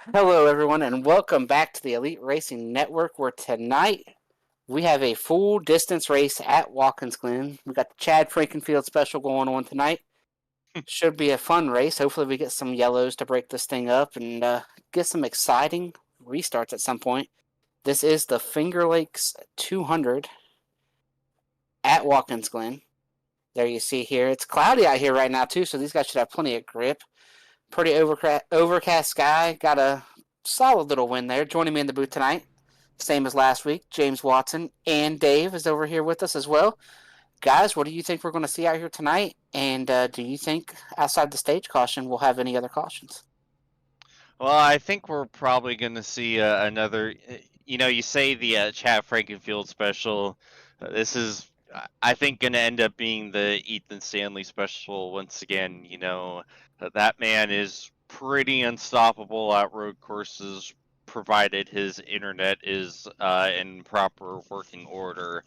Hello, everyone, and welcome back to the Elite Racing Network, where tonight we have a full distance race at Watkins Glen. We got the Chad Frankenfield special going on tonight. Should be a fun race. Hopefully, we get some yellows to break this thing up and get some exciting restarts at some point. This is the Finger Lakes 200 at Watkins Glen. There you see here. It's cloudy out here right now, too, so these guys should have plenty of grip. Pretty overcast sky. Got a solid little win there. Joining me in the booth tonight, same as last week, James Watson and Dave is over here with us as well. Guys, what do you think we're going to see out here tonight? And do you think outside the stage caution we'll have any other cautions? Well, I think we're probably going to see another. You say the Chad Frankenfield special. This is, I think, going to end up being the Ethan Stanley special once again. That man is pretty unstoppable at road courses, provided his internet is in proper working order.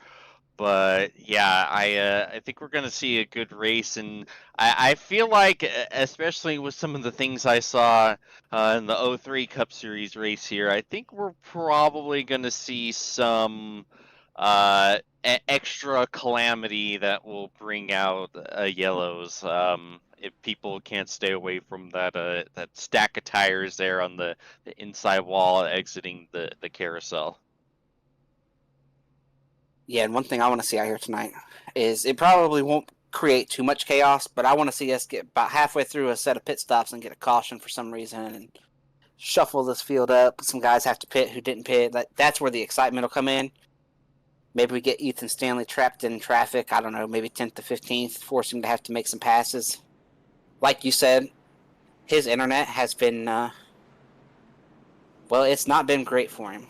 But yeah, I think we're gonna see a good race, and I feel like, especially with some of the things I saw in the '03 Cup Series race here, I think we're probably gonna see some extra calamity that will bring out yellows. If people can't stay away from that stack of tires there on the inside wall exiting the carousel. Yeah, and one thing I want to see out here tonight is it probably won't create too much chaos, but I want to see us get about halfway through a set of pit stops and get a caution for some reason and shuffle this field up. Some guys have to pit who didn't pit. That's where the excitement will come in. Maybe we get Ethan Stanley trapped in traffic. I don't know, maybe 10th to 15th, force him to have to make some passes. Like you said, his internet has been, well, it's not been great for him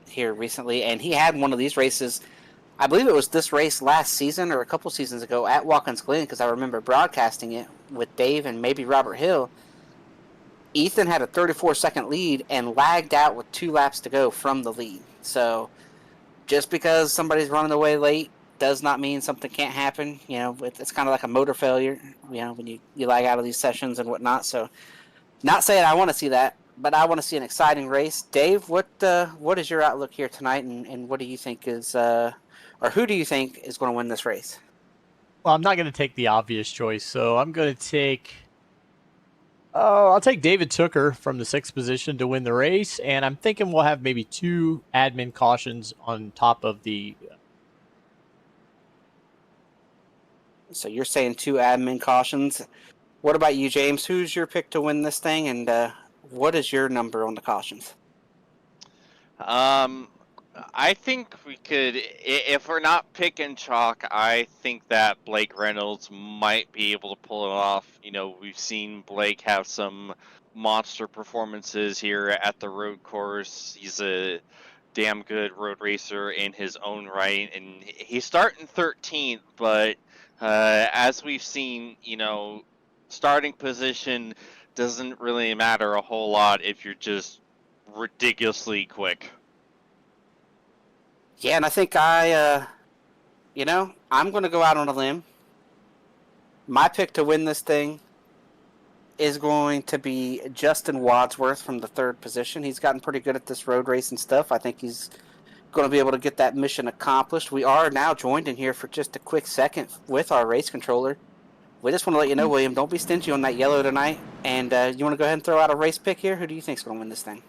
here recently. And he had one of these races. I believe it was this race last season or a couple seasons ago at Watkins Glen, because I remember broadcasting it with Dave and maybe Robert Hill. Ethan had a 34-second lead and lagged out with 2 laps to go from the lead. So just because somebody's running away late does not mean something can't happen. It's kind of like a motor failure, when you lag out of these sessions and whatnot. So not saying I want to see that, but I want to see an exciting race. Dave, what is your outlook here tonight, and what do you think is, or who do you think is going to win this race? Well, I'm not going to take the obvious choice, so I'm going to take. I'll take David Tooker from the 6th position to win the race, and I'm thinking we'll have maybe 2 admin cautions on top of the. So you're saying 2 admin cautions. What about you, James? Who's your pick to win this thing, and what is your number on the cautions? Um, I think we could, if we're not picking chalk, I think that Blake Reynolds might be able to pull it off. We've seen Blake have some monster performances here at the road course. He's a damn good road racer in his own right, and he's starting 13th, but as we've seen, starting position doesn't really matter a whole lot if you're just ridiculously quick. Yeah, and I think I'm going to go out on a limb. My pick to win this thing is going to be Justin Wadsworth from the 3rd position. He's gotten pretty good at this road racing stuff. I think he's going to be able to get that mission accomplished. We are now joined in here for just a quick second with our race controller. We just want to let you know, William, don't be stingy on that yellow tonight. And you want to go ahead and throw out a race pick here? Who do you think is going to win this thing?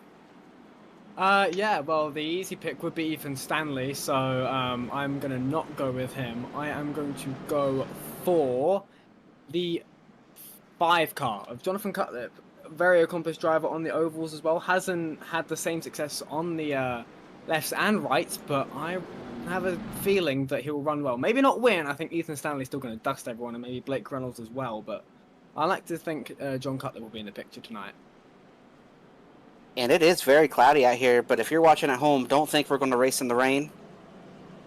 Yeah, well, the easy pick would be Ethan Stanley, so I'm going to not go with him. I am going to go for the 5 car of Jonathan Cutlip. Very accomplished driver on the ovals as well. Hasn't had the same success on the lefts and rights, but I have a feeling that he will run well. Maybe not win. I think Ethan Stanley's still going to dust everyone, and maybe Blake Reynolds as well, but I like to think John Cutlip will be in the picture tonight. And it is very cloudy out here, but if you're watching at home, don't think we're going to race in the rain.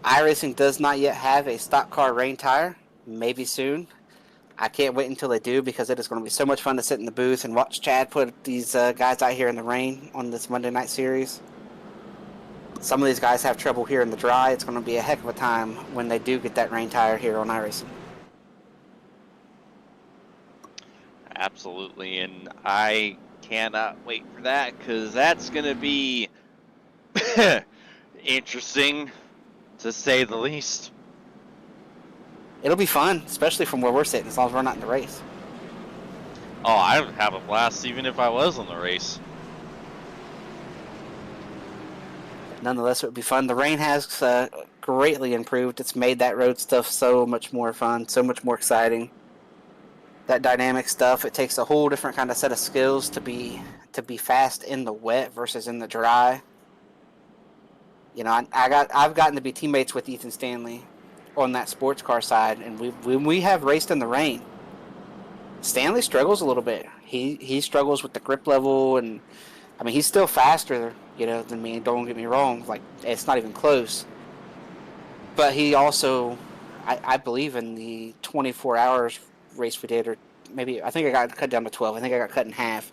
iRacing does not yet have a stock car rain tire. Maybe soon. I can't wait until they do, because it is going to be so much fun to sit in the booth and watch Chad put these guys out here in the rain on this Monday night series. Some of these guys have trouble here in the dry. It's going to be a heck of a time when they do get that rain tire here on iRacing. Absolutely, and I Cannot wait for that, because that's going to be interesting, to say the least. It'll be fun, especially from where we're sitting, as long as we're not in the race. Oh, I would have a blast even if I was in the race. Nonetheless, it would be fun. The rain has greatly improved. It's made that road stuff so much more fun, so much more exciting. That dynamic stuff, it takes a whole different kind of set of skills to be fast in the wet versus in the dry. You know, I've gotten to be teammates with Ethan Stanley on that sports car side, and we have raced in the rain. Stanley struggles a little bit. He struggles with the grip level, and I mean he's still faster, than me. Don't get me wrong. Like, it's not even close. But he also, I believe in the 24 hours race we did, or maybe I think I got cut down to 12. I think I got cut in half.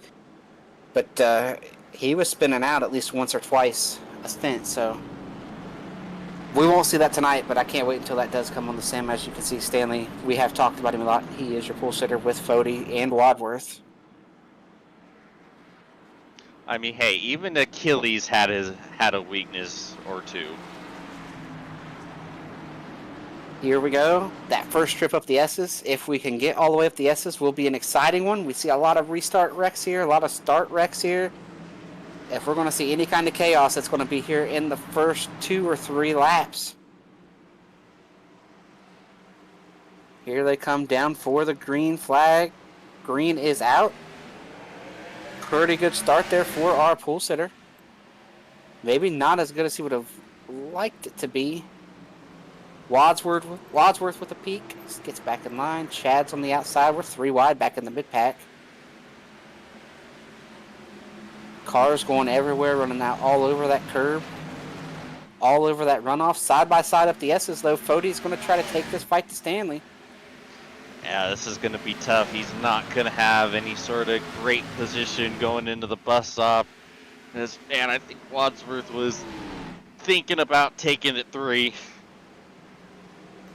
But he was spinning out at least once or twice a stint. So we won't see that tonight, but I can't wait until that does come on the sim. As you can see, Stanley, we have talked about him a lot. He is your pole sitter with Fody and Wadworth. I mean, hey, even Achilles had a weakness or two. Here we go. That first trip up the S's, if we can get all the way up the S's, will be an exciting one. We see a lot of restart wrecks here, a lot of start wrecks here. If we're going to see any kind of chaos, it's going to be here in the first 2 or 3 laps. Here they come down for the green flag. Green is out. Pretty good start there for our pole sitter. Maybe not as good as he would have liked it to be. Wadsworth with a peak. Gets back in line. Chad's on the outside. We're 3 wide back in the mid-pack. Cars going everywhere, running out all over that curb. All over that runoff. Side by side up the S's, though. Fody's going to try to take this fight to Stanley. Yeah, this is going to be tough. He's not going to have any sort of great position going into the bus stop. Man, I think Wadsworth was thinking about taking it 3.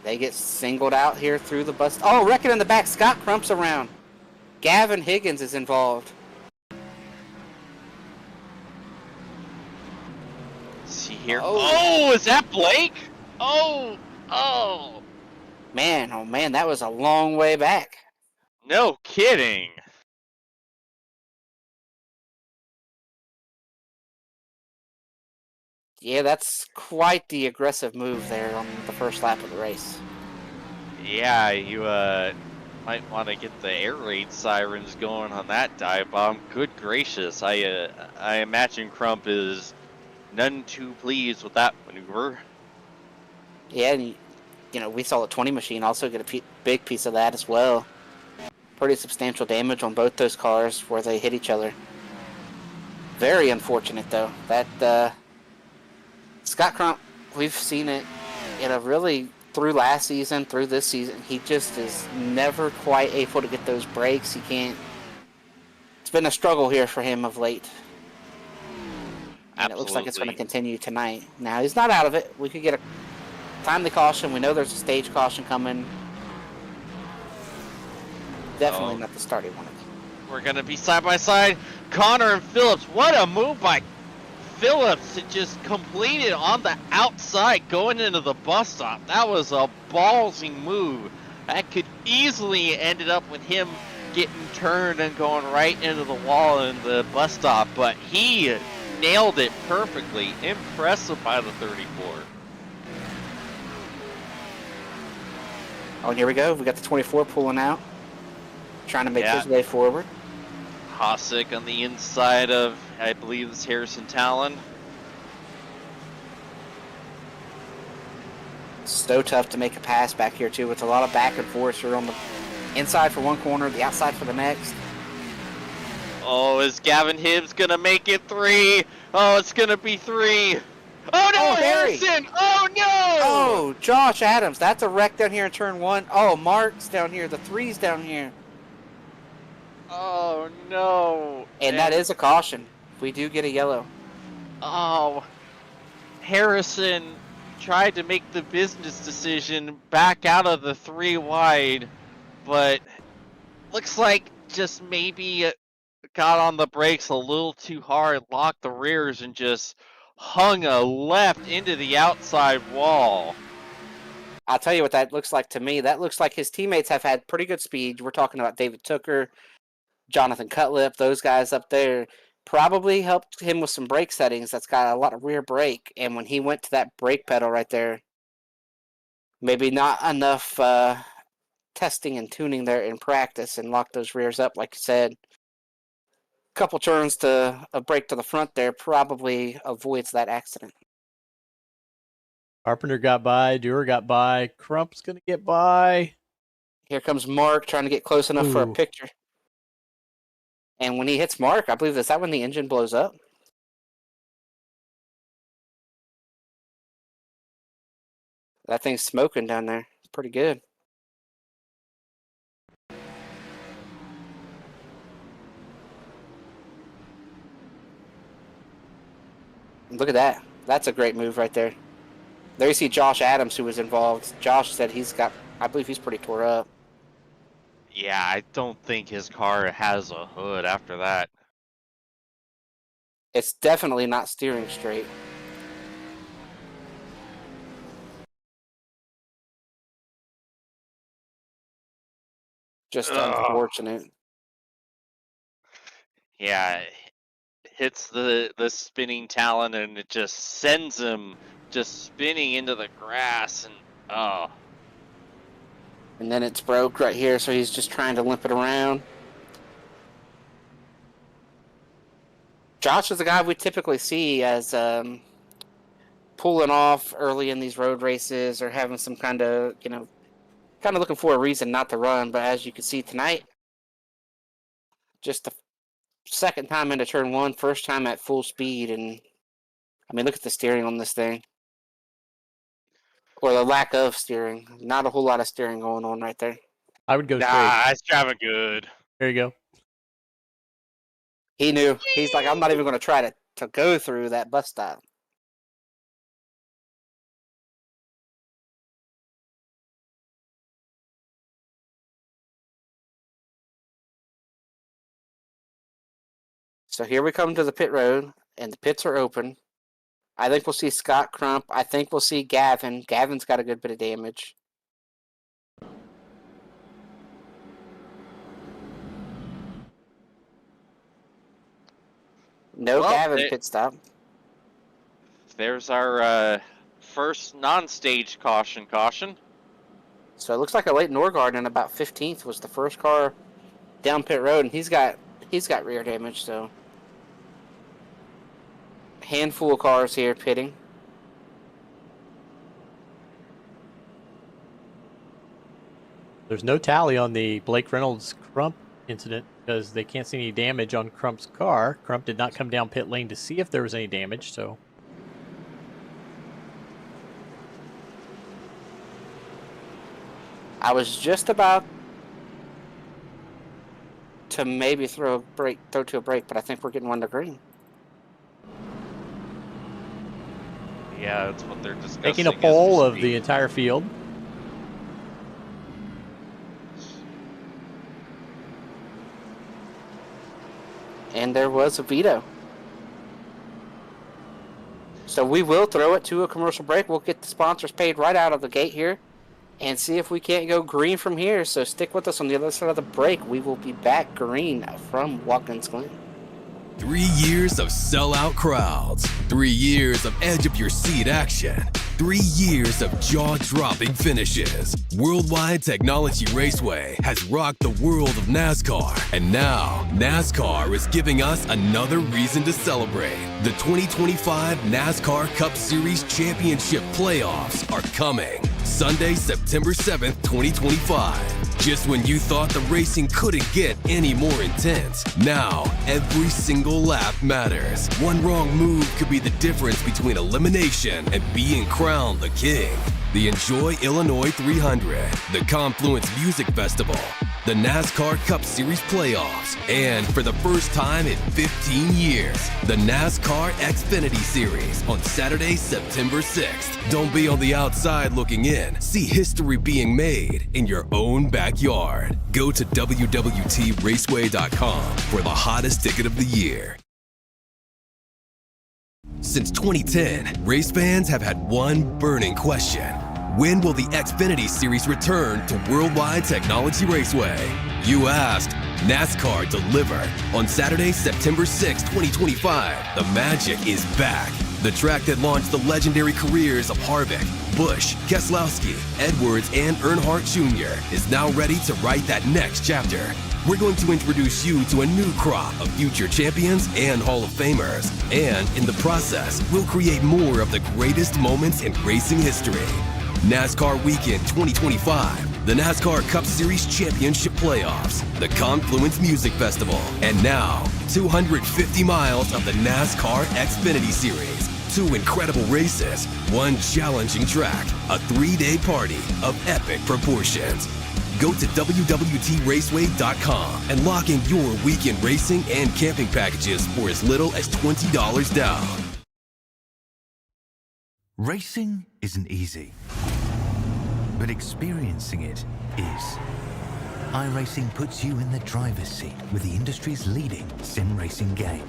They get singled out here through the bus. Oh, wrecking in the back. Scott Crump's around. Gavin Higgins is involved. See here. Oh. Oh, is that Blake? Oh. Man, that was a long way back. No kidding. Yeah, that's quite the aggressive move there on the first lap of the race. Yeah, you might want to get the air raid sirens going on that dive bomb. Good gracious, I imagine Crump is none too pleased with that maneuver. Yeah, and we saw the 20 machine also get a big piece of that as well. Pretty substantial damage on both those cars where they hit each other. Very unfortunate, though. That Scott Crump, we've seen it really through last season, through this season. He just is never quite able to get those breaks. He can't. It's been a struggle here for him of late. And it looks like it's going to continue tonight. Now, he's not out of it. We could get a timely caution. We know there's a stage caution coming. Definitely not the start he wanted. We're going to be side by side. Connor and Phillips. What a move by Phillips to just complete it on the outside going into the bus stop. That was a ballsy move. That could easily ended up with him getting turned and going right into the wall in the bus stop, but he nailed it perfectly. Impressive by the 34. Oh, and here we go. We got the 24 pulling out. Trying to make his way forward. Hossack on the inside of, I believe it's Harrison Talon. So tough to make a pass back here, too, with a lot of back and forth. You're on the inside for one corner, the outside for the next. Oh, is Gavin Hibbs going to make it 3? Oh, it's going to be 3. Oh, no, Oh, Harry. Harrison! Oh, no! Oh, Josh Adams. That's a wreck down here in turn 1. Oh, Mark's down here. The 3's down here. Oh, no. And that is a caution. We do get a yellow. Oh, Harrison tried to make the business decision back out of the 3 wide, but looks like just maybe got on the brakes a little too hard, locked the rears, and just hung a left into the outside wall. I'll tell you what that looks like to me. That looks like his teammates have had pretty good speed. We're talking about David Tooker, Jonathan Cutlip, those guys up there. Probably helped him with some brake settings. That's got a lot of rear brake. And when he went to that brake pedal right there, maybe not enough testing and tuning there in practice and locked those rears up, like you said. Couple turns to a brake to the front there probably avoids that accident. Carpenter got by. Dewar got by. Crump's going to get by. Here comes Mark trying to get close enough for a picture. And when he hits Mark, I believe, is that when the engine blows up? That thing's smoking down there. It's pretty good. Look at that. That's a great move right there. There you see Josh Adams, who was involved. Josh said I believe he's pretty tore up. Yeah, I don't think his car has a hood after that. It's definitely not steering straight. Just unfortunate. Yeah, it hits the spinning talon and it just sends him just spinning into the grass and And then it's broke right here, so he's just trying to limp it around. Josh is the guy we typically see as pulling off early in these road races or having some kind of looking for a reason not to run. But as you can see tonight, just the second time into turn one, first time at full speed. And I mean, look at the steering on this thing. Or the lack of steering. Not a whole lot of steering going on right there. I would go straight. nah, it's driving good. There you go. He knew. He's like, I'm not even going to try to go through that bus stop. So here we come to the pit road, and the pits are open. I think we'll see Scott Crump. I think we'll see Gavin. Gavin's got a good bit of damage. No Gavin pit stop. There's our first non-stage caution. So it looks like a late Norgard in about 15th was the first car down pit road, and he's got rear damage. So handful of cars here pitting. There's no tally on the Blake Reynolds Crump incident because they can't see any damage on Crump's car. Crump did not come down pit lane to see if there was any damage, so. I was just about to maybe throw to a break, but I think we're getting one to green. Yeah, that's what they're discussing. Taking a poll of the entire field. And there was a veto. So we will throw it to a commercial break. We'll get the sponsors paid right out of the gate here and see if we can't go green from here. So stick with us on the other side of the break. We will be back green from Watkins Glen. 3 years of sellout crowds, 3 years of edge-of-your-seat action, 3 years of jaw-dropping finishes. Worldwide Technology Raceway has rocked the world of NASCAR, and now NASCAR is giving us another reason to celebrate. The 2025 NASCAR Cup Series Championship playoffs are coming. Sunday, September 7th, 2025. Just when you thought the racing couldn't get any more intense, now every single lap matters. One wrong move could be the difference between elimination and being crowned the king. The Enjoy Illinois 300, the Confluence Music Festival, the NASCAR Cup Series playoffs, and for the first time in 15 years, the NASCAR Xfinity Series on Saturday, September 6th. Don't be on the outside looking in. See history being made in your own backyard. Go to www.raceway.com for the hottest ticket of the year. Since 2010, race fans have had one burning question. When will the Xfinity Series return to Worldwide Technology Raceway? You asked, NASCAR delivered. On Saturday, September 6, 2025, the magic is back. The track that launched the legendary careers of Harvick, Busch, Keselowski, Edwards, and Earnhardt Jr. is now ready to write that next chapter. We're going to introduce you to a new crop of future champions and Hall of Famers. And in the process, we'll create more of the greatest moments in racing history. NASCAR Weekend 2025, the NASCAR Cup Series Championship Playoffs, the Confluence Music Festival, and now 250 miles of the NASCAR Xfinity Series. 2 incredible races, 1 challenging track, a 3-day party of epic proportions. Go to www.raceway.com and lock in your weekend racing and camping packages for as little as $20 down. Racing isn't easy, but experiencing it is. iRacing puts you in the driver's seat with the industry's leading sim racing game.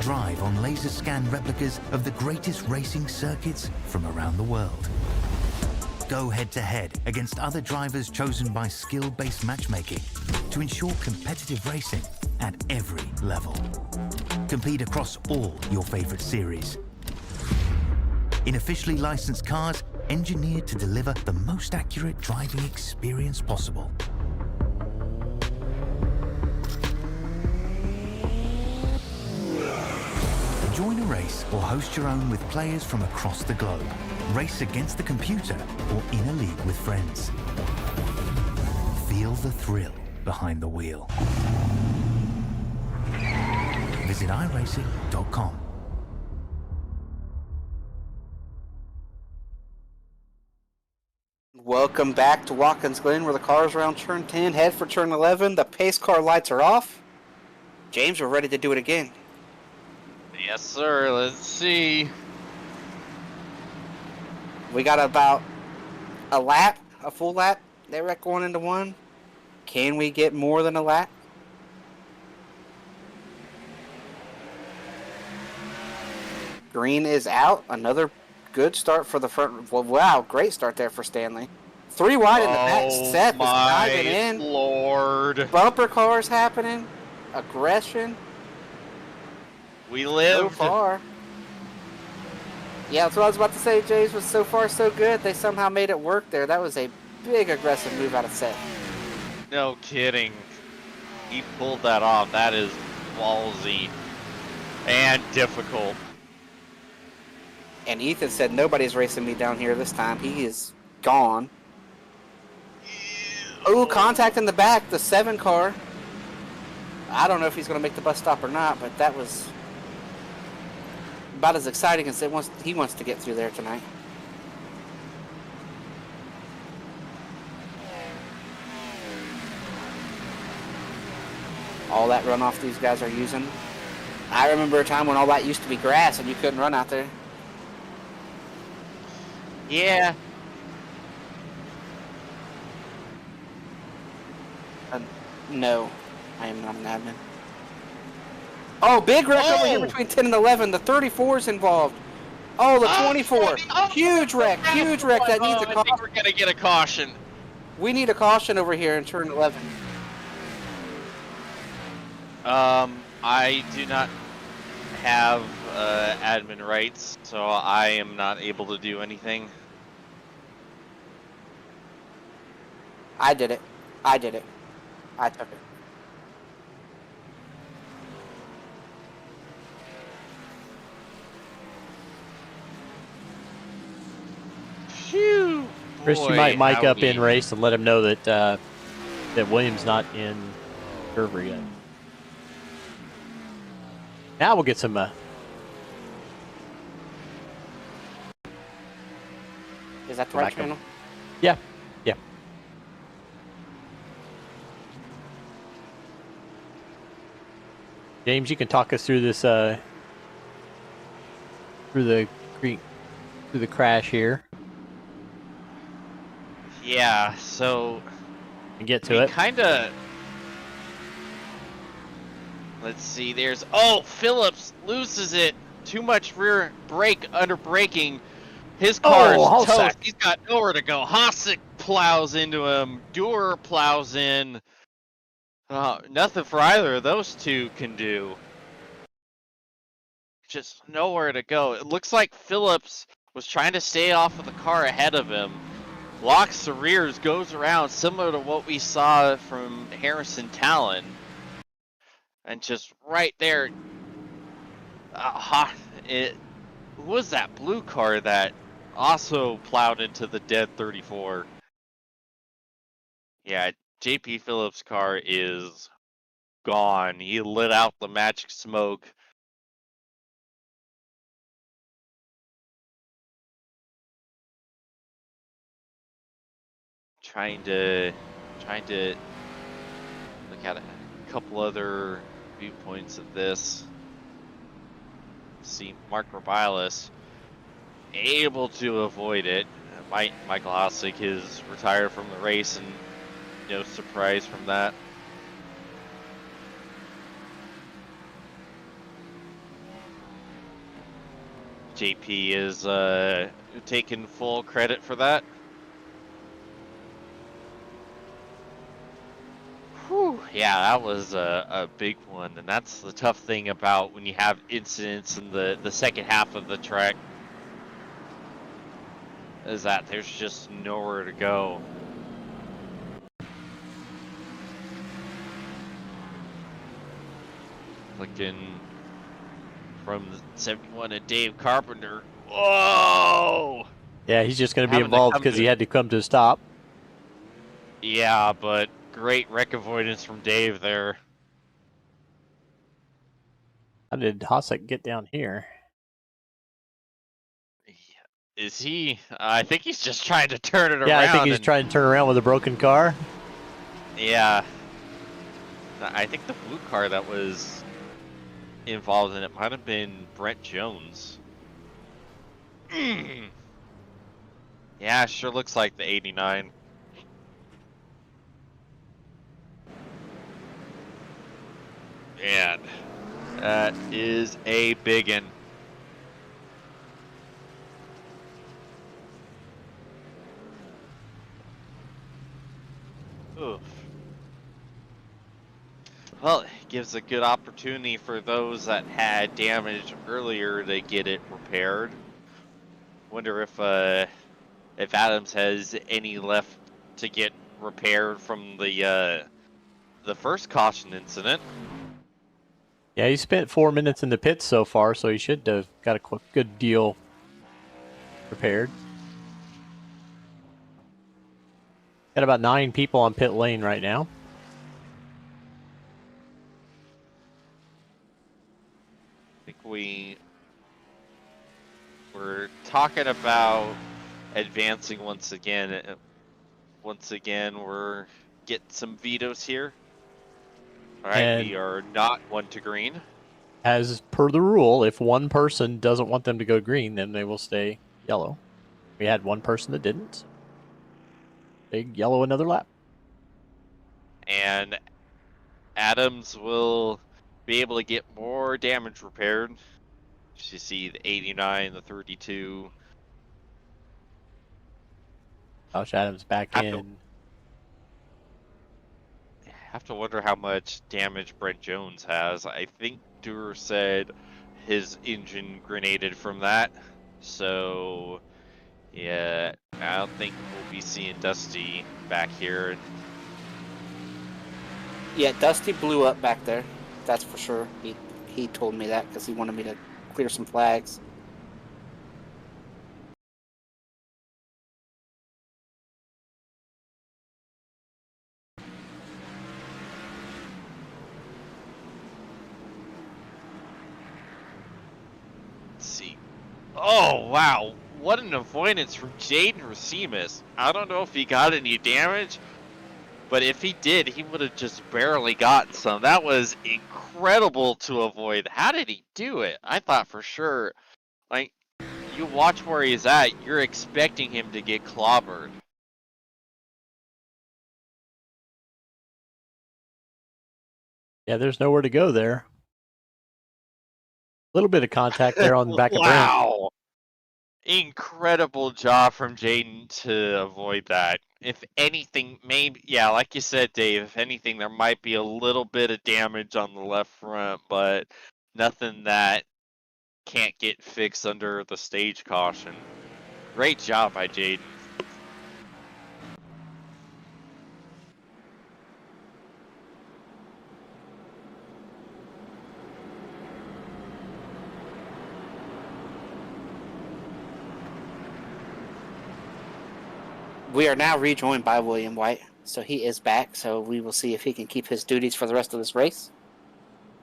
Drive on laser scan replicas of the greatest racing circuits from around the world. Go head-to-head against other drivers chosen by skill-based matchmaking to ensure competitive racing at every level. Compete across all your favorite series. In officially licensed cars, engineered to deliver the most accurate driving experience possible. Join a race or host your own with players from across the globe. Race against the computer or in a league with friends. Feel the thrill behind the wheel. Visit iRacing.com. Welcome back to Watkins Glen, where the cars around turn 10 head for turn 11. The pace car lights are off. James, we're ready to do it again. Yes, sir. Let's see. We got about a lap, a full lap, they reckon, going into one. Can we get more than a lap? Green is out. Another good start for the front. Well, wow, great start there for Stanley. 3 wide in the back. Seth is diving in. Lord. Bumper cars happening. Aggression. We So lived. far. Yeah, that's what I was about to say, James, was so far so good. They somehow made it work there. That was a big aggressive move out of Seth. No kidding. He pulled that off. That is ballsy and difficult. And Ethan said, nobody's racing me down here this time. He is gone. Oh, contact in the back, the 7 car. I don't know if he's going to make the bus stop or not, but that was about as exciting as he wants to get through there tonight. All that runoff these guys are using. I remember a time when all that used to be grass and you couldn't run out there. Yeah. No, I am not an admin. Oh, big wreck over here between 10 and 11. The 34's involved. Oh, the 24. Huge wreck that needs a I caution. think we're going to get a caution. We need a caution over here in turn 11. I do not have admin rights, so I am not able to do anything. I did it. I took it. Phew. Chris, you might mic up in race and let him know that that Williams not in server yet. Now we'll get some. Is that the right Back up. channel? Yeah, yeah. James, you can talk us through this through the crash here Yeah, so and get to we it. kind of. Let's see. There's Phillips loses it. Too much rear brake under braking. His car's Oh, toast. Hulsack. He's got nowhere to go. Hosick plows into him. Dewar plows in. Nothing for either of those two can do. Just nowhere to go. It looks like Phillips was trying to stay off of the car ahead of him. Locks the rears, goes around, similar to what we saw from Harrison Talon. And just right there, it was that blue car that also plowed into the dead 34. Yeah, JP Phillips' car is gone. He lit out the magic smoke. Trying to look at a couple other viewpoints of this. See Mark Rebilas able to avoid it. Michael Hosick is retired from the race, and no surprise from that. JP is taking full credit for that. Whew, yeah, that was a big one, and that's the tough thing about when you have incidents in the second half of the track, is that there's just nowhere to go. Looking from the 71 and Dave Carpenter. Whoa! Yeah, he's just going to be Having to involved come because to- he had to come to a stop. Yeah, but great wreck avoidance from Dave there. How did Hosick get down here? Is he? I think he's just trying to turn it around. Yeah, I think he's and- trying to turn around with a broken car. Yeah. I think the blue car that was involved in it might have been Brent Jones. Yeah, sure looks like the 89. And that is a biggin. Oof. Well, it gives a good opportunity for those that had damage earlier to get it repaired. Wonder if Adams has any left to get repaired from the first caution incident. Yeah, he spent 4 minutes in the pits so far, so he should have got a good deal repaired. Got about 9 people on pit lane right now. I think we're talking about advancing once again. Once again, we're getting some vetoes here. All right, And- we are not 1 to green. As per the rule, if one person doesn't want them to go green, then they will stay yellow. We had one person that didn't. They yellow another lap. And Adams will be able to get more damage repaired. You see the 89, the 32. Josh Adams back Have to- in. Have to wonder how much damage Brent Jones has. I think Dewar said his engine grenaded from that. So, yeah, I don't think we'll be seeing Dusty back here. Yeah, Dusty blew up back there. That's for sure. He told me that because he wanted me to clear some flags. Let's see. Oh, wow. What an avoidance from Jaden Racimus. I don't know if he got any damage, But if he did, he would have just barely gotten some. That was incredible to avoid. How did he do it? I thought for sure, like, you watch where he's at, you're expecting him to get clobbered. Yeah, there's nowhere to go there. A little bit of contact there on the back of Brent. Wow! Incredible job from Jaden to avoid that. If anything, maybe, yeah, like you said, Dave, if anything, there might be a little bit of damage on the left front, but nothing that can't get fixed under the stage caution. Great job by Jaden. We are now rejoined by William White, so he is back. So we will see if he can keep his duties for the rest of this race.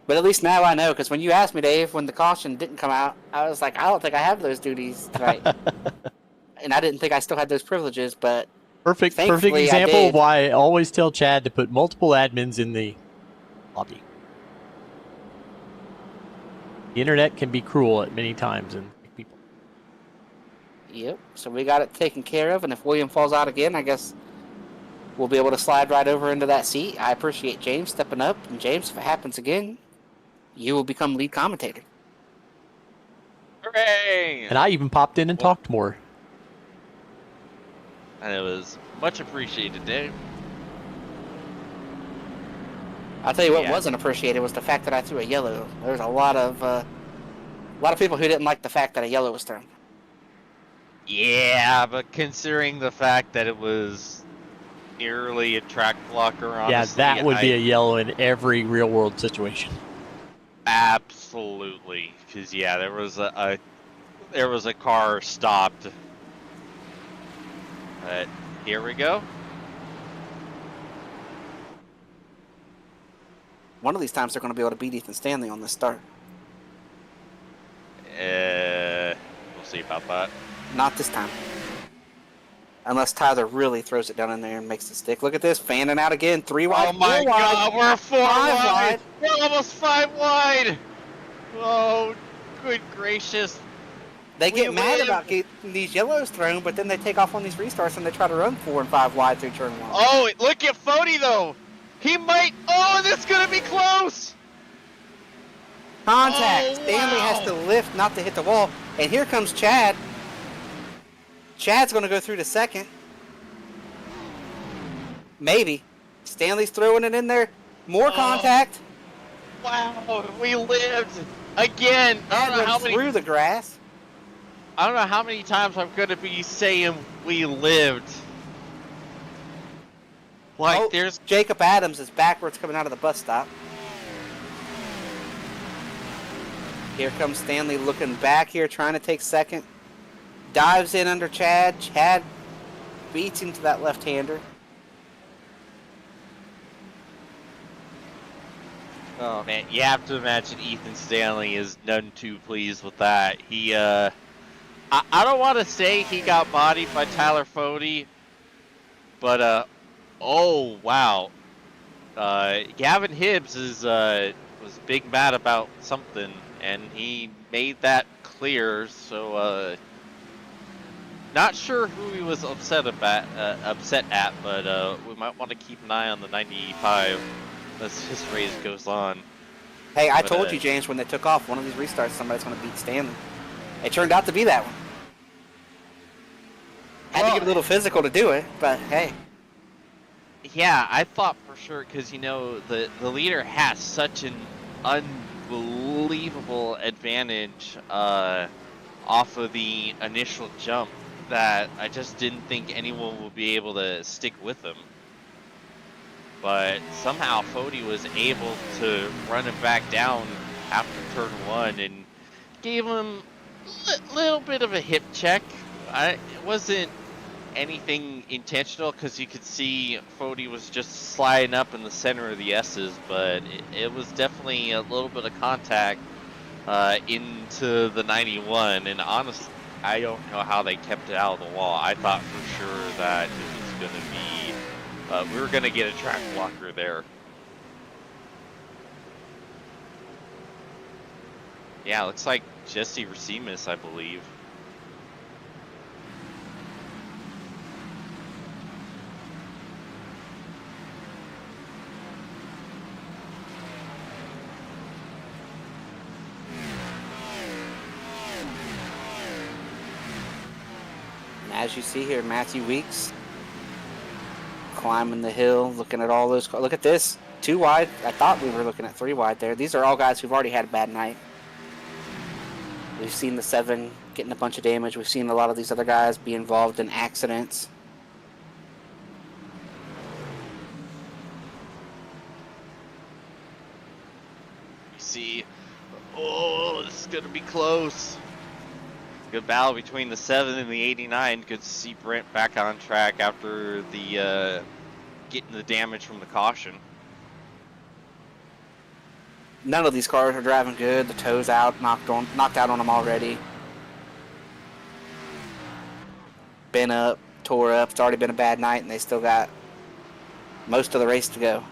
But at least now I know, because when you asked me, Dave, when the caution didn't come out, I was like, I don't think I have those duties tonight. And I didn't think I still had those privileges, but Perfect thankfully, example of why I always tell Chad to put multiple admins in the lobby. The internet can be cruel at many times, and people. Yep, so we got it taken care of, and if William falls out again, I guess we'll be able to slide right over into that seat. I appreciate James stepping up, and James, if it happens again, you will become lead commentator. Hooray! And I even popped in and talked more. And it was much appreciated, Dave. I'll tell you what Yeah. wasn't appreciated was the fact that I threw a yellow. There was a lot of people who didn't like the fact that a yellow was thrown. Yeah, but considering the fact that it was nearly a track blocker, honestly, Yeah, that would be a yellow in every real world situation. Absolutely, because yeah, there was a car stopped. But here we go. One of these times they're going to be able to beat Ethan Stanley on the start. We'll see about that. Not this time. Unless Tyler really throws it down in there and makes it stick. Look at this, fanning out again. 3 wide, Oh my 4 wide. God, we're 4 5 wide. We're almost 5 wide. Oh, good gracious. They get We mad live. about getting these yellows thrown, but then they take off on these restarts and they try to run 4 and 5 wide through turn 1. Oh, look at Fody though. He might. Oh, this is gonna be close. Contact. Oh, Stanley has wow. to lift not to hit the wall. And here comes Chad. Chad's going to go through to second. Maybe. Stanley's throwing it in there. More contact. Wow, we lived again. I don't know how Chad many. through the grass. I don't know how many times I'm gonna be saying we lived. Like Oh, there's. Jacob Adams is backwards coming out of the bus stop. Here comes Stanley looking back here, trying to take second. Dives in under Chad. Chad beats him to that left-hander. Oh man, you have to imagine Ethan Stanley is none too pleased with that. He, I don't want to say he got bodied by Tyler Fody, but oh wow, Gavin Hibbs is was big mad about something, and he made that clear. So not sure who he was upset at, but we might want to keep an eye on the 95 as this race goes on. Hey, I But, told you, James, when they took off, one of these restarts, somebody's going to beat Stanley. It turned out to be that one. Had to get a little physical to do it, but hey. Yeah, I thought for sure, because, you know, the leader has such an unbelievable advantage off of the initial jump that I just didn't think anyone would be able to stick with him. But somehow Fody was able to run him back down after turn 1 and gave him a little bit of a hip check. It wasn't anything intentional, because you could see Fody was just sliding up in the center of the S's, but it was definitely a little bit of contact into the 91, and honestly, I don't know how they kept it out of the wall. I thought for sure that it was going to be We were going to get a track blocker there. Yeah, looks like Jesse Racimus, I believe. And as you see here, Matthew Weeks climbing the hill, looking at all those cars. Look at this. 2 wide. I thought we were looking at 3 wide there. These are all guys who've already had a bad night. We've seen the 7 getting a bunch of damage. We've seen a lot of these other guys be involved in accidents. You see, oh, this is going to be close. Good battle between the 7 and the 89. Good to see Brent back on track after the getting the damage from the caution. None of these cars are driving good. The toe's out, knocked out on them already. Been up, tore up. It's already been a bad night, and they still got most of the race to go.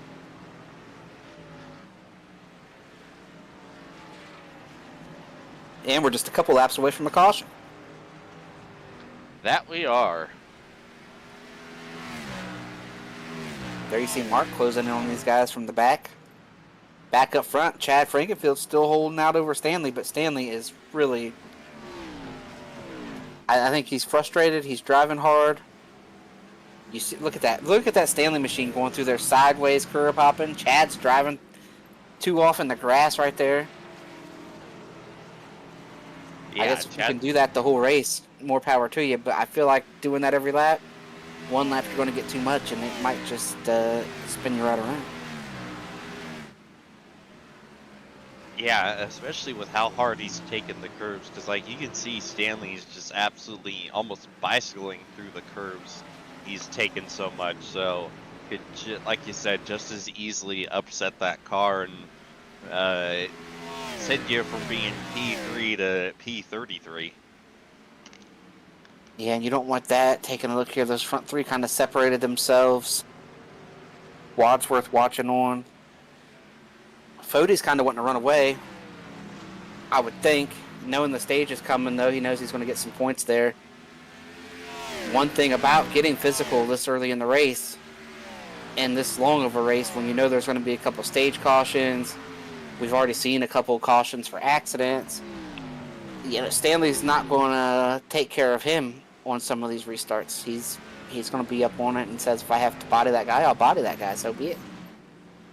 And we're just a couple laps away from a caution. That we are. There you see Mark closing in on these guys from the back. Back up front, Chad Frankenfield's still holding out over Stanley, but Stanley is really... I think he's frustrated. He's driving hard. You see, look at that. Look at that Stanley machine going through there sideways, curb hopping. Chad's driving too off in the grass right there. Yeah, I guess if you can do that the whole race, more power to you. But I feel like doing that every lap, one lap you're going to get too much, and it might just spin you right around. Yeah, especially with how hard he's taking the curves, because like you can see Stanley's just absolutely almost bicycling through the curves. He's taken so much, so could, like you said, just as easily upset that car and send you from being P3 to P33. Yeah, and you don't want that. Taking a look here, those front 3 kind of separated themselves. Wadsworth watching on. Fode's kind of wanting to run away, I would think. Knowing the stage is coming, though, he knows he's going to get some points there. One thing about getting physical this early in the race, and this long of a race, when you know there's going to be a couple stage cautions, we've already seen a couple cautions for accidents. You know, Stanley's not going to take care of him on some of these restarts. He's going to be up on it and says, if I have to body that guy, I'll body that guy, so be it.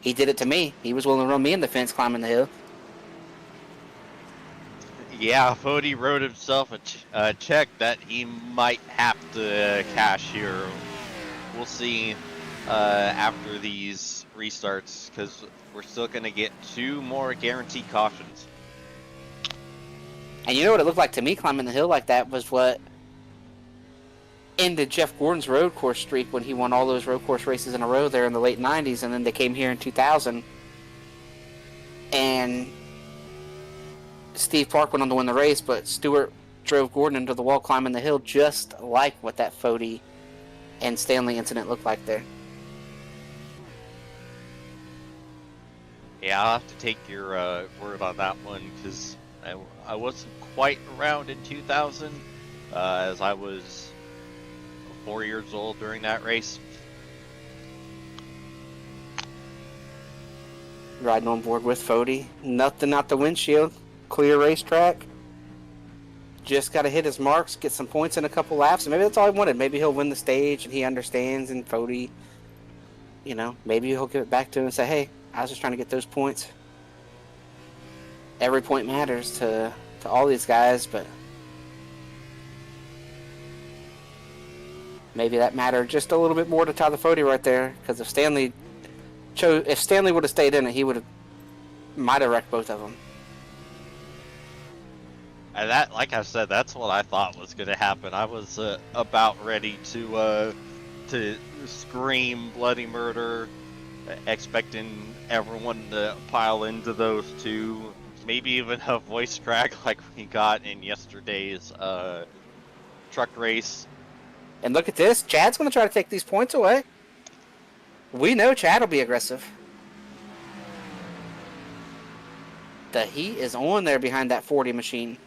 He did it to me. He was willing to run me in the fence climbing the hill. Yeah, Fode wrote himself a check that he might have to cash here. We'll see after these restarts, because we're still going to get 2 more guaranteed cautions. And you know what it looked like to me climbing the hill like that was what ended Jeff Gordon's road course streak when he won all those road course races in a row there in the late 90s, and then they came here in 2000. And Steve Park went on to win the race, but Stewart drove Gordon into the wall climbing the hill, just like what that Fode and Stanley incident looked like there. Yeah, I'll have to take your word on that one, because I wasn't quite around in 2000, as I was 4 years old during that race. Riding on board with Fode. Nothing out the windshield. Clear racetrack. Just got to hit his marks, get some points in a couple laps, and maybe that's all he wanted. Maybe he'll win the stage, and he understands, and Fode, you know, maybe he'll give it back to him and say, hey, I was just trying to get those points. Every point matters to all these guys, but maybe that mattered just a little bit more to Tyler Fode right there, because if Stanley would have stayed in it, he might have wrecked both of them. And that, like I said, that's what I thought was going to happen. I was about ready to scream bloody murder, expecting everyone to pile into those 2. Maybe even a voice crack like we got in yesterday's truck race. And look at this. Chad's going to try to take these points away. We know Chad will be aggressive. The heat is on there behind that 40 machine.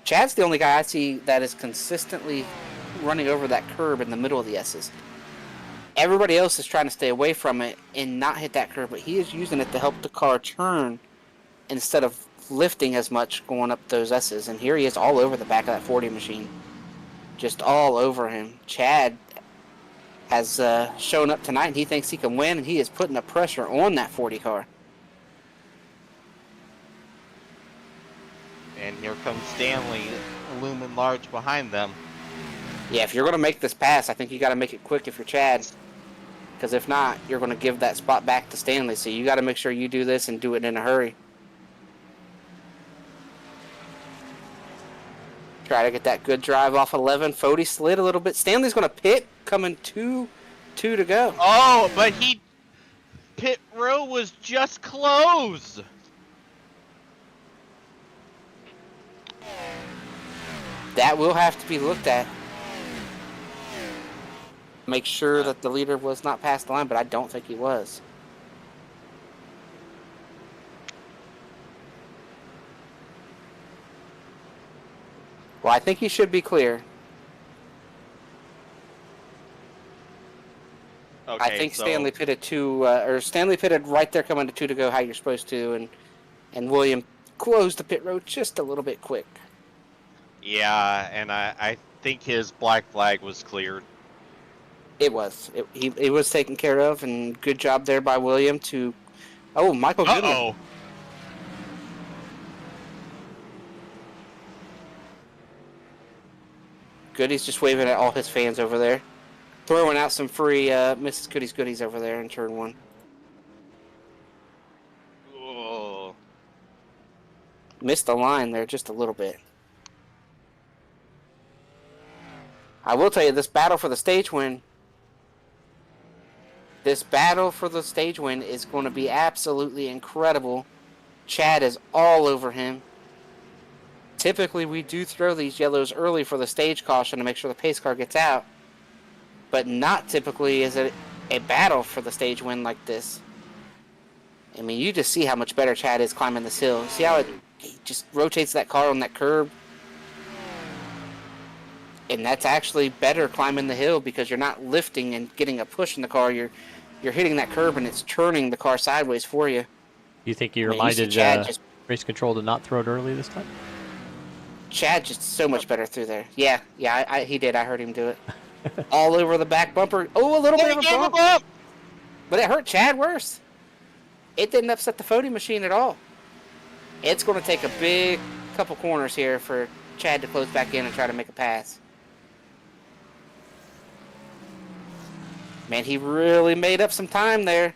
Chad's the only guy I see that is consistently running over that curb in the middle of the S's. Everybody else is trying to stay away from it and not hit that curb, but he is using it to help the car turn instead of lifting as much going up those S's. And here he is all over the back of that 40 machine. Just all over him. Chad has shown up tonight and he thinks he can win, and he is putting the pressure on that 40 car. And here comes Stanley looming large behind them. Yeah, if you're going to make this pass, I think you got to make it quick if you're Chad. Because if not, you're going to give that spot back to Stanley. So you got to make sure you do this and do it in a hurry. Try to get that good drive off 11. Fody slid a little bit. Stanley's going to pit, coming 2 to go. Oh, but pit row was just closed. That will have to be looked at. Make sure that the leader was not past the line, but I don't think he was. Well, I think he should be clear. Okay, I think so Stanley pitted Stanley pitted right there coming to 2 to go how you're supposed to, and William closed the pit road just a little bit quick. Yeah, and I think his black flag was cleared. It was. It was taken care of, and good job there by William to... Oh, Michael Goodman. Uh-oh. Goody's just waving at all his fans over there. Throwing out some free Mrs. Goody's goodies over there in turn 1. Oh. Missed the line there just a little bit. I will tell you, this battle for the stage win is going to be absolutely incredible. Chad is all over him. Typically, we do throw these yellows early for the stage caution to make sure the pace car gets out. But not typically is it a battle for the stage win like this. I mean, you just see how much better Chad is climbing this hill. See how he just rotates that car on that curb? And that's actually better climbing the hill because you're not lifting and getting a push in the car. You're hitting that curb and it's turning the car sideways for you. You think you I mean, you see reminded Chad race control to not throw it early this time? Chad just so much better through there. Yeah, he did. I heard him do it. All over the back bumper. Oh, a little bit of a bump. But it hurt Chad worse. It didn't upset the Fody machine at all. It's going to take a big couple corners here for Chad to close back in and try to make a pass. Man, he really made up some time there.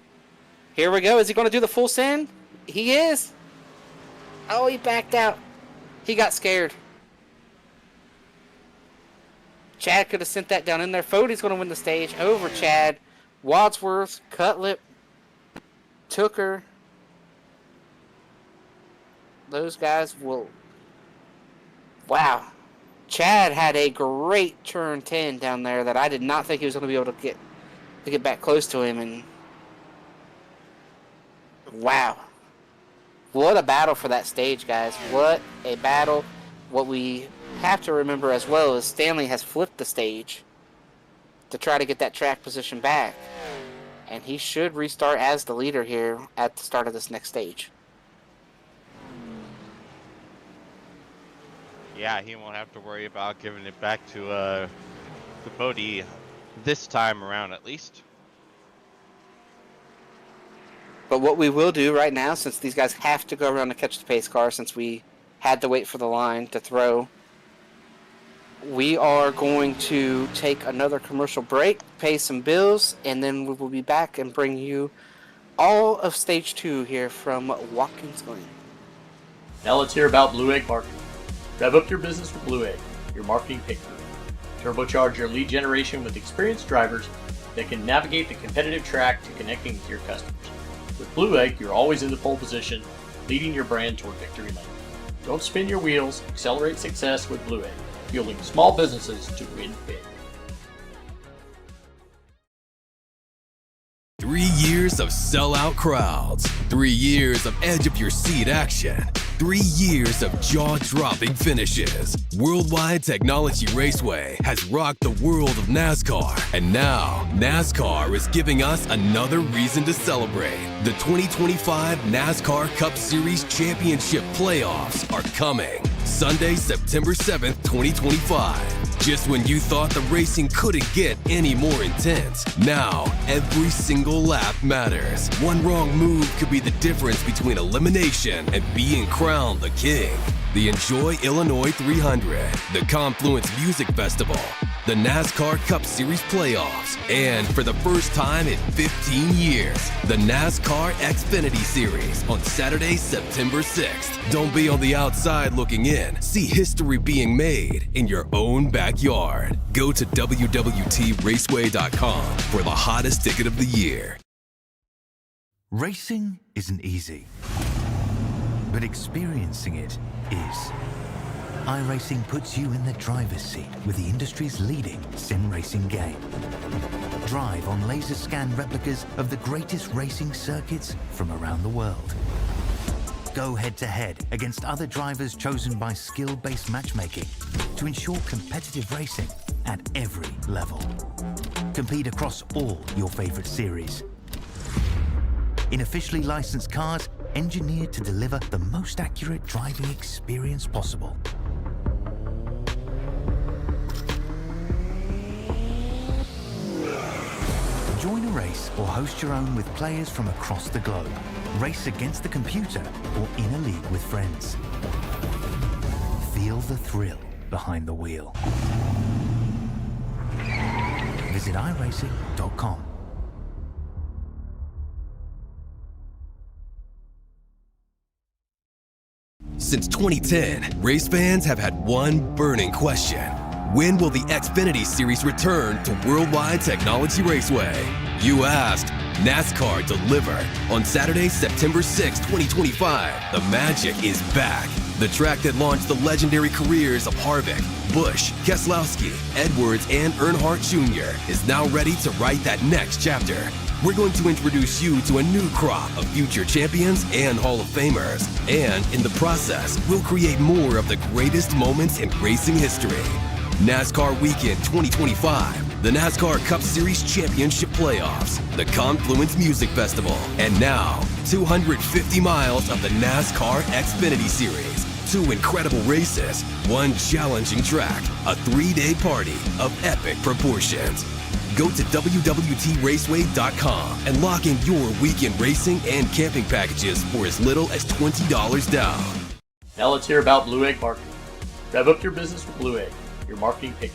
Here we go. Is he going to do the full send? He is. Oh, he backed out. He got scared. Chad could have sent that down in there. Fody's going to win the stage over Chad. Wadsworth, Cutlip, Tooker. Those guys will... Wow. Chad had a great turn 10 down there that I did not think he was going to be able to get back close to him. And wow. What a battle for that stage, guys. What a battle. What we have to remember as well is Stanley has flipped the stage to try to get that track position back. And he should restart as the leader here at the start of this next stage. Yeah, he won't have to worry about giving it back to Bodie this time around, at least. But what we will do right now, since these guys have to go around to catch the pace car, since we had to wait for the line to throw, we are going to take another commercial break, pay some bills, and then we will be back and bring you all of Stage 2 here from Watkins Glen. Now let's hear about Blue Egg Marketing. Rev up your business with Blue Egg, your marketing pick group. Turbocharge your lead generation with experienced drivers that can navigate the competitive track to connecting with your customers. With Blue Egg, you're always in the pole position, leading your brand toward victory lane. Don't spin your wheels, accelerate success with Blue Egg, fueling small businesses to win big. 3 years of sellout crowds, 3 years of edge-of-your-seat action, 3 years of jaw-dropping finishes. Worldwide Technology Raceway has rocked the world of NASCAR, and now NASCAR is giving us another reason to celebrate. The 2025 NASCAR Cup Series Championship Playoffs are coming Sunday, September 7th, 2025. Just when you thought the racing couldn't get any more intense, now every single lap matters. One wrong move could be the difference between elimination and being crowned the king. The Enjoy Illinois 300, the Confluence Music Festival, the NASCAR Cup Series Playoffs, and for the first time in 15 years, the NASCAR Xfinity Series on Saturday, September 6th. Don't be on the outside looking in. See history being made in your own backyard. Go to www.raceway.com for the hottest ticket of the year. Racing isn't easy, but experiencing it is. iRacing puts you in the driver's seat with the industry's leading sim racing game. Drive on laser scan replicas of the greatest racing circuits from around the world. Go head-to-head against other drivers chosen by skill-based matchmaking to ensure competitive racing at every level. Compete across all your favorite series. In officially licensed cars, engineered to deliver the most accurate driving experience possible. Join a race or host your own with players from across the globe. Race against the computer or in a league with friends. Feel the thrill behind the wheel. Visit iRacing.com. Since 2010, race fans have had one burning question. When will the Xfinity Series return to Worldwide Technology Raceway? You asked, NASCAR delivered. On Saturday, September 6, 2025, the magic is back. The track that launched the legendary careers of Harvick, Busch, Keselowski, Edwards, and Earnhardt Jr. is now ready to write that next chapter. We're going to introduce you to a new crop of future champions and Hall of Famers. And in the process, we'll create more of the greatest moments in racing history. NASCAR Weekend 2025, the NASCAR Cup Series Championship Playoffs, the Confluence Music Festival, and now 250 miles of the NASCAR Xfinity Series. 2 incredible races, 1 challenging track, a 3-day party of epic proportions. Go to www.raceway.com and lock in your weekend racing and camping packages for as little as $20 down. Now let's hear about Blue Egg Marketing. Rev up your business with Blue Egg, your marketing pick.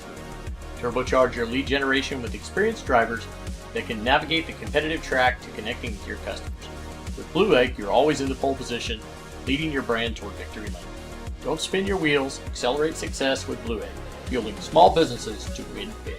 Turbocharge your lead generation with experienced drivers that can navigate the competitive track to connecting with your customers. With Blue Egg, you're always in the pole position, leading your brand toward victory lane. Don't spin your wheels, accelerate success with Blue Egg, fueling small businesses to win big.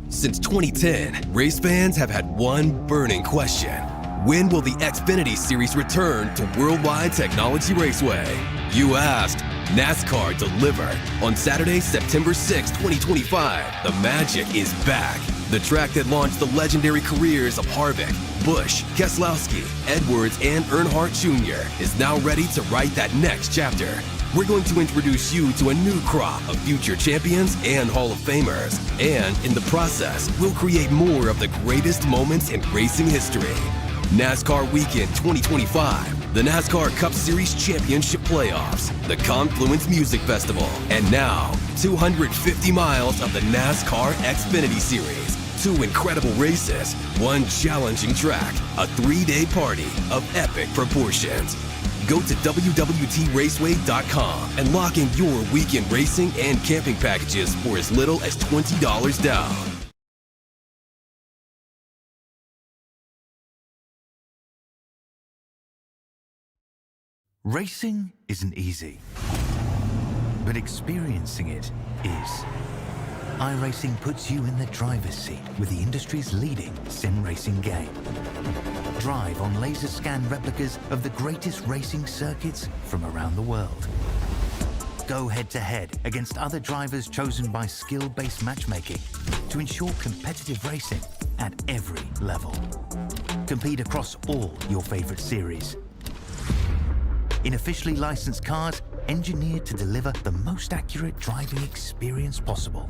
Since 2010, race fans have had one burning question. When will the Xfinity Series return to Worldwide Technology Raceway? You asked, NASCAR delivered. On Saturday, September 6, 2025, the magic is back. The track that launched the legendary careers of Harvick, Busch, Keselowski, Edwards, and Earnhardt Jr. is now ready to write that next chapter. We're going to introduce you to a new crop of future champions and Hall of Famers. And in the process, we'll create more of the greatest moments in racing history. NASCAR Weekend 2025, the NASCAR Cup Series Championship Playoffs, the Confluence Music Festival, and now 250 miles of the NASCAR Xfinity Series. 2 incredible races, 1 challenging track, a 3-day party of epic proportions. Go to www.raceway.com and lock in your weekend racing and camping packages for as little as $20 down. Racing isn't easy, but experiencing it is. iRacing puts you in the driver's seat with the industry's leading sim racing game. Drive on laser scan replicas of the greatest racing circuits from around the world. Both go head-to-head against other drivers chosen by skill-based matchmaking to ensure competitive racing at every level. Compete across all your favorite series. In officially licensed cars, engineered to deliver the most accurate driving experience possible.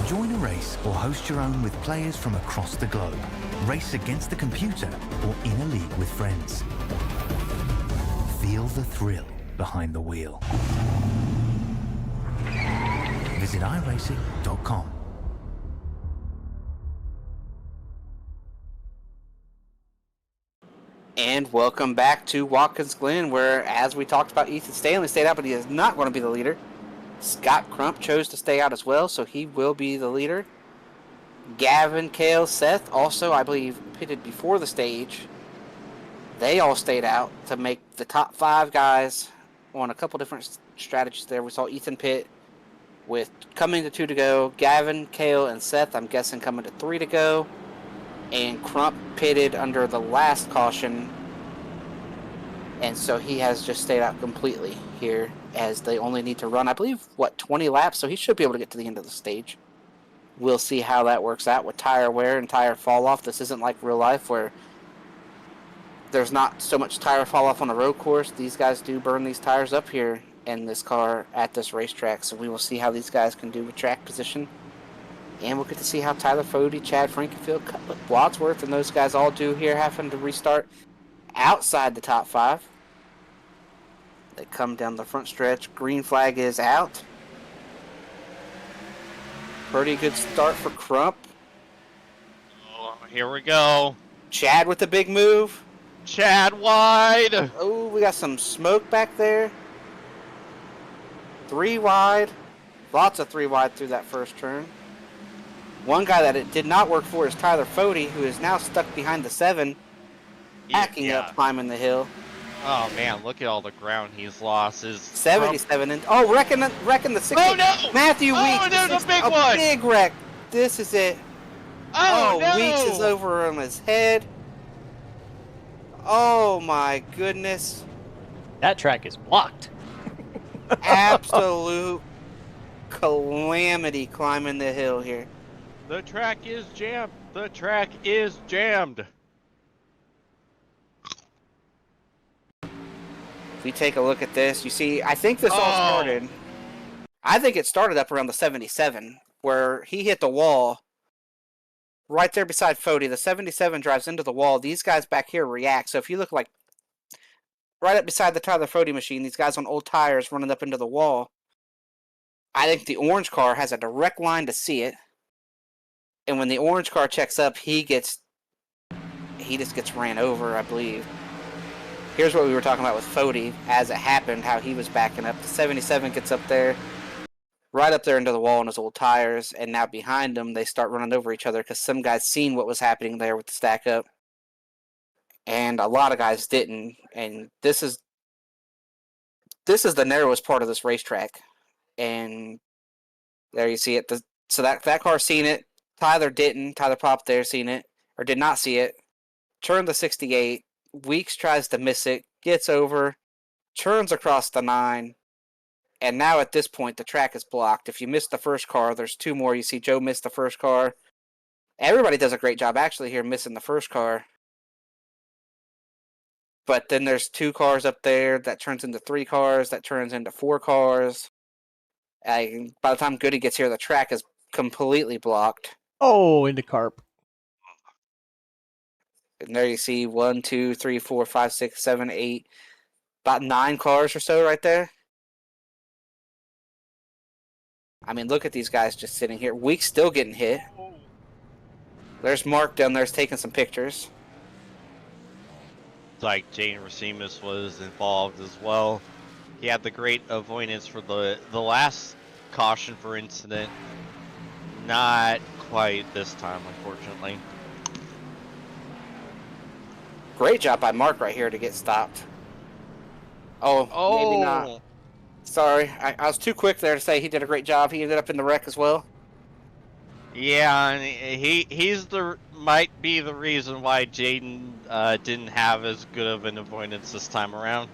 Join a race or host your own with players from across the globe. Race against the computer or in a league with friends. Feel the thrill behind the wheel. Visit iRacing.com. And welcome back to Watkins Glen, where, as we talked about, Ethan Stanley stayed out, but he is not going to be the leader. Scott Crump chose to stay out as well, so he will be the leader. Gavin, Kale, Seth, also, I believe, pitted before the stage. They all stayed out to make the top 5 guys on a couple different strategies there. We saw Ethan pit with coming to 2 to go. Gavin, Kale, and Seth, I'm guessing, coming to 3 to go. And Crump pitted under the last caution, and so he has just stayed out completely here, as they only need to run, I believe, 20 laps, so he should be able to get to the end of the stage. We'll see how that works out with tire wear and tire fall off. This isn't like real life where there's not so much tire fall off on the road course. These guys do burn these tires up here in this car at this racetrack, so we will see how these guys can do with track position. And we'll get to see how Tyler Fody, Chad Frankenfield, Wadsworth, and those guys all do here, having to restart outside the top 5. They come down the front stretch. Green flag is out. Pretty good start for Crump. Oh, here we go. Chad with the big move. Chad wide. Oh, we got some smoke back there. 3 wide. Lots of 3 wide through that first turn. One guy that it did not work for is Tyler Fody, who is now stuck behind the 7, hacking up, climbing the hill. Oh man, look at all the ground he's lost. His 77 and wrecking the 60. Oh no! Matthew Weeks. Oh no, the big a one! Big wreck. This is it. Oh no! Weeks is over on his head. Oh my goodness. That track is blocked. Absolute calamity climbing the hill here. The track is jammed. The track is jammed. If we take a look at this, you see, I think this all started. I think it started up around the 77, where he hit the wall right there beside Fody. The 77 drives into the wall. These guys back here react. So if you look like right up beside the Tyler Fody machine, these guys on old tires running up into the wall. I think the orange car has a direct line to see it. And when the orange car checks up, he just gets ran over, I believe. Here's what we were talking about with Fody as it happened, how he was backing up. The 77 gets up there, right up there into the wall on his old tires, and now behind them, they start running over each other because some guys seen what was happening there with the stack up, and a lot of guys didn't. And this is the narrowest part of this racetrack, and there you see it. So that car seen it. Tyler didn't. Tyler popped there, seen it, or did not see it. Turned the 68. Weeks tries to miss it, gets over, turns across the 9, and now at this point the track is blocked. If you missed the first car, there's 2 more. You see Joe missed the first car. Everybody does a great job actually here missing the first car. But then there's 2 cars up there that turns into 3 cars, that turns into 4 cars. By the time Goody gets here, the track is completely blocked. Oh, into carp. And there you see 1, 2, 3, 4, 5, 6, 7, 8, about 9 cars or so right there. I mean, look at these guys just sitting here. Weeks still getting hit. There's Mark down there taking some pictures. It's like Jane Racimus was involved as well. He had the great avoidance for the last caution for incident. Not quite this time, unfortunately. Great job by Mark right here to get stopped. Oh, maybe not. Sorry, I was too quick there to say he did a great job. He ended up in the wreck as well. Yeah, and he's the might be the reason why Jaden didn't have as good of an avoidance this time around.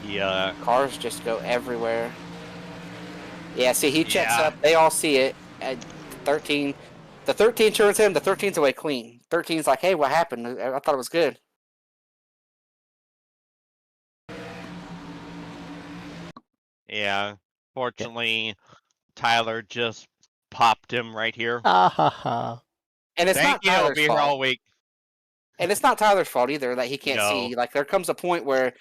Yeah. Cars just go everywhere. Yeah, see, he checks Yeah. up. They all see it. At 13, the 13 turns him. The 13's away clean. 13's like, hey, what happened? I thought it was good. Yeah. Fortunately, Tyler just popped him right here. Ah ha ha. And it's Thank not you. I'll Tyler's be here fault. all week. And it's not Tyler's fault either that he can't No. see. Like, there comes a point where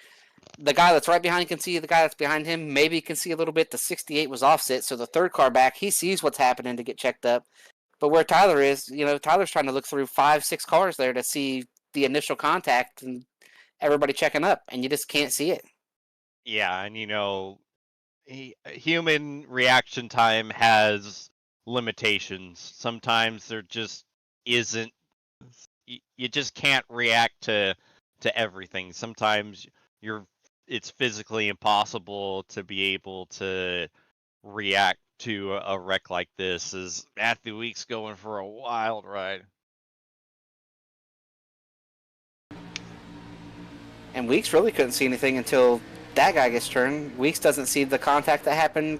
the guy that's right behind can see, the guy that's behind him maybe can see a little bit. The 68 was offset, so the third car back, he sees what's happening to get checked up. But where Tyler is, Tyler's trying to look through 5-6 cars there to see the initial contact and everybody checking up, and you just can't see it. Yeah, and human reaction time has limitations. Sometimes there just isn't. You just can't react to everything. Sometimes it's physically impossible to be able to react to a wreck like this. As Matthew Weeks going for a wild ride. And Weeks really couldn't see anything until that guy gets turned. Weeks doesn't see the contact that happened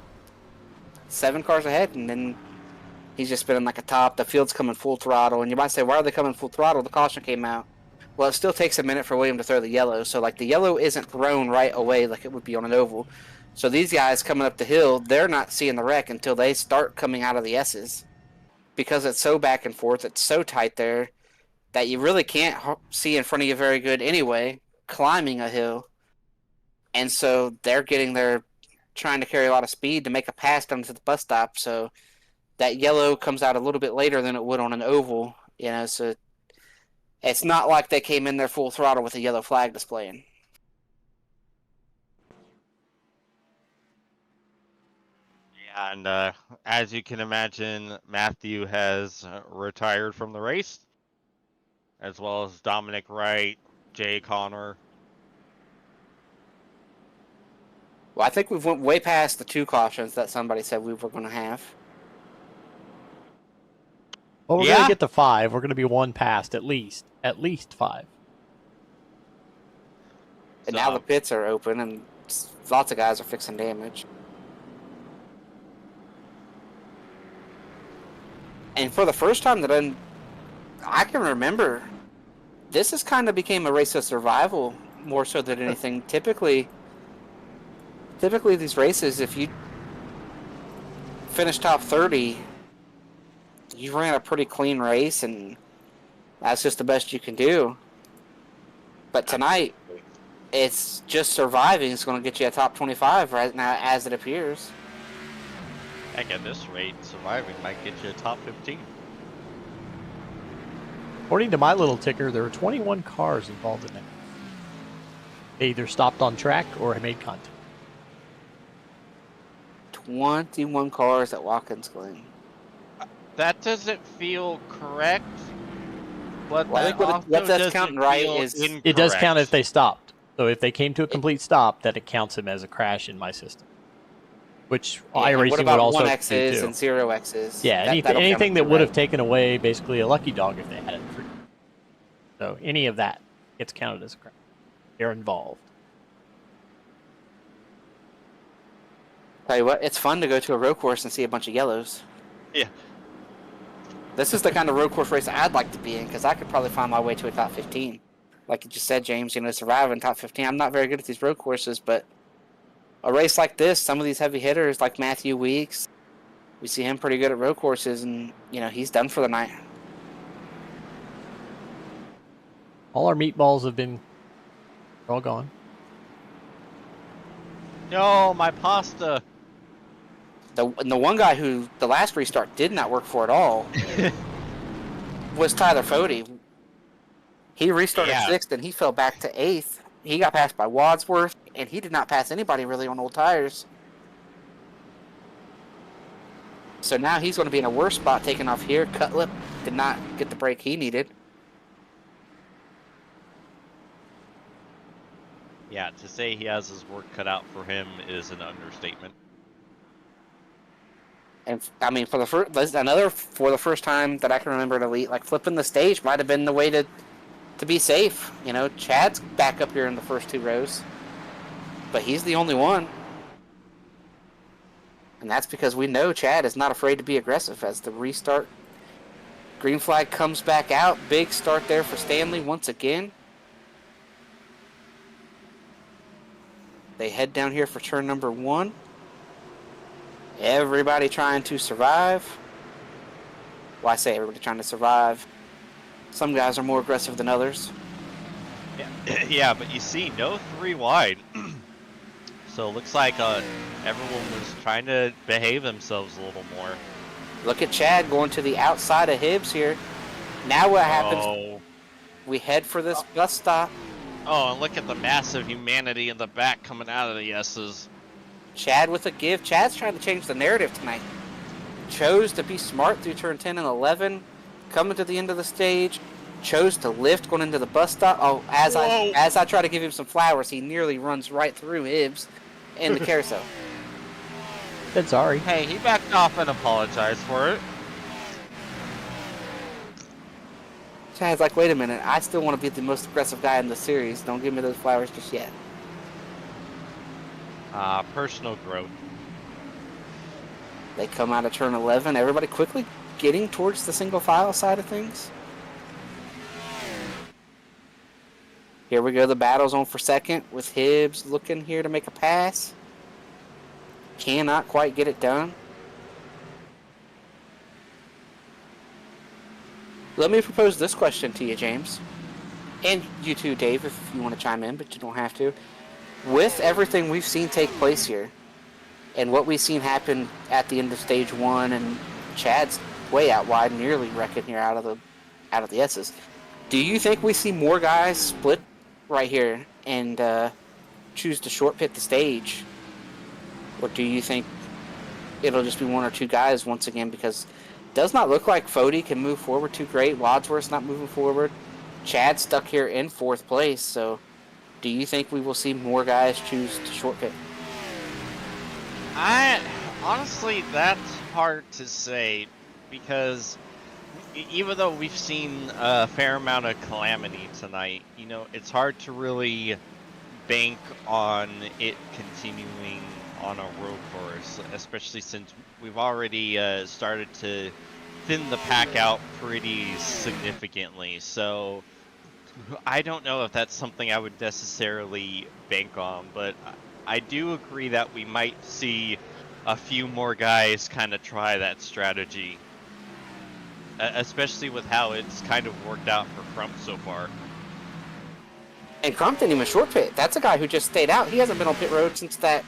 7 cars ahead, and then he's just spinning like a top. The field's coming full throttle, and you might say, why are they coming full throttle? The caution came out. Well, it still takes a minute for William to throw the yellow, so like the yellow isn't thrown right away like it would be on an oval. So these guys coming up the hill, they're not seeing the wreck until they start coming out of the S's. Because it's so back and forth, it's so tight there, that you really can't see in front of you very good anyway, climbing a hill. And so they're getting there trying to carry a lot of speed to make a pass down to the bus stop. So that yellow comes out a little bit later than it would on an oval, so it's not like they came in there full throttle with a yellow flag displaying. Yeah, and as you can imagine, Matthew has retired from the race, as well as Dominic Wright, Jay Connor. Well, I think we've went way past the 2 cautions that somebody said we were going to have. Well, we're gonna get to 5. We're gonna be 1 past at least 5. And now the pits are open, and lots of guys are fixing damage. And for the first time that I can remember, this has kind of became a race of survival more so than anything. Typically these races, if you finish top 30, you ran a pretty clean race, and that's just the best you can do. But tonight, it's just surviving. It's going to get you a top 25 right now, as it appears. Heck, at this rate, surviving might get you a top 15. According to my little ticker, there were 21 cars involved in it. They either stopped on track or made contact. 21 cars at Watkins Glen. That doesn't feel correct. But Well, I think what that's counting right is incorrect. It does count if they stopped. So if they came to a complete stop, that it counts them as a crash in my system. Which iRacing what would about also 1X's do and 0X's? Yeah, anything that would have taken away basically a lucky dog if they had it free. So any of that gets counted as a crash. They're involved. Tell you what, it's fun to go to a road course and see a bunch of yellows. Yeah. This is the kind of road course race I'd like to be in, because I could probably find my way to a top 15. Like you just said, James, surviving top 15. I'm not very good at these road courses, but a race like this, some of these heavy hitters like Matthew Weeks, we see him pretty good at road courses, and, he's done for the night. All our meatballs have been all gone. No, my pasta. The one guy who the last restart did not work for at all was Tyler Fody. He restarted 6th, and he fell back to 8th. He got passed by Wadsworth, and he did not pass anybody really on old tires. So now he's going to be in a worse spot taking off here. Cutlip did not get the break he needed. Yeah, to say he has his work cut out for him is an understatement. And I mean, for the first time that I can remember at Elite, like flipping the stage might have been the way to be safe. You know, Chad's back up here in the first 2 rows, but he's the only one. And that's because we know Chad is not afraid to be aggressive. As the restart, green flag comes back out. Big start there for Stanley once again. They head down here for turn number 1. Everybody trying to survive. Well, I say everybody trying to survive. Some guys are more aggressive than others. Yeah, but you see, no 3 wide. So it looks like everyone was trying to behave themselves a little more. Look at Chad going to the outside of Hibbs here. Now what happens? Oh. We head for this bus stop. Oh, and look at the massive humanity in the back coming out of the S's. Chad with a give. Chad's trying to change the narrative tonight. Chose to be smart through turn 10 and 11. Coming to the end of the stage. Chose to lift going into the bus stop. Oh, as I try to give him some flowers, he nearly runs right through Hibbs in the carousel. Said sorry. Hey, he backed off and apologized for it. Chad's like, wait a minute, I still want to be the most aggressive guy in the series. Don't give me those flowers just yet. Personal growth. They come out of turn 11. Everybody quickly getting towards the single file side of things. Here we go. The battle's on for second with Hibbs looking here to make a pass. Cannot quite get it done. Let me propose this question to you, James. And you too, Dave, if you want to chime in, but you don't have to. With everything we've seen take place here, and what we've seen happen at the end of stage 1, and Chad's way out wide, nearly wrecking here out of the S's. Do you think we see more guys split right here and choose to short pit the stage? Or do you think it'll just be 1 or 2 guys once again? Because it does not look like Fody can move forward too great. Wadsworth's not moving forward. Chad's stuck here in 4th place. So do you think we will see more guys choose to short pit? Honestly, that's hard to say, because even though we've seen a fair amount of calamity tonight, you know, it's hard to really bank on it continuing on a road course, especially since we've already started to thin the pack out pretty significantly. So I don't know if that's something I would necessarily bank on, but I do agree that we might see a few more guys kind of try that strategy, especially with how it's kind of worked out for Crump so far. And Crump didn't even short pit. That's a guy who just stayed out. He hasn't been on pit road since that,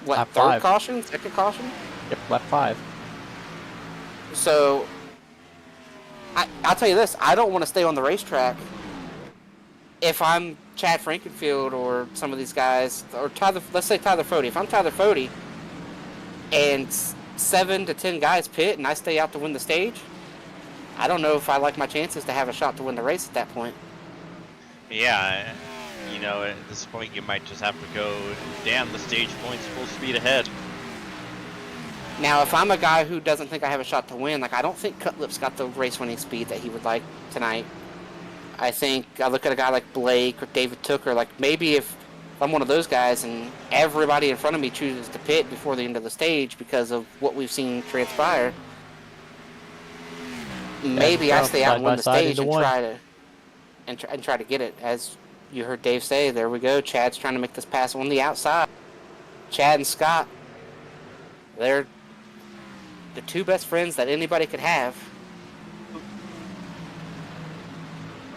Lap 3rd 5. caution? 2nd caution? Yep, lap 5. So, I'll tell you this. I don't want to stay on the racetrack if I'm Chad Frankenfield or some of these guys, or let's say Tyler Fody. If I'm Tyler Fody and 7 to 10 guys pit and I stay out to win the stage, I don't know if I like my chances to have a shot to win the race at that point. Yeah, you know, at this point you might just have to go, damn, the stage point's full speed ahead. Now, if I'm a guy who doesn't think I have a shot to win, like I don't think Cutlip's got the race-winning speed that he would like tonight. I think I look at a guy like Blake or David Tooker, like maybe if I'm one of those guys and everybody in front of me chooses to pit before the end of the stage because of what we've seen transpire, maybe I stay out and win the stage and try to get it. As you heard Dave say, there we go. Chad's trying to make this pass on the outside. Chad and Scott, they're the 2 best friends that anybody could have.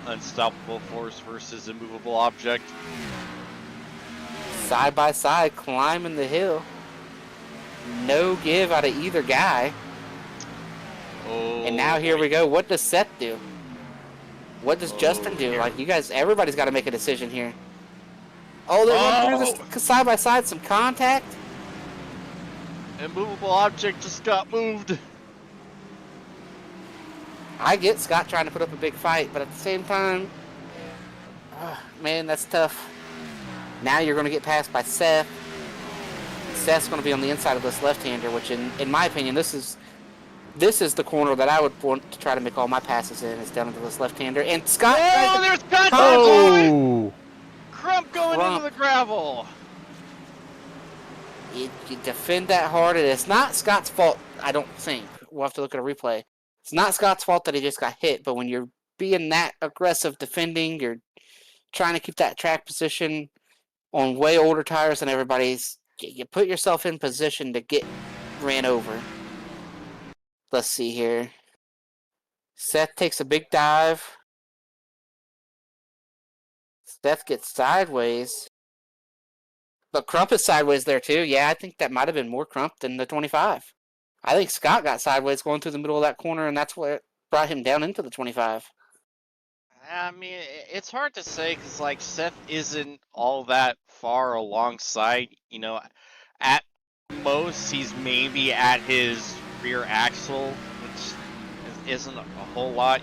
Unstoppable force versus immovable object. Side by side, climbing the hill. No give out of either guy. Oh, And now here we go. What does Seth do? What does Justin do? Like, you guys, everybody's got to make a decision here. Oh, they're going through this side by side, some contact. Immovable object just got moved. I get Scott trying to put up a big fight, but at the same time, man, that's tough. Now you're going to get passed by Seth. Seth's going to be on the inside of this left-hander, which in my opinion, this is the corner that I would want to try to make all my passes in, is down into this left-hander. And Scott... Oh, there's contact! Oh! Crump going into the gravel. You defend that hard, and it's not Scott's fault, I don't think. We'll have to look at a replay. It's not Scott's fault that he just got hit, but when you're being that aggressive defending, you're trying to keep that track position on way older tires than everybody's. You put yourself in position to get ran over. Let's see here. Seth takes a big dive. Seth gets sideways. But Crump is sideways there too. Yeah, I think that might have been more Crump than the 25. I think Scott got sideways going through the middle of that corner, and that's what brought him down into the 25. I mean, it's hard to say because, like, Seth isn't all that far alongside. You know, at most, he's maybe at his rear axle, which isn't a whole lot.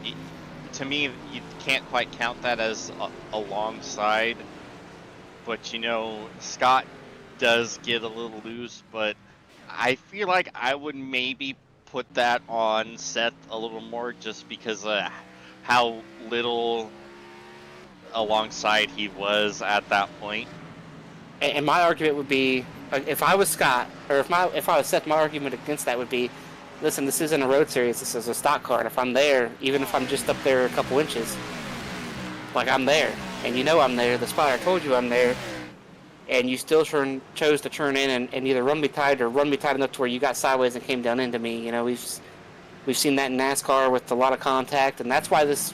To me, you can't quite count that as alongside. But, you know, Scott does get a little loose, but I feel like I would maybe put that on Seth a little more just because of how little alongside he was at that point. And my argument would be, if I was Scott, or if I was Seth, my argument against that would be, listen, this isn't a road series, this is a stock car, and if I'm there, even if I'm just up there a couple inches, like, I'm there, and you know I'm there, the spotter told you I'm there, and you still chose to turn in and either run me tight or run me tight enough to where you got sideways and came down into me. You know, we've seen that in NASCAR with a lot of contact, and that's why this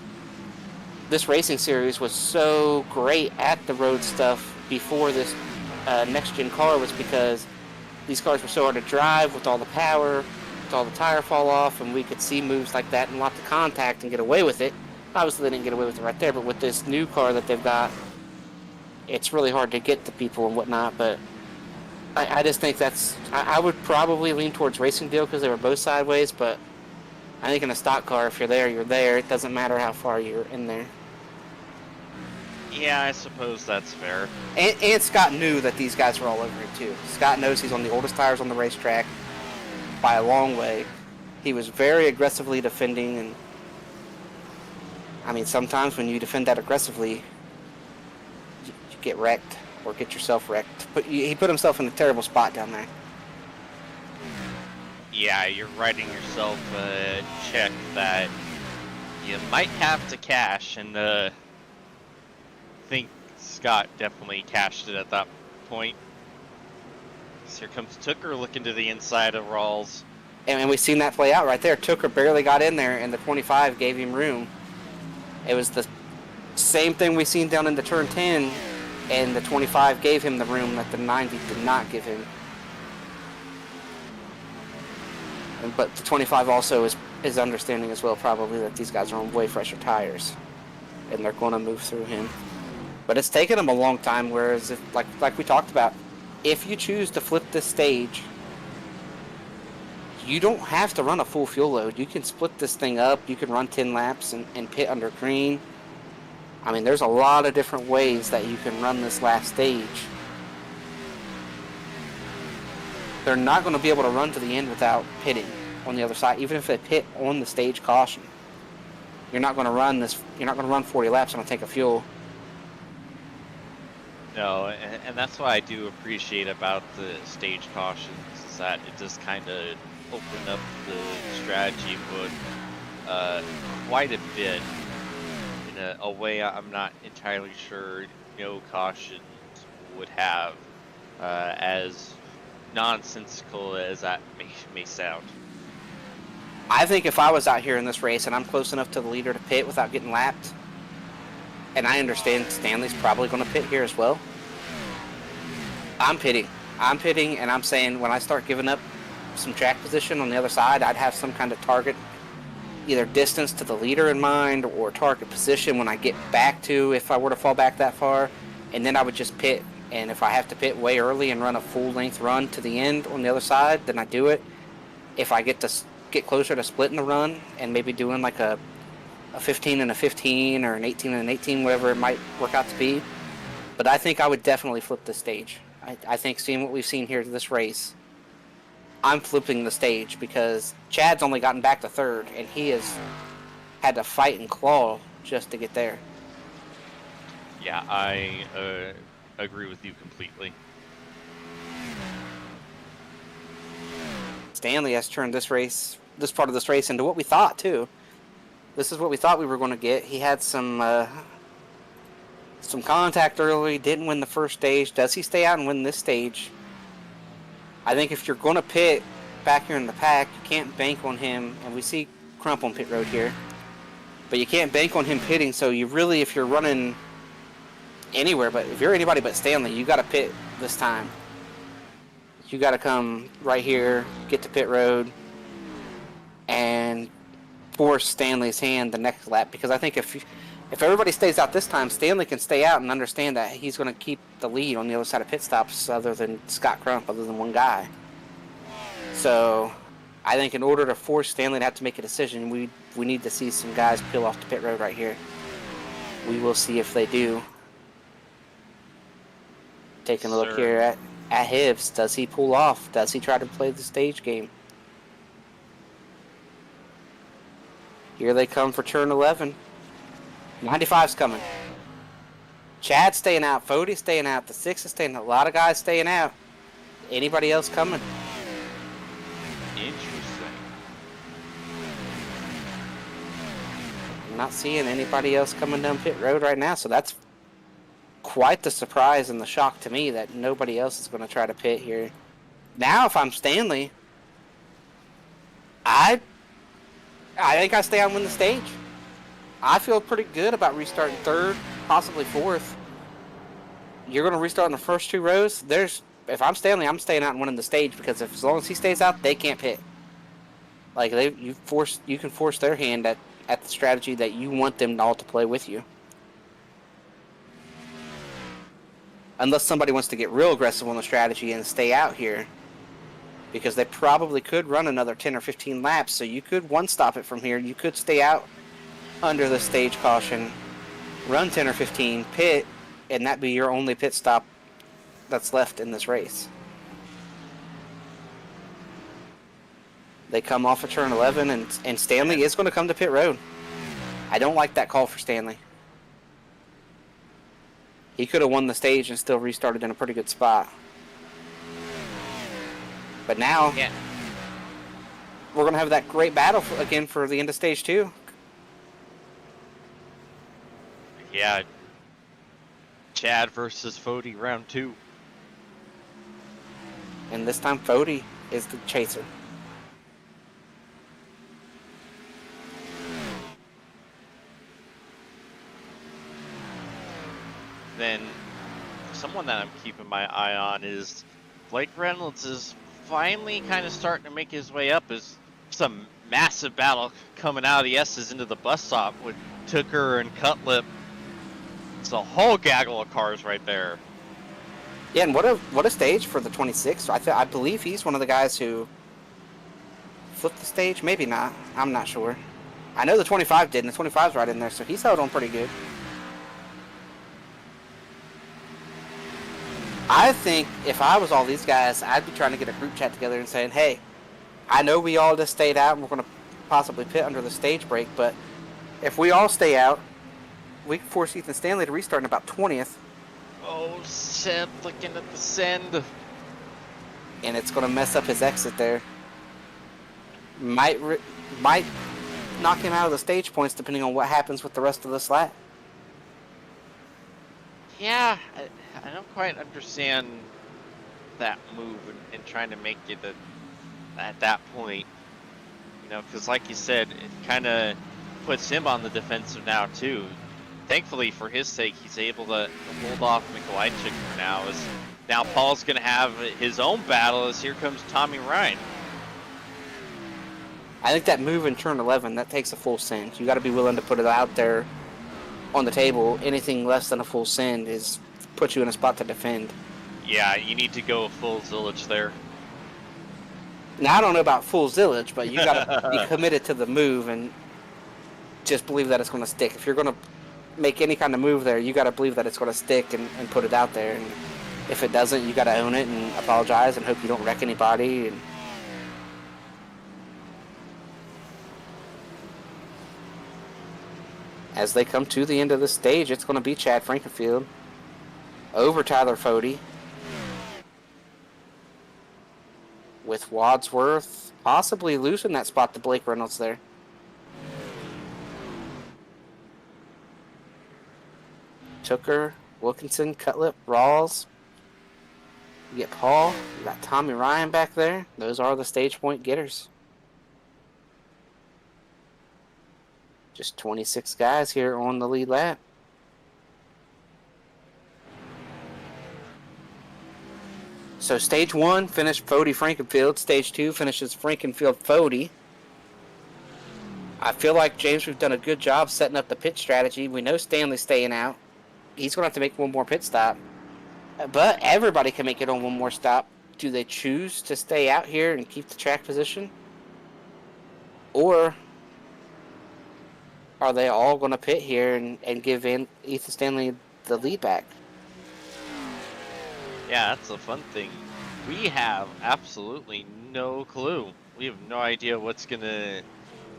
racing series was so great at the road stuff before this next-gen car, was because these cars were so hard to drive with all the power, with all the tire fall off, and we could see moves like that and lots of contact and get away with it. Obviously, they didn't get away with it right there, but with this new car that they've got, it's really hard to get to people and whatnot. But I just think I would probably lean towards Racing Deal because they were both sideways, but I think in a stock car, if you're there, you're there. It doesn't matter how far you're in there. Yeah, I suppose that's fair. And Scott knew that these guys were all over it, too. Scott knows he's on the oldest tires on the racetrack by a long way. He was very aggressively defending, and I mean, sometimes when you defend that aggressively, you get wrecked or get yourself wrecked. But he put himself in a terrible spot down there. Yeah, you're writing yourself a check that you might have to cash, and I think Scott definitely cashed it at that point. So here comes Tooker looking to the inside of Rawls. And we've seen that play out right there. Tooker barely got in there, and the 25 gave him room. It was the same thing we seen down in the turn 10, and the 25 gave him the room that the 90 did not give him. But the 25 also is understanding as well, probably, that these guys are on way fresher tires, and they're going to move through him. But it's taken him a long time, whereas, if, like we talked about, if you choose to flip this stage, you don't have to run a full fuel load. You can split this thing up. You can run 10 laps and pit under green. I mean, there's a lot of different ways that you can run this last stage. They're not going to be able to run to the end without pitting on the other side, even if they pit on the stage caution. You're not going to run this. You're not going to run 40 laps on a tank of fuel. No, and that's what I do appreciate about the stage cautions, is that it just kind of opened up the strategy book quite a bit in a way I'm not entirely sure no cautions would have, as nonsensical as that may sound. I think if I was out here in this race and I'm close enough to the leader to pit without getting lapped, and I understand Stanley's probably going to pit here as well, I'm pitting, and I'm saying when I start giving up some track position on the other side, I'd have some kind of target, either distance to the leader in mind or target position when I get back to, if I were to fall back that far, and then I would just pit. And if I have to pit way early and run a full length run to the end on the other side, then I do it. If I get closer to splitting the run and maybe doing like a 15 and a 15 or an 18 and an 18, whatever it might work out to be. But I think I would definitely flip this stage. I think seeing what we've seen here this race, I'm flipping the stage because Chad's only gotten back to third, and he has had to fight and claw just to get there. Yeah, I agree with you completely. Stanley has turned this part of this race into what we thought too. This is what we thought we were going to get. He had some contact early, didn't win the first stage. Does he stay out and win this stage? I think if you're going to pit back here in the pack, you can't bank on him. And we see Crump on pit road here, but you can't bank on him pitting. So you really, if you're running anywhere, but if you're anybody but Stanley, you got to pit this time. You got to come right here, get to pit road, and force Stanley's hand the next lap. Because I think if everybody stays out this time, Stanley can stay out and understand that he's going to keep the lead on the other side of pit stops other than Scott Crump, other than one guy. So I think in order to force Stanley to have to make a decision, we need to see some guys peel off the pit road right here. We will see if they do. Taking a look here at Hibbs. Does he pull off? Does he try to play the stage game? Here they come for turn 11. 95's coming. Chad's staying out. Fody's staying out. The 6 is staying out. A lot of guys staying out. Anybody else coming? Interesting. I'm not seeing anybody else coming down pit road right now, so that's quite the surprise and the shock to me that nobody else is going to try to pit here. Now, if I'm Stanley, I think I stay out and win the stage. I feel pretty good about restarting third, possibly fourth. You're going to restart in the first 2 rows. If I'm Stanley, I'm staying out and winning the stage because as long as he stays out, they can't pit. Like you can force their hand at the strategy that you want them all to play with you. Unless somebody wants to get real aggressive on the strategy and stay out here. Because they probably could run another 10 or 15 laps. So you could one-stop it from here. You could stay out under the stage caution, run 10 or 15, pit, and that be your only pit stop that's left in this race. They come off of turn 11, and Stanley is going to come to pit road. I don't like that call for Stanley. He could have won the stage and still restarted in a pretty good spot. But now, we're going to have that great battle again for the end of stage 2. Yeah. Chad versus Fody, round 2. And this time, Fody is the chaser. Then, someone that I'm keeping my eye on is Blake Reynolds is finally kind of starting to make his way up. Is some massive battle coming out of the S's into the bus stop with Tooker and Cutlip. It's a whole gaggle of cars right there. Yeah, and what a stage for the 26. I believe he's one of the guys who flipped the stage. Maybe not. I'm not sure. I know the 25 did, and the 25's right in there, so he's held on pretty good. I think if I was all these guys, I'd be trying to get a group chat together and saying, hey, I know we all just stayed out and we're going to possibly pit under the stage break, but if we all stay out, we can force Ethan Stanley to restart in about 20th. Oh, Seb looking at the send. And it's going to mess up his exit there. Might knock him out of the stage points depending on what happens with the rest of this lap. Yeah, I don't quite understand that move and trying to make it at that point. You know, because like you said, it kind of puts him on the defensive now too. Thankfully for his sake, he's able to hold off Mikołajczyk for now. As now Paul's going to have his own battle as here comes Tommy Ryan. I think that move in turn 11, that takes a full send. You got to be willing to put it out there on the table. Anything less than a full send puts you in a spot to defend. Yeah, you need to go full Zillage there. Now, I don't know about full Zillage, but you got to be committed to the move and just believe that it's going to stick. If you're going to make any kind of move there, you got to believe that it's going to stick and put it out there. And If it doesn't, you got to own it and apologize and hope you don't wreck anybody. And as they come to the end of the stage, it's going to be Chad Frankenfield over Tyler Fody, with Wadsworth possibly losing that spot to Blake Reynolds there. Tooker, Wilkinson, Cutlip, Rawls. You get Paul. You got Tommy Ryan back there. Those are the stage point getters. Just 26 guys here on the lead lap. So stage 1 finished Fody Frankenfield. Stage 2 finishes Frankenfield Fody. I feel like, James, we've done a good job setting up the pit strategy. We know Stanley's staying out. He's going to have to make one more pit stop. But everybody can make it on one more stop. Do they choose to stay out here and keep the track position? Or are they all going to pit here and give Ethan Stanley the lead back? Yeah, that's the fun thing. We have absolutely no clue. We have no idea what's going to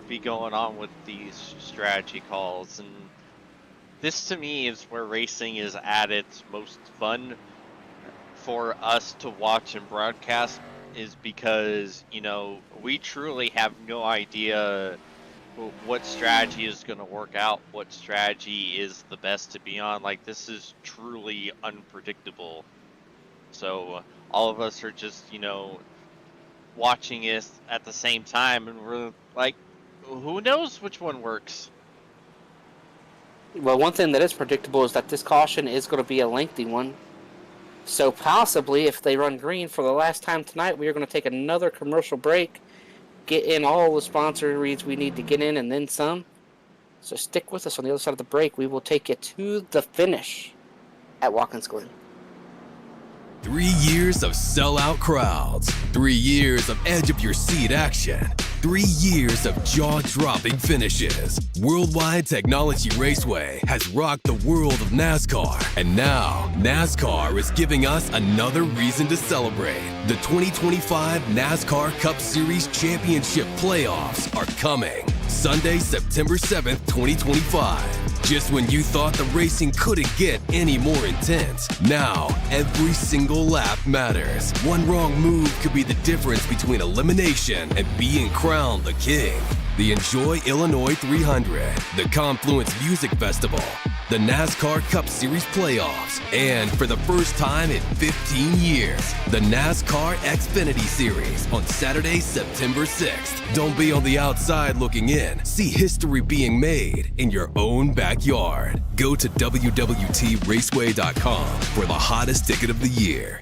be going on with these strategy calls. And this, to me, is where racing is at its most fun for us to watch and broadcast, is because, you know, we truly have no idea what strategy is going to work out, what strategy is the best to be on. Like, this is truly unpredictable. So all of us are just, you know, watching it at the same time, and we're like, who knows which one works? Well, one thing that is predictable is that this caution is going to be a lengthy one. So possibly, if they run green for the last time tonight, we are going to take another commercial break, get in all the sponsor reads we need to get in, and then some. So stick with us. On the other side of the break, we will take you to the finish at Watkins Glen. 3 years of sellout crowds, 3 years of edge-of-your-seat action, 3 years of jaw-dropping finishes. Worldwide Technology Raceway has rocked the world of NASCAR, and now NASCAR is giving us another reason to celebrate. The 2025 NASCAR Cup Series Championship Playoffs are coming Sunday, September 7th, 2025. Just when you thought the racing couldn't get any more intense, now every single lap matters. One wrong move could be the difference between elimination and being crowned the king. The Enjoy Illinois 300, the Confluence Music Festival, the NASCAR Cup Series Playoffs, and for the first time in 15 years, the NASCAR Xfinity Series on Saturday, September 6th. Don't be on the outside looking in. See history being made in your own backyard. Go to www.raceway.com for the hottest ticket of the year.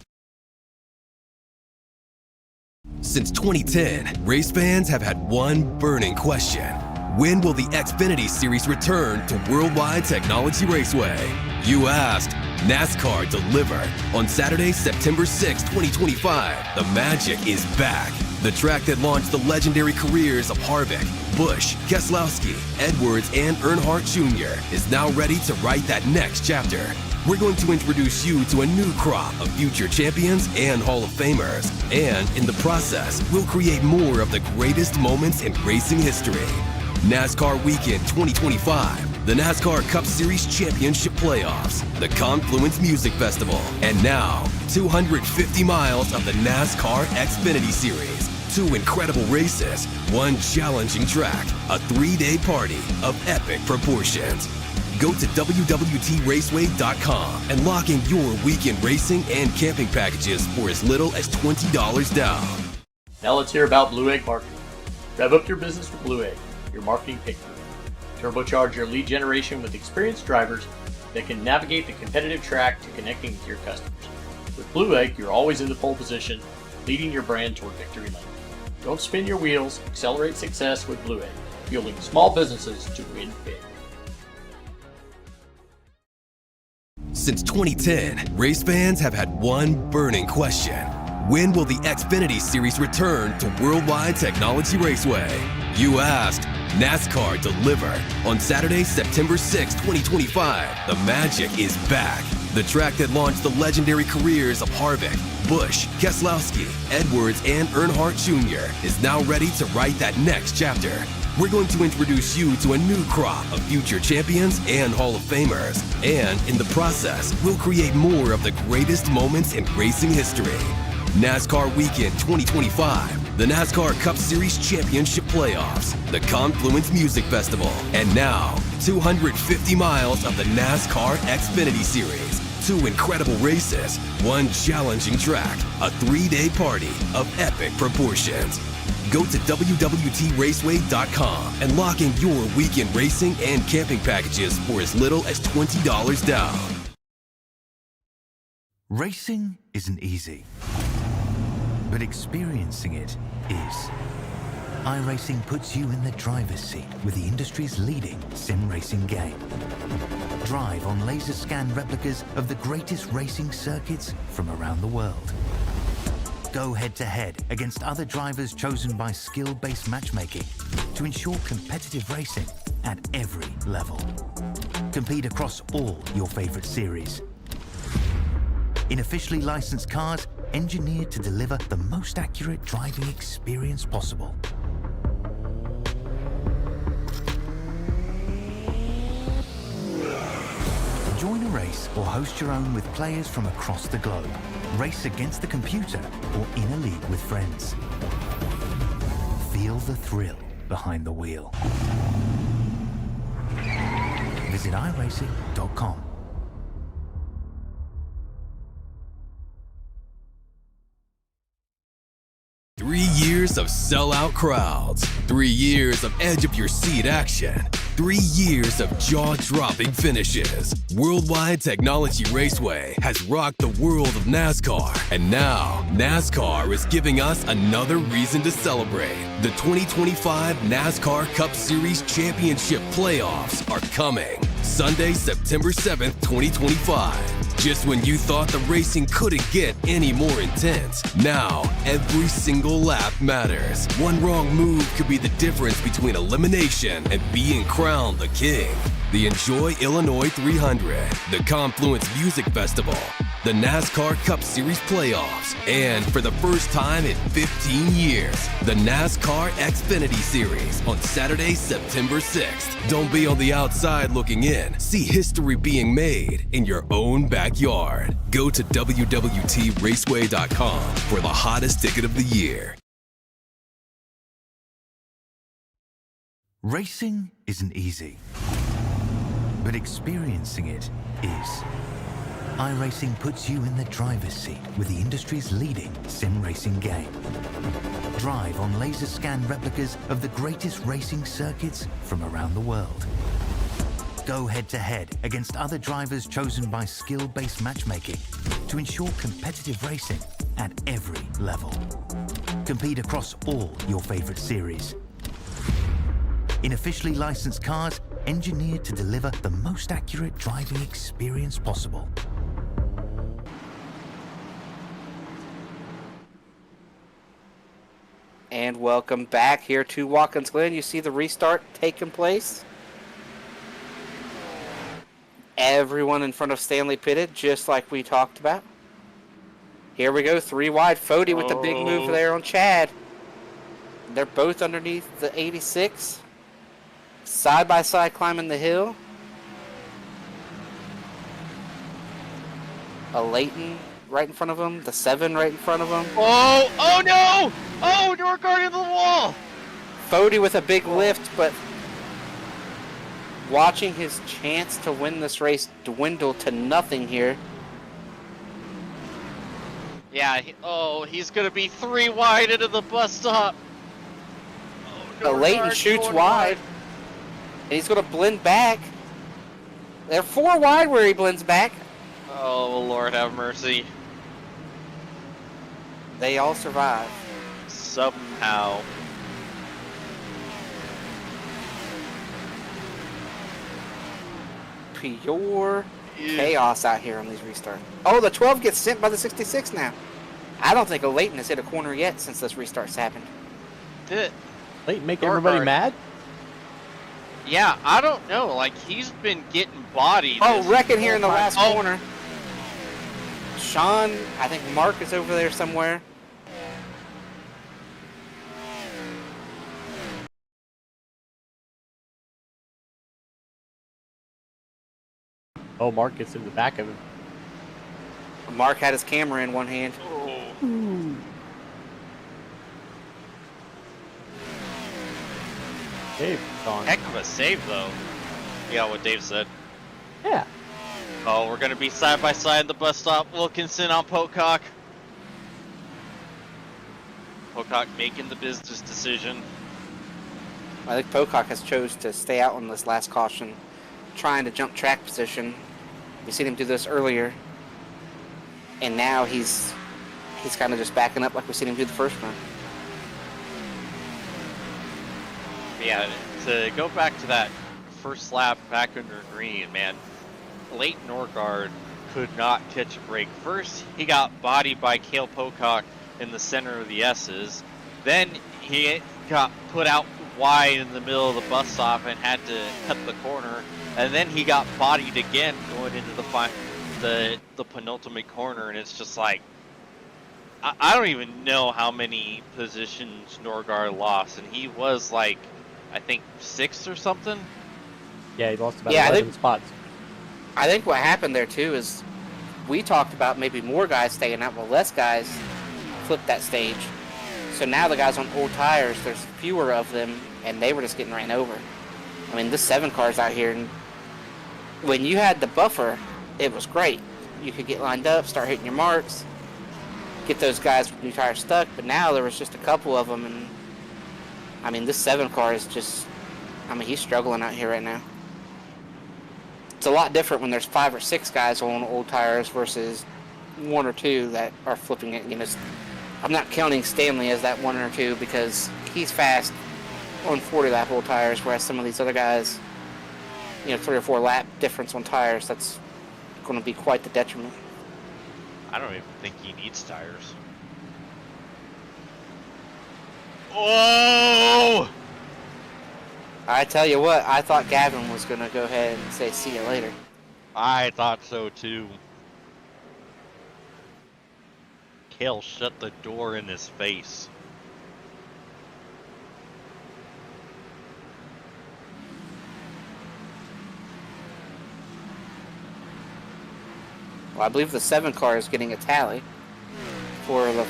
Since 2010, race fans have had one burning question. When will the Xfinity Series return to Worldwide Technology Raceway? You asked, NASCAR delivered. On Saturday, September 6, 2025, the magic is back. The track that launched the legendary careers of Harvick, Busch, Keselowski, Edwards, and Earnhardt Jr. is now ready to write that next chapter. We're going to introduce you to a new crop of future champions and Hall of Famers. And in the process, we'll create more of the greatest moments in racing history. NASCAR Weekend 2025, the NASCAR Cup Series Championship Playoffs, the Confluence Music Festival, and now 250 miles of the NASCAR Xfinity Series. 2 incredible races, 1 challenging track, a 3-day party of epic proportions. Go to www.raceway.com and lock in your weekend racing and camping packages for as little as $20 down. Now let's hear about Blue Egg Marketing. Rev up your business with Blue Egg, your marketing pick. Turbocharge your lead generation with experienced drivers that can navigate the competitive track to connecting with your customers. With Blue Egg, you're always in the pole position, leading your brand toward victory lane. Don't spin your wheels, accelerate success with Blue Egg, fueling small businesses to win big. Since 2010, race fans have had one burning question. When will the Xfinity Series return to Worldwide Technology Raceway? You asked, NASCAR delivered. On Saturday, September 6, 2025, the magic is back. The track that launched the legendary careers of Harvick, Busch, Keselowski, Edwards, and Earnhardt Jr. is now ready to write that next chapter. We're going to introduce you to a new crop of future champions and Hall of Famers. And in the process, we'll create more of the greatest moments in racing history. NASCAR Weekend 2025, the NASCAR Cup Series Championship Playoffs, the Confluence Music Festival, and now 250 miles of the NASCAR Xfinity Series. 2 incredible races, 1 challenging track, a 3-day party of epic proportions. Go to www.raceway.com and lock in your weekend racing and camping packages for as little as $20 down. Racing isn't easy, but experiencing it is. iRacing puts you in the driver's seat with the industry's leading sim racing game. Drive on laser scan replicas of the greatest racing circuits from around the world. Go head-to-head against other drivers chosen by skill-based matchmaking to ensure competitive racing at every level. Compete across all your favorite series. In officially licensed cars, engineered to deliver the most accurate driving experience possible. Join a race or host your own with players from across the globe. Race against the computer or in a league with friends. Feel the thrill behind the wheel. Visit iRacing.com. 3 years of sellout crowds, 3 years of edge-of-your-seat action, 3 years of jaw-dropping finishes. Worldwide Technology Raceway has rocked the world of NASCAR, and now NASCAR is giving us another reason to celebrate. The 2025 NASCAR Cup Series Championship Playoffs are coming. Sunday, September 7th, 2025. Just when you thought the racing couldn't get any more intense, now every single lap matters. One wrong move could be the difference between elimination and being crowned the king. The Enjoy Illinois 300, the Confluence Music Festival, the NASCAR Cup Series Playoffs, and for the first time in 15 years, the NASCAR Xfinity Series on Saturday, September 6th. Don't be on the outside looking in. See history being made in your own backyard. Go to www.raceway.com for the hottest ticket of the year. Racing isn't easy, but experiencing it is. iRacing puts you in the driver's seat with the industry's leading sim racing game. Drive on laser scan replicas of the greatest racing circuits from around the world. Go head-to-head against other drivers chosen by skill-based matchmaking to ensure competitive racing at every level. Compete across all your favorite series. In officially licensed cars, engineered to deliver the most accurate driving experience possible. And welcome back here to Watkins Glen. You see the restart taking place. Everyone in front of Stanley pitted, just like we talked about. Here we go, 3 wide. Fody with the big move there on Chad. They're both underneath the 86. Side by side climbing the hill. A Leighton right in front of him. The 7 right in front of him. Oh no! Oh, you're guarding the wall! Fody with a big lift, but watching his chance to win this race dwindle to nothing here. Yeah, he's gonna be 3 wide into the bus stop. But Leighton shoots wide. And he's going to blend back. They're 4 wide where he blends back. Oh, Lord have mercy. They all survive. Somehow. Pure chaos out here on these restarts. Oh, the 12 gets sent by the 66 now. I don't think Leighton has hit a corner yet since this restart's happened. Did it? Leighton make everybody mad? Yeah, I don't know. Like, he's been getting bodied. Oh, wrecking here in the last corner. Sean, I think Mark is over there somewhere. Oh, Mark gets in the back of him. Mark had his camera in one hand. Dave, Sean. Heck of a save, though. Yeah, what Dave said. Yeah. Oh, we're gonna be side by side at the bus stop. Wilkinson on Pocock. Pocock making the business decision. I think Pocock has chose to stay out on this last caution, trying to jump track position. We seen him do this earlier, and now he's kind of just backing up like we seen him do the first run. Yeah, to go back to that first lap back under green, man, Leighton Norgard could not catch a break. First, he got bodied by Cale Pocock in the center of the S's. Then he got put out wide in the middle of the bus stop and had to cut the corner. And then he got bodied again going into the penultimate corner. And it's just like, I don't even know how many positions Norgard lost. And he was like, I think 6th or something. Yeah, he lost about Yeah, 11 spots. I think what happened there too is we talked about maybe more guys staying out, well, less guys flipped that stage. So now the guys on old tires, there's fewer of them, and they were just getting ran over. I mean, this 7 car's out here, and when you had the buffer, it was great. You could get lined up, start hitting your marks, get those guys with new tires stuck, but now there was just a couple of them, and I mean, this 7 car is just, I mean, he's struggling out here right now. It's a lot different when there's 5 or 6 guys on old tires versus 1 or 2 that are flipping it. You know, I'm not counting Stanley as that 1 or 2 because he's fast on 40 lap old tires, whereas some of these other guys, you know, 3 or 4 lap difference on tires, that's going to be quite the detriment. I don't even think he needs tires. Oh! I tell you what, I thought Gavin was going to go ahead and say, see you later. I thought so too. Cale shut the door in his face. Well, I believe the 7 car is getting a tally for the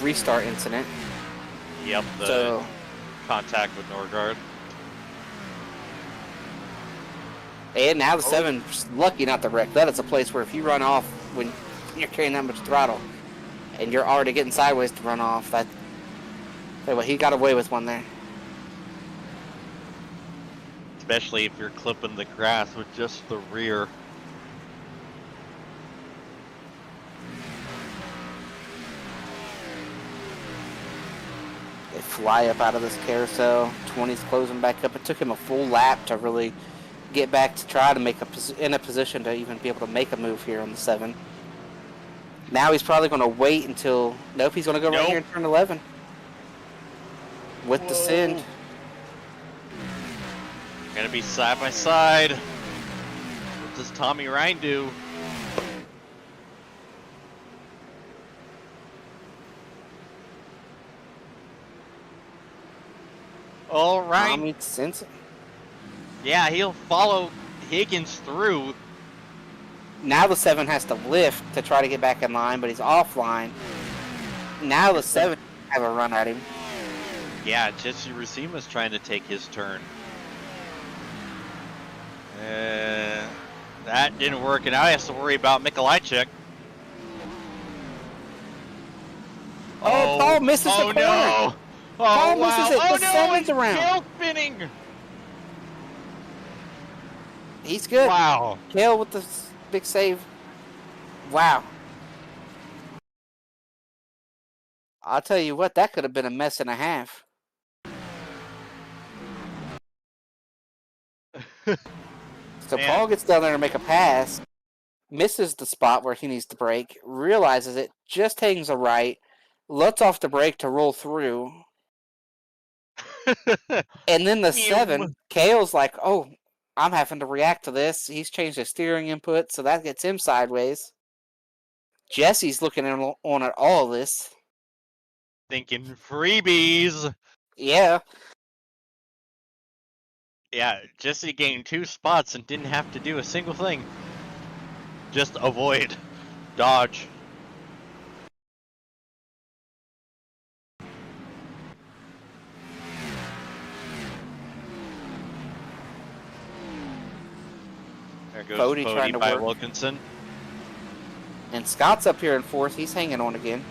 restart incident. Yep, the So, contact with Norgard. and now the 7's lucky not to wreck. That is a place where if you run off when you're carrying that much throttle and you're already getting sideways to run off, that, well, he got away with one there. Especially if you're clipping the grass with just the rear. They fly up out of this carousel. 20's closing back up. It took him a full lap to really get back to try to make in a position to even be able to make a move here on the 7. Now he's probably going to wait until... Nope, he's going to go right here and turn 11. With the send. Gonna be side by side. What does Tommy Ryan do? All right. Tommy sends it. Yeah, he'll follow Higgins through. Now the 7 has to lift to try to get back in line, but he's offline. Now the 7 have a run at him. Yeah, Jesse Racema's trying to take his turn. That didn't work, and now he has to worry about Mikolajczyk. Oh, Paul misses the corner. No. Oh, Paul wow. misses it. Oh, The no, 7's it's around. tail spinning. He's good. Wow. Cale with the big save. Wow. I'll tell you what, that could have been a mess and a half. So Man. Paul gets down there to make a pass, misses the spot where he needs to brake, realizes it, just hangs a right, lets off the brake to roll through, and then the 7, Cale's like, oh, I'm having to react to this. He's changed his steering input, so that gets him sideways. Jesse's looking on at all this. Thinking freebies. Yeah. Yeah, Jesse gained 2 spots and didn't have to do a single thing. Just avoid. Dodge. There goes Bodie trying Bodie to by work. Wilkinson. And Scott's up here in fourth. He's hanging on again.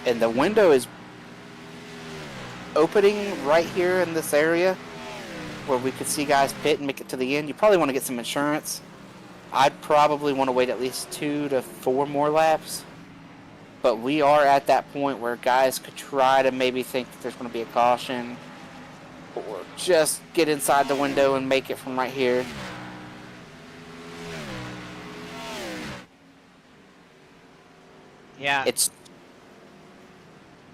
And the window is opening right here in this area where we could see guys pit and make it to the end. You probably want to get some insurance. I'd probably want to wait at least 2 to 4 more laps. But we are at that point where guys could try to maybe think that there's going to be a caution, or just get inside the window and make it from right here. Yeah, It's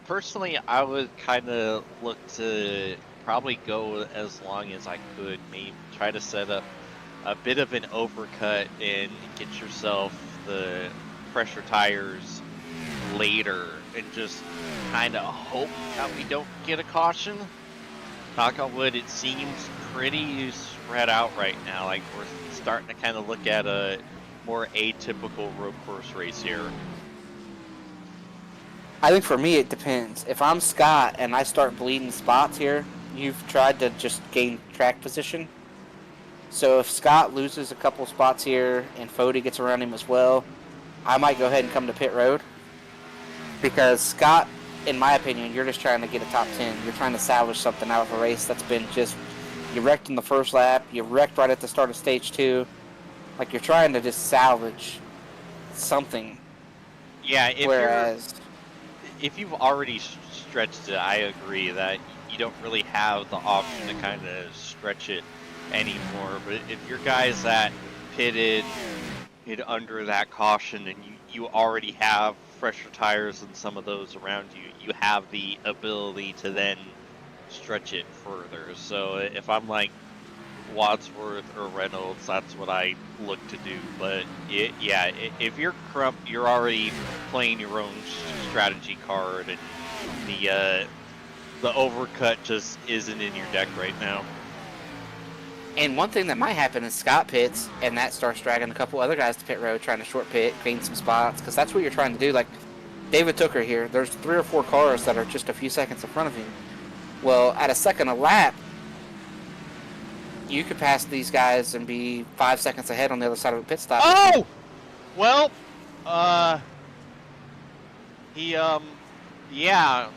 personally, I would kind of look to probably go as long as I could. Maybe try to set up a bit of an overcut and get yourself the pressure tires later and just kind of hope that we don't get a caution. Knock on wood, it seems pretty spread out right now. Like, we're starting to kind of look at a more atypical road course race here. I think for me it depends. If I'm Scott and I start bleeding spots here, you've tried to just gain track position. So if Scott loses a couple spots here and Fody gets around him as well, I might go ahead and come to pit road. Because Scott, in my opinion, you're just trying to get a top 10. You're trying to salvage something out of a race that's been just, you wrecked in the first lap, you wrecked right at the start of stage 2. Like, you're trying to just salvage something. Yeah, if you've already stretched it, I agree that you don't really have the option to kind of stretch it anymore. But if your guys that pitted under that caution and you already have fresher tires than some of those around you, you have the ability to then stretch it further. So if I'm like Wadsworth or Reynolds, that's what I look to do. But if you're Crump, you're already playing your own strategy card, and the overcut just isn't in your deck right now. And one thing that might happen is Scott pits, and that starts dragging a couple other guys to pit road, trying to short pit, gain some spots, because that's what you're trying to do. Like David Tooker here, there's 3 or 4 cars that are just a few seconds in front of him. Well, at a second a lap, you could pass these guys and be 5 seconds ahead on the other side of the pit stop. Oh! Well, yeah.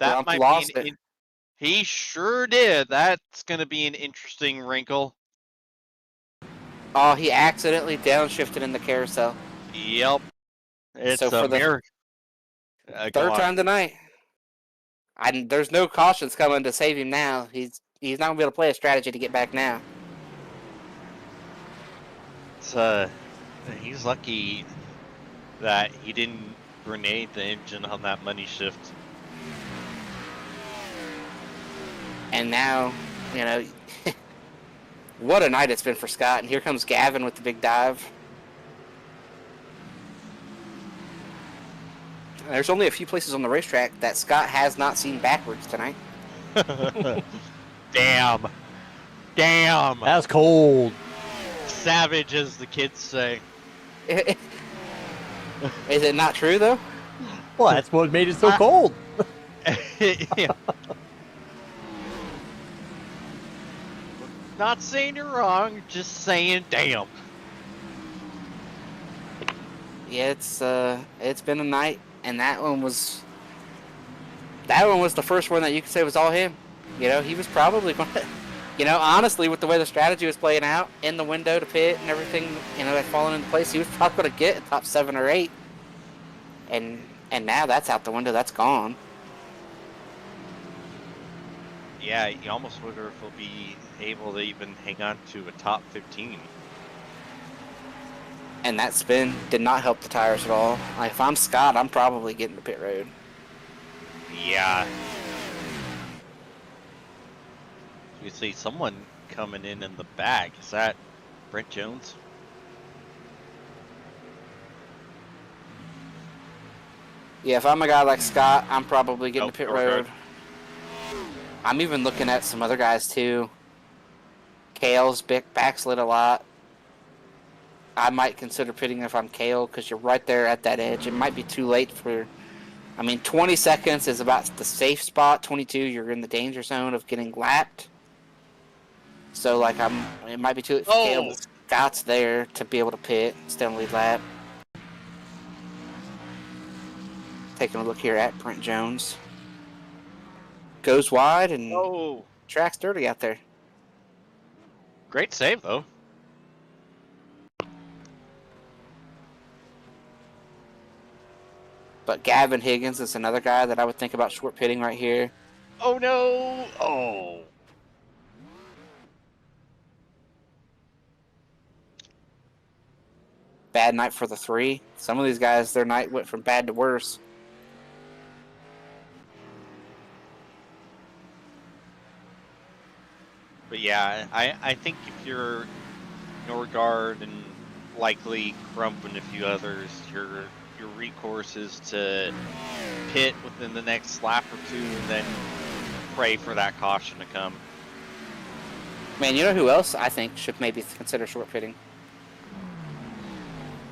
That Crump might lost be it. He sure did. That's going to be an interesting wrinkle. Oh, he accidentally downshifted in the carousel. Yep. It's So for a the miracle. Third time tonight. There's no cautions coming to save him now. He's not going to be able to play a strategy to get back now. He's lucky that he didn't grenade the engine on that money shift. And now, what a night it's been for Scott. And here comes Gavin with the big dive. There's only a few places on the racetrack that Scott has not seen backwards tonight. Damn. That's cold. Savage, as the kids say. Is it not true, though? Well, that's what made it so cold. Yeah. Not saying you're wrong, just saying damn. Yeah, it's been a night, and that one was the first one that you could say was all him. He was probably going to, honestly, with the way the strategy was playing out in the window to pit and everything, that fallen into place, he was probably going to get a top 7 or 8. And now that's out the window. That's gone. Yeah, you almost wonder if he'll be able to even hang on to a top 15. And that spin did not help the tires at all. Like, if I'm Scott, I'm probably getting to pit road. Yeah. You see someone coming in the back. Is that Brent Jones? Yeah, if I'm a guy like Scott, I'm probably getting Oh, to pit north road. I'm even looking at some other guys too. Kale's backslid a lot. I might consider pitting if I'm Kale because you're right there at that edge. It might be too late for. I mean, 20 seconds is about the safe spot. 22, you're in the danger zone of getting lapped. So, like, it might be too late for Kale, but Scott's there to be able to pit, stay on the lead lap. Taking a look here at Brent Jones. Goes wide and track's dirty out there. Great save, though. But Gavin Higgins is another guy that I would think about short pitting right here. Oh, no. Oh. Bad night for the 3. Some of these guys, their night went from bad to worse. But yeah, I think if you're Norgard and likely Crump and a few others, your recourse is to pit within the next lap or two and then pray for that caution to come. Man, you know who else I think should maybe consider short pitting?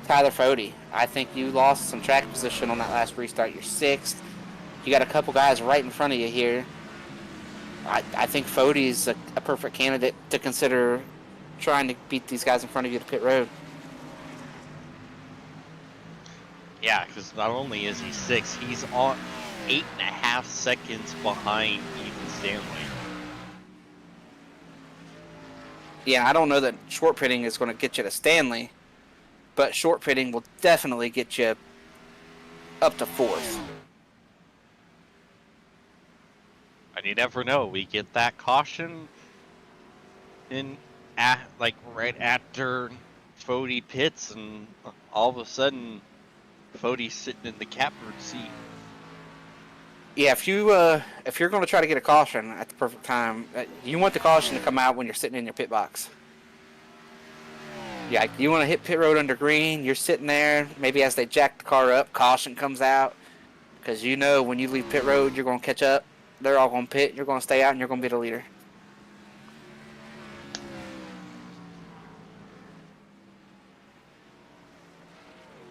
Tyler Fody. I think you lost some track position on that last restart. You're 6th. You got a couple guys right in front of you here. I think Fody's a perfect candidate to consider trying to beat these guys in front of you to pit road. Yeah, because not only is he 6, he's on 8.5 seconds behind Ethan Stanley. Yeah, I don't know that short pitting is going to get you to Stanley, but short pitting will definitely get you up to 4th. And you never know. We get that caution in right after Fody pits, and all of a sudden, Fody's sitting in the catbird seat. Yeah, if you're going to try to get a caution at the perfect time, you want the caution to come out when you're sitting in your pit box. Yeah, you want to hit pit road under green. You're sitting there. Maybe as they jack the car up, caution comes out, because you know when you leave pit road, you're going to catch up. They're all going to pit. You're going to stay out, and you're going to be the leader.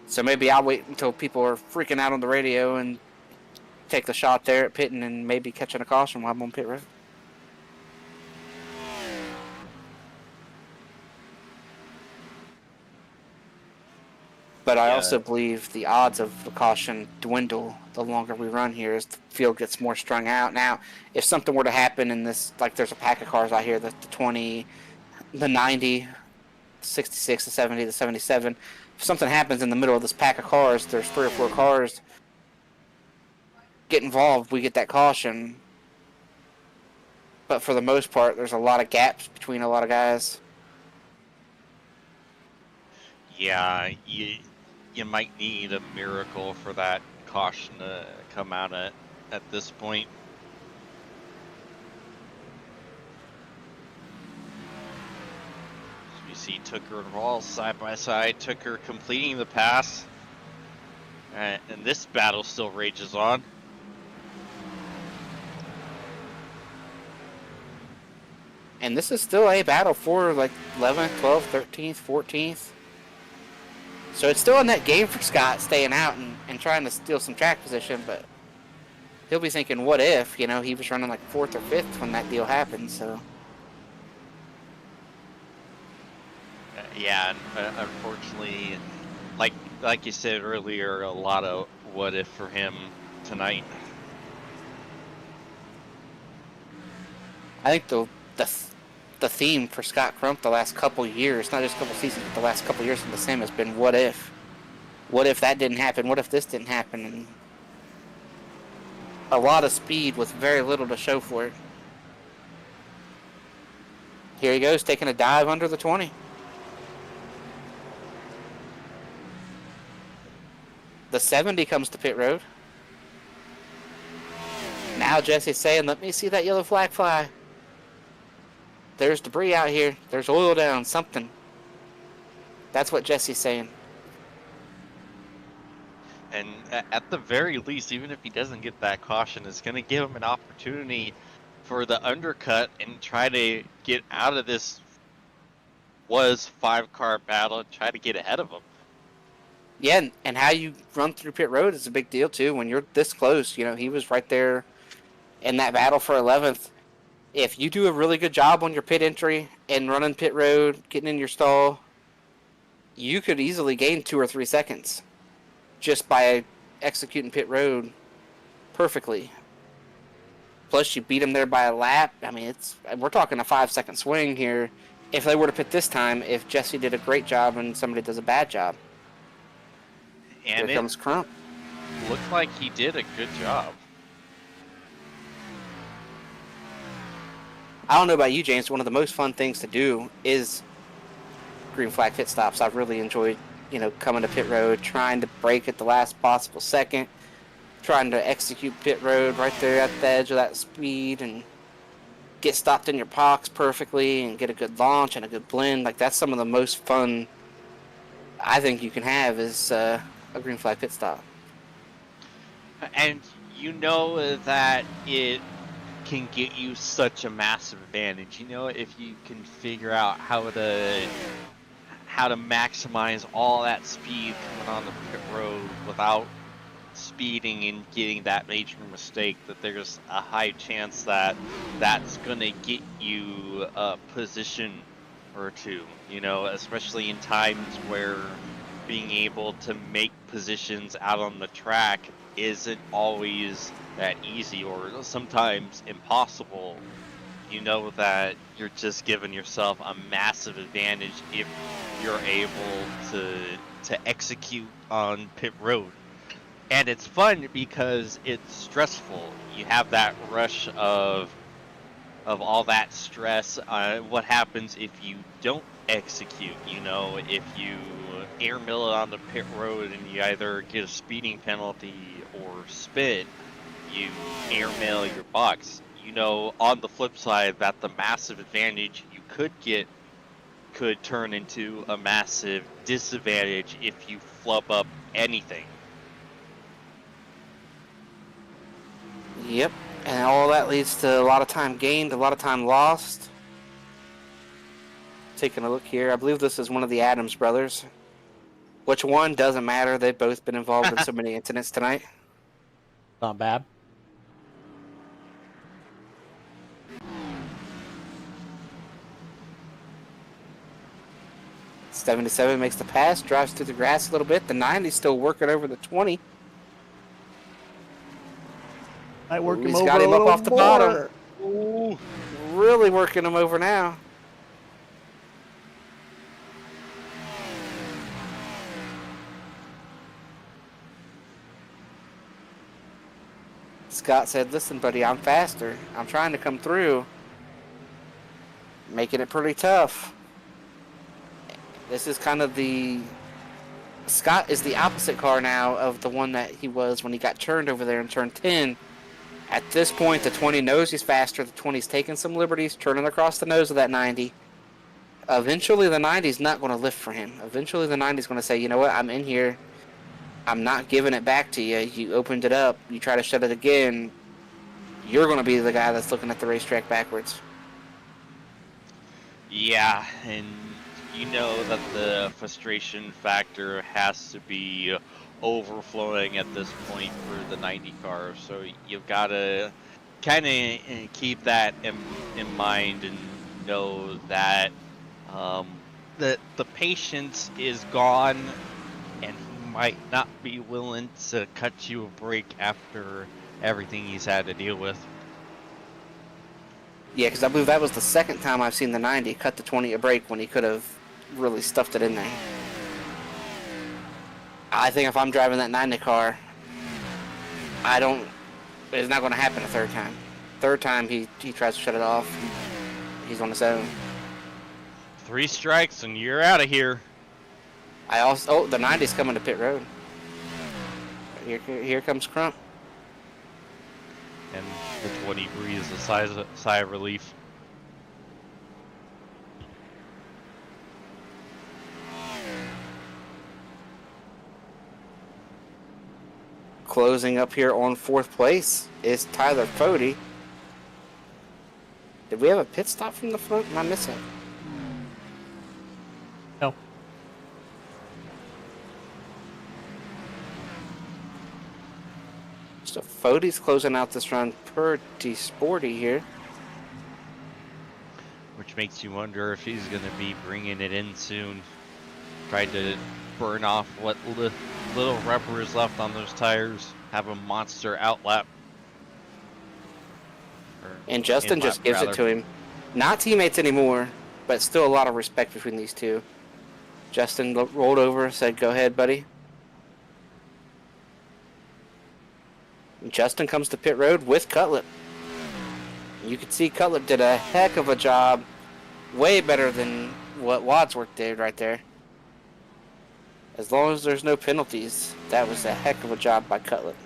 So maybe I'll wait until people are freaking out on the radio and take the shot there at pitting and maybe catching a caution while I'm on pit road. But I also believe the odds of the caution dwindle the longer we run here as the field gets more strung out. Now, if something were to happen in this, like there's a pack of cars out here, the 20, the 90, 66, the 70, the 77, if something happens in the middle of this pack of cars, there's 3 or 4 cars get involved, we get that caution. But for the most part, there's a lot of gaps between a lot of guys. Yeah, you might need a miracle for that caution to come out at this point. So you see Tooker and Rawls side by side. Tooker completing the pass. And this battle still rages on. And this is still a battle for like 11th, 12th, 13th, 14th. So it's still in that game for Scott, staying out and trying to steal some track position, but he'll be thinking, what if, he was running like 4th or 5th when that deal happened, so. Yeah, and unfortunately, like you said earlier, a lot of what if for him tonight. I think the theme for Scott Crump the last couple years, not just a couple seasons, but the last couple years from the sim has been what if? What if that didn't happen? What if this didn't happen? And a lot of speed with very little to show for it. Here he goes, taking a dive under the 20. The 70 comes to pit road. Now Jesse's saying, let me see that yellow flag fly. there's debris out here. There's oil down, something. That's what Jesse's saying. And at the very least, even if he doesn't get that caution, it's going to give him an opportunity for the undercut and try to get out of this 5-car battle and try to get ahead of him. Yeah, and how you run through pit road is a big deal too. When you're this close, you know, he was right there in that battle for 11th. If you do a really good job on your pit entry and running pit road, getting in your stall, you could easily gain 2 or 3 seconds just by executing pit road perfectly. Plus, you beat him there by a lap. I mean, we're talking a 5-second swing here. If they were to pit this time, if Jesse did a great job and somebody does a bad job. And Here comes Crump. Looked like he did a good job. I don't know about you, James. One of the most fun things to do is green flag pit stops. I've really enjoyed, you know, coming to pit road, trying to brake at the last possible second, trying to execute pit road right there at the edge of that speed and get stopped in your box perfectly and get a good launch and a good blend. Like, that's some of the most fun I think you can have is a green flag pit stop. And you know that it can get you such a massive advantage. You know, if you can figure out how to maximize all that speed coming on the pit road without speeding and getting that major mistake, that there's a high chance that that's going to get you a position or two, you know, especially in times where being able to make positions out on the track isn't always that easy or sometimes impossible. You know that you're just giving yourself a massive advantage if you're able to execute on pit road. And it's fun because it's stressful. You have that rush of all that stress. What happens if you don't execute? You know, if you air mill it on the pit road and you either get a speeding penalty or spit, you air mail your box. You know, on the flip side, that the massive advantage you could get could turn into a massive disadvantage if you flub up anything. Yep, and all that leads to a lot of time gained, a lot of time lost. Taking a look here, I believe this is one of the Adams brothers. Which one doesn't matter, they've both been involved in so many incidents tonight. Not bad. '77 makes the pass, drives through the grass a little bit. The 90's still working over the 20. Might work him He's over got him a up little off the more. bottom. Ooh, really working him over now. Scott said, listen, buddy, I'm faster. I'm trying to come through. Making it pretty tough. This is kind of the... Scott is the opposite car now of the one that he was when he got turned over there in turn 10. At this point, the 20 knows he's faster. The 20's taking some liberties, turning across the nose of that 90. Eventually, the 90's not going to lift for him. Eventually, the 90's going to say, you know what, I'm in here. I'm not giving it back to you. You opened it up. You try to shut it again. You're going to be the guy that's looking at the racetrack backwards. Yeah, and you know that the frustration factor has to be overflowing at this point for the 90 car, so you've got to kind of keep that in mind and know that the patience is gone and he might not be willing to cut you a break after everything he's had to deal with. Yeah, because I believe that was the second time I've seen the 90 cut the 20 a break when he could have really stuffed it in there. I think if I'm driving that 90 car, it's not going to happen a third time. Third time he tries to shut it off, he's on his own. 3 strikes and you're out of here. The 90's coming to pit road. Here comes Crump. And the 20 breathes a sigh of relief. closing up here on 4th place is Tyler Fody. Did we have a pit stop from the front? Am I missing? No. So Fody's closing out this run pretty sporty here. Which makes you wonder if he's going to be bringing it in soon. Trying to burn off what little rubber is left on those tires. Have a monster outlap. And Justin just gives it to him. Not teammates anymore, but still a lot of respect between these two. Justin rolled over, said, "Go ahead, buddy." And Justin comes to pit road with Cutlip. You can see Cutlip did a heck of a job. Way better than what Wadsworth did right there. As long as there's no penalties, that was a heck of a job by Cutlip.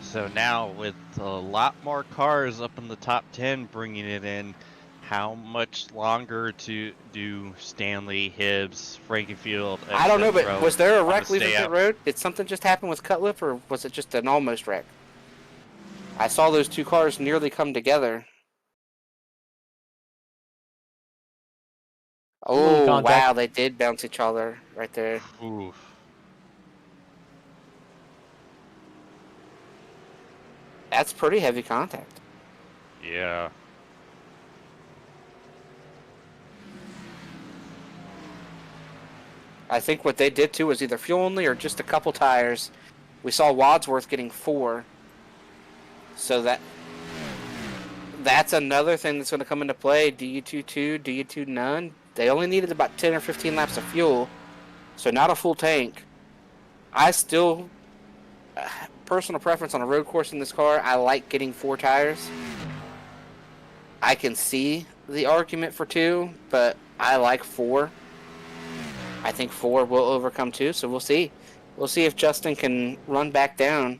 So now with a lot more cars up in the top 10 bringing it in, how much longer to do Stanley, Hibbs, Frankenfield? I don't know, but was there a wreck leaving stay pit out? road? Did something just happen with Cutlip, or was it just an almost wreck? I saw those two cars nearly come together. Oh, contact. wow, they did bounce each other right there. Oof. That's pretty heavy contact. Yeah. I think what they did too was either fuel only or just a couple tires. We saw Wadsworth getting 4. So that's another thing that's going to come into play. Do you 2 Do you 2 none? They only needed about 10 or 15 laps of fuel. So not a full tank. I still, personal preference on a road course in this car, I like getting 4 tires. I can see the argument for 2, but I like 4. I think 4 will overcome 2, so we'll see. We'll see if Justin can run back down.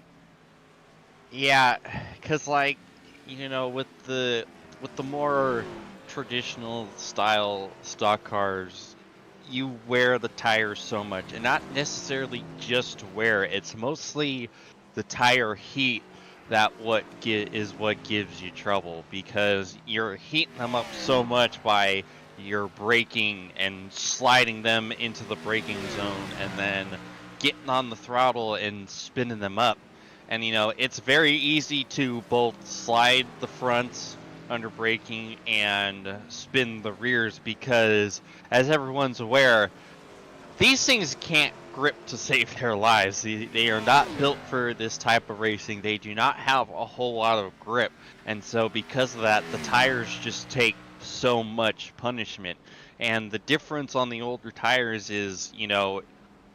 Yeah, cause like, with the more traditional style stock cars, you wear the tires so much, and not necessarily just wear. It's mostly the tire heat that is what gives you trouble, because you're heating them up so much by your braking and sliding them into the braking zone, and then getting on the throttle and spinning them up. And it's very easy to both slide the fronts under braking and spin the rears, because as everyone's aware, these things can't grip to save their lives. They are not built for this type of racing. They do not have a whole lot of grip, and so because of that, the tires just take so much punishment. And the difference on the older tires is,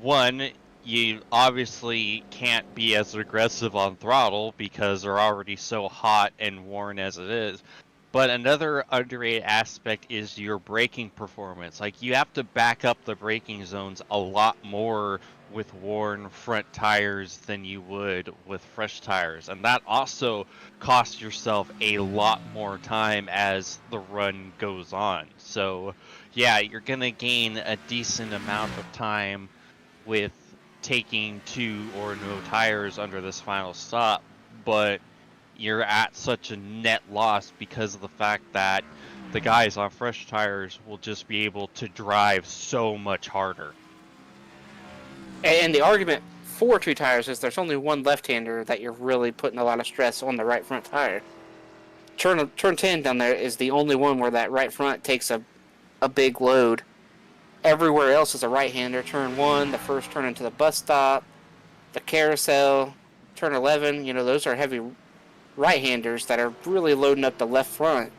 one, you obviously can't be as aggressive on throttle because they're already so hot and worn as it is. But another underrated aspect is your braking performance. Like, you have to back up the braking zones a lot more with worn front tires than you would with fresh tires. And that also costs yourself a lot more time as the run goes on. So, yeah, you're going to gain a decent amount of time with taking 2 or no tires under this final stop, but you're at such a net loss because of the fact that the guys on fresh tires will just be able to drive so much harder. And the argument for 2 tires is there's only one left-hander that you're really putting a lot of stress on the right front tire. Turn 10 down there is the only one where that right front takes a big load. Everywhere else is a right-hander. Turn 1, the first turn into the bus stop, the carousel, turn 11, those are heavy right-handers that are really loading up the left front.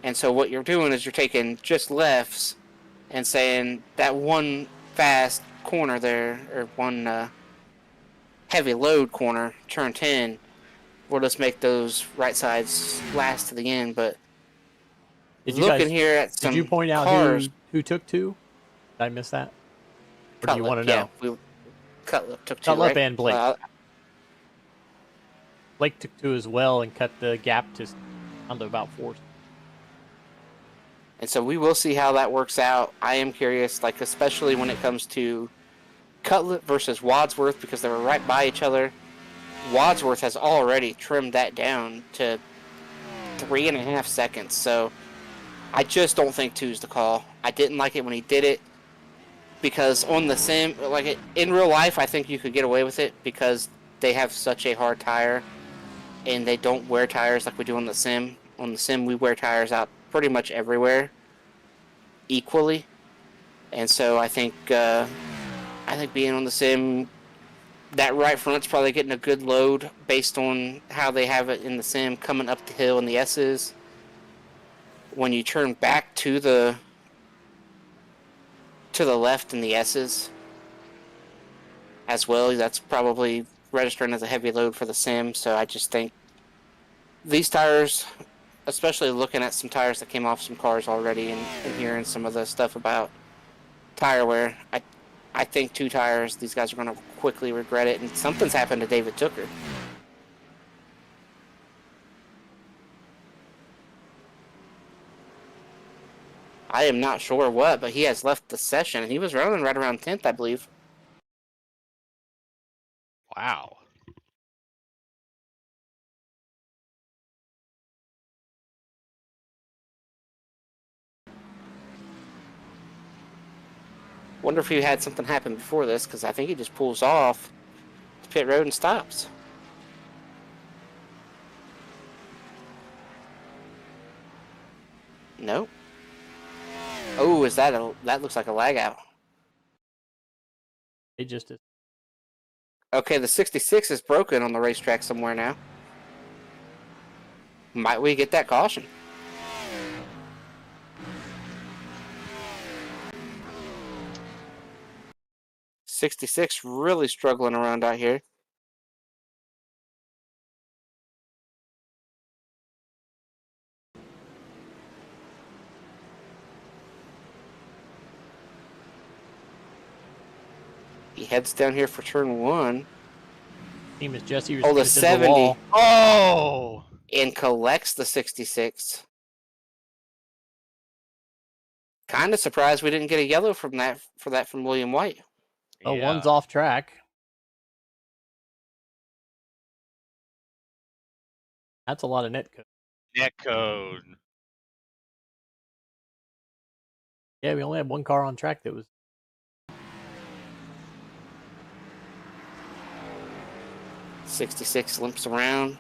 And so what you're doing is you're taking just lefts and saying that one fast corner there, or one heavy load corner, turn 10, we'll just make those right sides last to the end. But looking here at some did you point out cars, who took 2? Did I miss that? Or do you want to know? Yeah, Cutlip took 2, Cutlip right? and Blake. Blake took 2 as well and cut the gap to under about 4. And so we will see how that works out. I am curious, like especially when it comes to Cutlip versus Wadsworth, because they were right by each other. Wadsworth has already trimmed that down to 3.5 seconds. So I just don't think 2's the call. I didn't like it when he did it because on the sim, like in real life, I think you could get away with it because they have such a hard tire and they don't wear tires like we do on the sim. On the sim, we wear tires out pretty much everywhere equally, and so I think being on the sim, that right front's probably getting a good load based on how they have it in the sim coming up the hill in the S's. When you turn back to the left in the S's as well, that's probably registering as a heavy load for the sim. So I just think these tires, especially looking at some tires that came off some cars already and hearing some of the stuff about tire wear, I think 2 tires, these guys are going to quickly regret it. And something's happened to David Tooker. I am not sure what, but he has left the session. And he was running right around 10th, I believe. Wow. Wonder if he had something happen before this, because I think he just pulls off the pit road and stops. Nope. Oh, is that that looks like a lag out. It just is. Okay, the 66 is broken on the racetrack somewhere now. Might we get that caution? '66 really struggling around out here. He heads down here for turn 1. Team is Jesse. Oh, the 70. wall. Oh! And collects the 66. Kind of surprised we didn't get a yellow from that from William White. Oh, Yeah. one's off track. That's a lot of net code. Net code. Yeah, we only had 1 car on track that was. '66 limps around.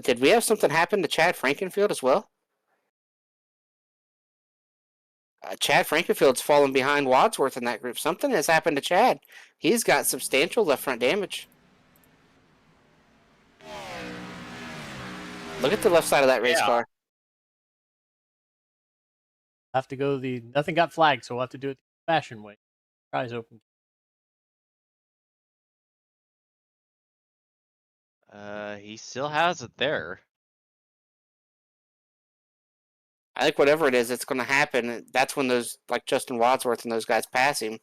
Did we have something happen to Chad Frankenfield as well? Chad Frankenfield's fallen behind Wadsworth in that group. Something has happened to Chad. He's got substantial left front damage. Look at the left side of that race car. Have to go nothing got flagged, so we'll have to do it the fashion way. Eyes open. He still has it there. I think whatever it is, it's going to happen. That's when those, like Justin Wadsworth and those guys pass him.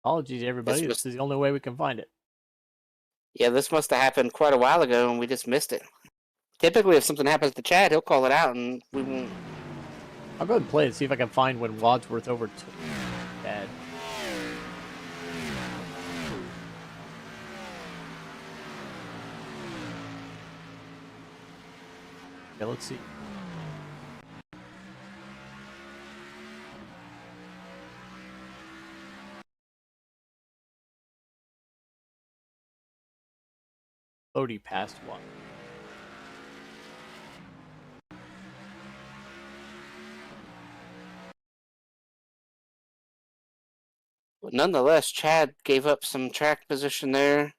Apologies, everybody. This is the only way we can find it. Yeah, this must have happened quite a while ago, and we just missed it. Typically, if something happens to Chad, he'll call it out, and we won't. I'll go ahead and play it, see if I can find when Wadsworth overtook Chad. Okay, let's see. Odie passed one. But nonetheless, Chad gave up some track position there.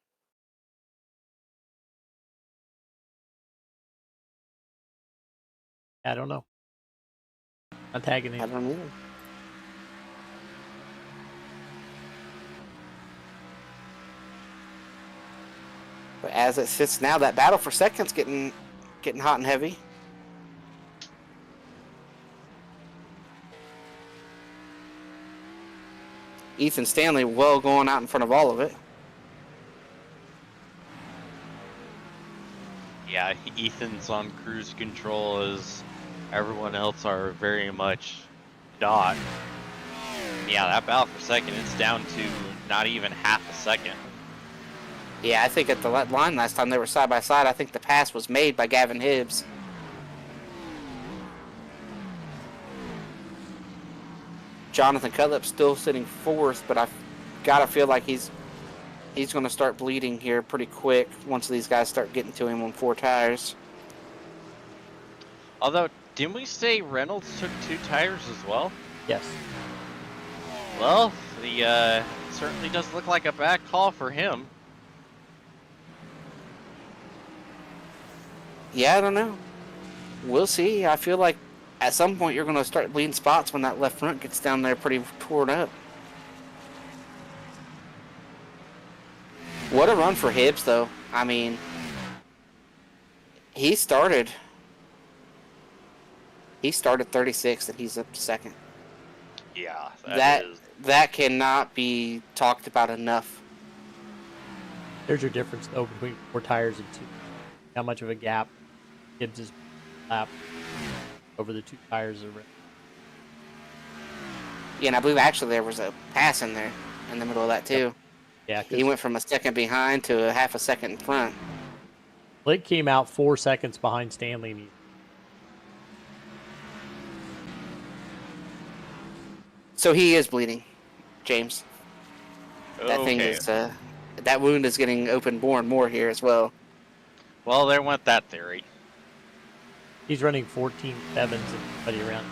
I don't know. Not tagging I him. don't know. But as it sits now, that battle for second's getting hot and heavy. Ethan Stanley well going out in front of all of it. Yeah, Ethan's on cruise control as everyone else are very much not. Yeah, that battle for second, it's down to not even half a second. Yeah, I think at the line last time they were side by side, I think the pass was made by Gavin Hibbs. Jonathan Cutlip still sitting fourth, but I've got to feel like he's going to start bleeding here pretty quick once these guys start getting to him on 4 tires. Although, didn't we say Reynolds took 2 tires as well? Yes. Well, the certainly doesn't look like a bad call for him. Yeah, I don't know. We'll see. I feel like at some point you're going to start bleeding spots when that left front gets down there pretty torn up. What a run for Hibbs, though. I mean, he started 36th and he's up to second. Yeah, that cannot be talked about enough. There's your difference, though, between 4 tires and 2. How much of a gap Gibbs' is lap over the 2 tires of Yeah, and I believe actually there was a pass in there in the middle of that, too. Yeah, He went from a second behind to a half a second in front. Blake came out 4 seconds behind Stanley. And So he is bleeding, James. That thing is, that wound is getting open more and more here as well. Well, there went that theory. he's running 14 sevens and buddy around.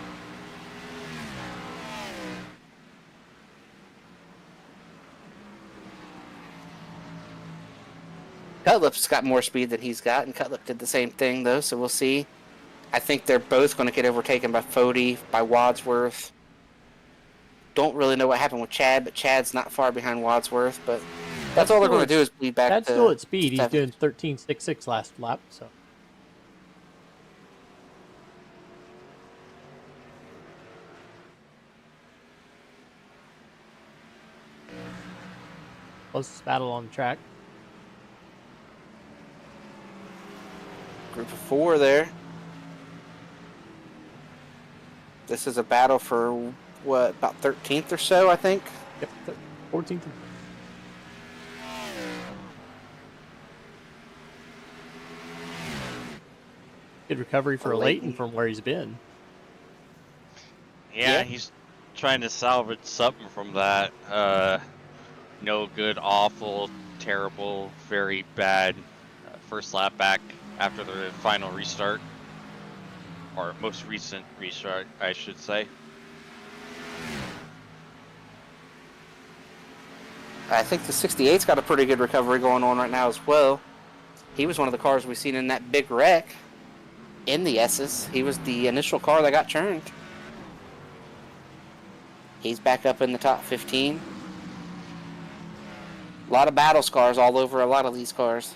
Cutlip's got more speed than he's got, and Cutlip did the same thing, though, so we'll see. I think they're both going to get overtaken by Fody, by Wadsworth. Don't really know what happened with Chad, but Chad's not far behind Wadsworth, but that's all they're going to do is bleed back Chad's to still at speed. He's seven. doing 13.66 last lap, so. Closest battle on the track. Group of 4 there. This is a battle for, what, about 13th or so, I think? Yep, 14th. Good recovery for Leighton from where he's been. Yeah, he's trying to salvage something from that. No good, awful, terrible, very bad first lap back after the final restart. Or most recent restart, I should say. I think the 68's got a pretty good recovery going on right now as well. He was one of the cars we've seen in that big wreck in the S's. He was the initial car that got churned. He's back up in the top 15. A lot of battle scars all over a lot of these cars.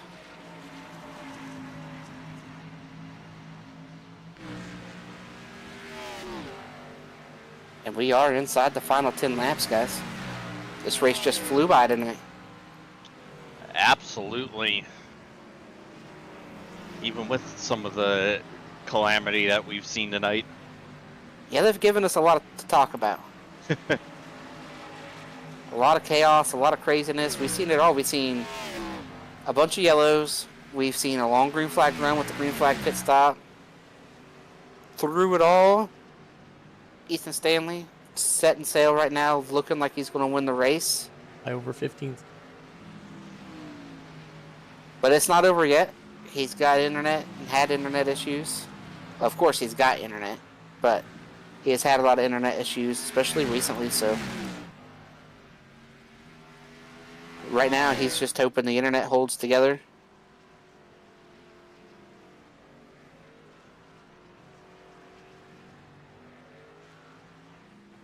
And we are inside the final 10 laps, guys. This race just flew by tonight. Absolutely. Even with some of the calamity that we've seen tonight. Yeah, they've given us a lot to talk about. A lot of chaos, a lot of craziness. We've seen it all. We've seen a bunch of yellows. We've seen a long green flag run with the green flag pit stop. Through it all, Ethan Stanley setting sail right now, looking like he's going to win the race. By over 15th. But it's not over yet. He's got internet and had internet issues. Of course, he's got internet, but he has had a lot of internet issues, especially recently, so right now he's just hoping the internet holds together.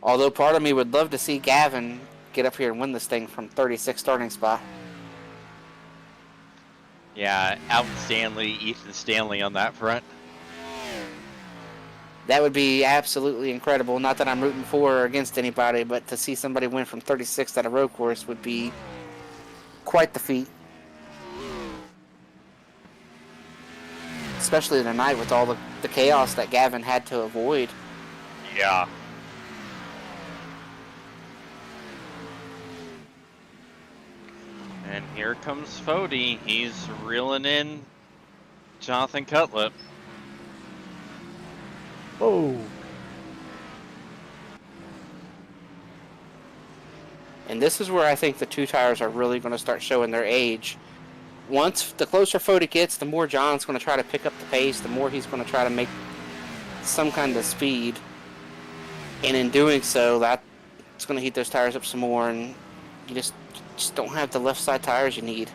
Although part of me would love to see Gavin get up here and win this thing from 36th starting spot. Yeah, out Stanley, Ethan Stanley on that front. That would be absolutely incredible. Not that I'm rooting for or against anybody, but to see somebody win from 36th at a road course would be quite the feat. Especially tonight with all the chaos that Gavin had to avoid. Yeah. And here comes Fody. He's reeling in Jonathan Cutlip. Whoa. And this is where I think the two tires are really going to start showing their age. Once the closer Fody gets, the more John's going to try to pick up the pace, the more he's going to try to make some kind of speed. And in doing so, that's going to heat those tires up some more, and you just don't have the left side tires you need.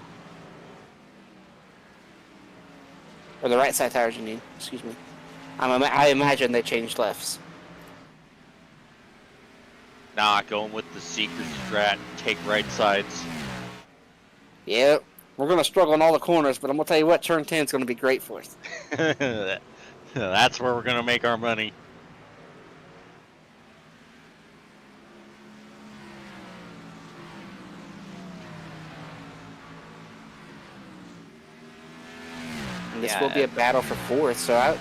Or the right side tires you need, excuse me. I imagine they changed lefts. Nah, going with the secret strat, take right sides. Yep, we're going to struggle in all the corners, but I'm going to tell you what, turn 10 is going to be great for us. That's where we're going to make our money. And this will be a battle for fourth, so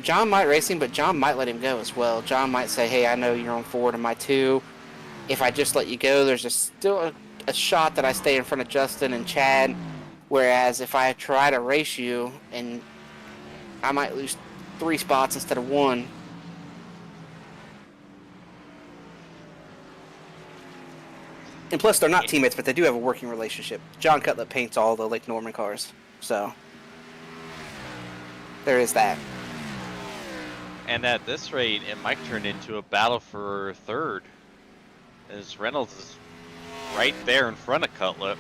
John might race him, but John might let him go as well. John might say, hey, I know you're on 4 to my 2. If I just let you go, there's still a shot that I stay in front of Justin and Chad. Whereas if I try to race you, and I might lose 3 spots instead of 1. And plus, they're not teammates, but they do have a working relationship. John Cutlip paints all the Lake Norman cars, so there is that. And at this rate, it might turn into a battle for third, as Reynolds is right there in front of Cutlip.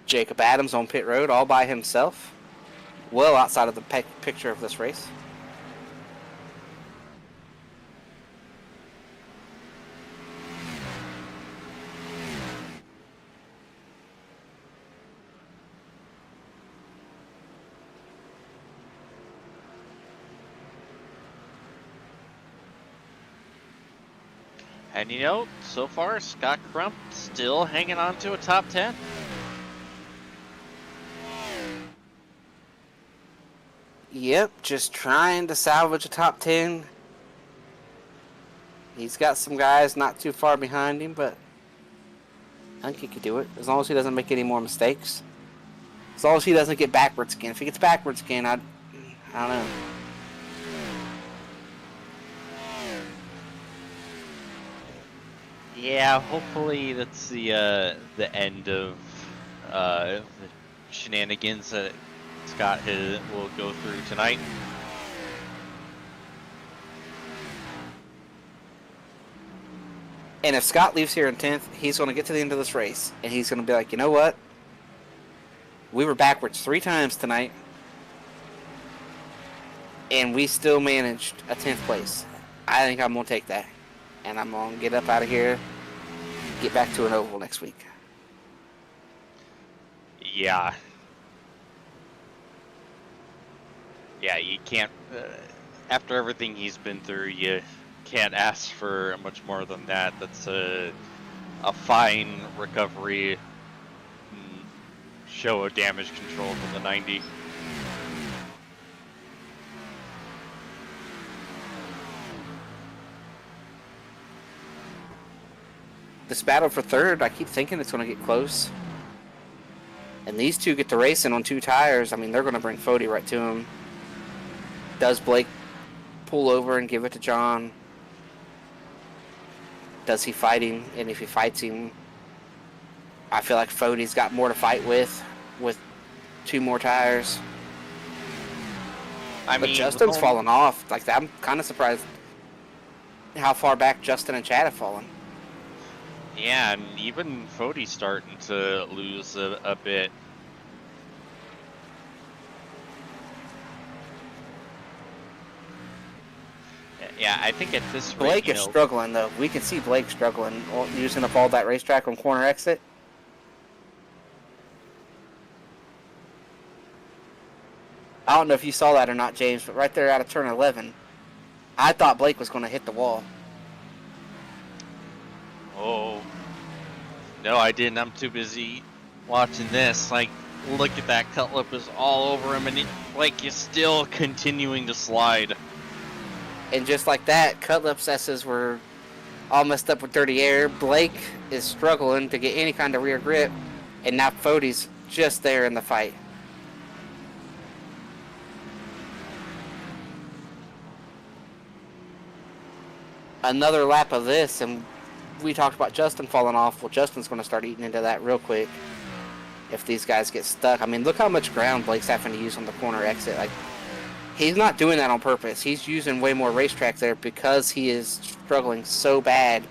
Jacob Adams on pit road all by himself, well outside of the picture of this race. And so far, Scott Crump still hanging on to a top 10. Yep, just trying to salvage a top 10. He's got some guys not too far behind him, but I think he could do it as long as he doesn't make any more mistakes. As long as he doesn't get backwards again. If he gets backwards again, I don't know. Yeah, hopefully that's the end of the shenanigans that Scott will go through tonight. And if Scott leaves here in 10th, he's going to get to the end of this race, and he's going to be like, you know what? We were backwards 3 times tonight, and we still managed a 10th place. I think I'm going to take that. And I'm going to get up out of here, get back to an oval next week. Yeah. Yeah, you can't, after everything he's been through, you can't ask for much more than that. That's a fine recovery, show of damage control from the 90. This battle for third, I keep thinking it's going to get close. And these two get to racing on 2 tires. I mean, they're going to bring Fody right to him. Does Blake pull over and give it to John? Does he fight him? And if he fights him, I feel like Fody's got more to fight with 2 more tires. But Justin's fallen off. Like, I'm kind of surprised how far back Justin and Chad have fallen. Yeah, and even Fody's starting to lose a bit. Yeah, I think at this rate, Blake is struggling, though. We can see Blake struggling, using up all that racetrack on corner exit. I don't know if you saw that or not, James, but right there out of turn 11, I thought Blake was going to hit the wall. Oh. No, I didn't. I'm too busy watching this. Like, look at that. Cut lip is all over him, and Blake is still continuing to slide. And just like that, Cutlip's S's were all messed up with dirty air. Blake is struggling to get any kind of rear grip, and now Fode's just there in the fight. Another lap of this, and we talked about Justin falling off. Well, Justin's going to start eating into that real quick if these guys get stuck. I mean, look how much ground Blake's having to use on the corner exit. Like, he's not doing that on purpose. He's using way more racetrack there because he is struggling so bad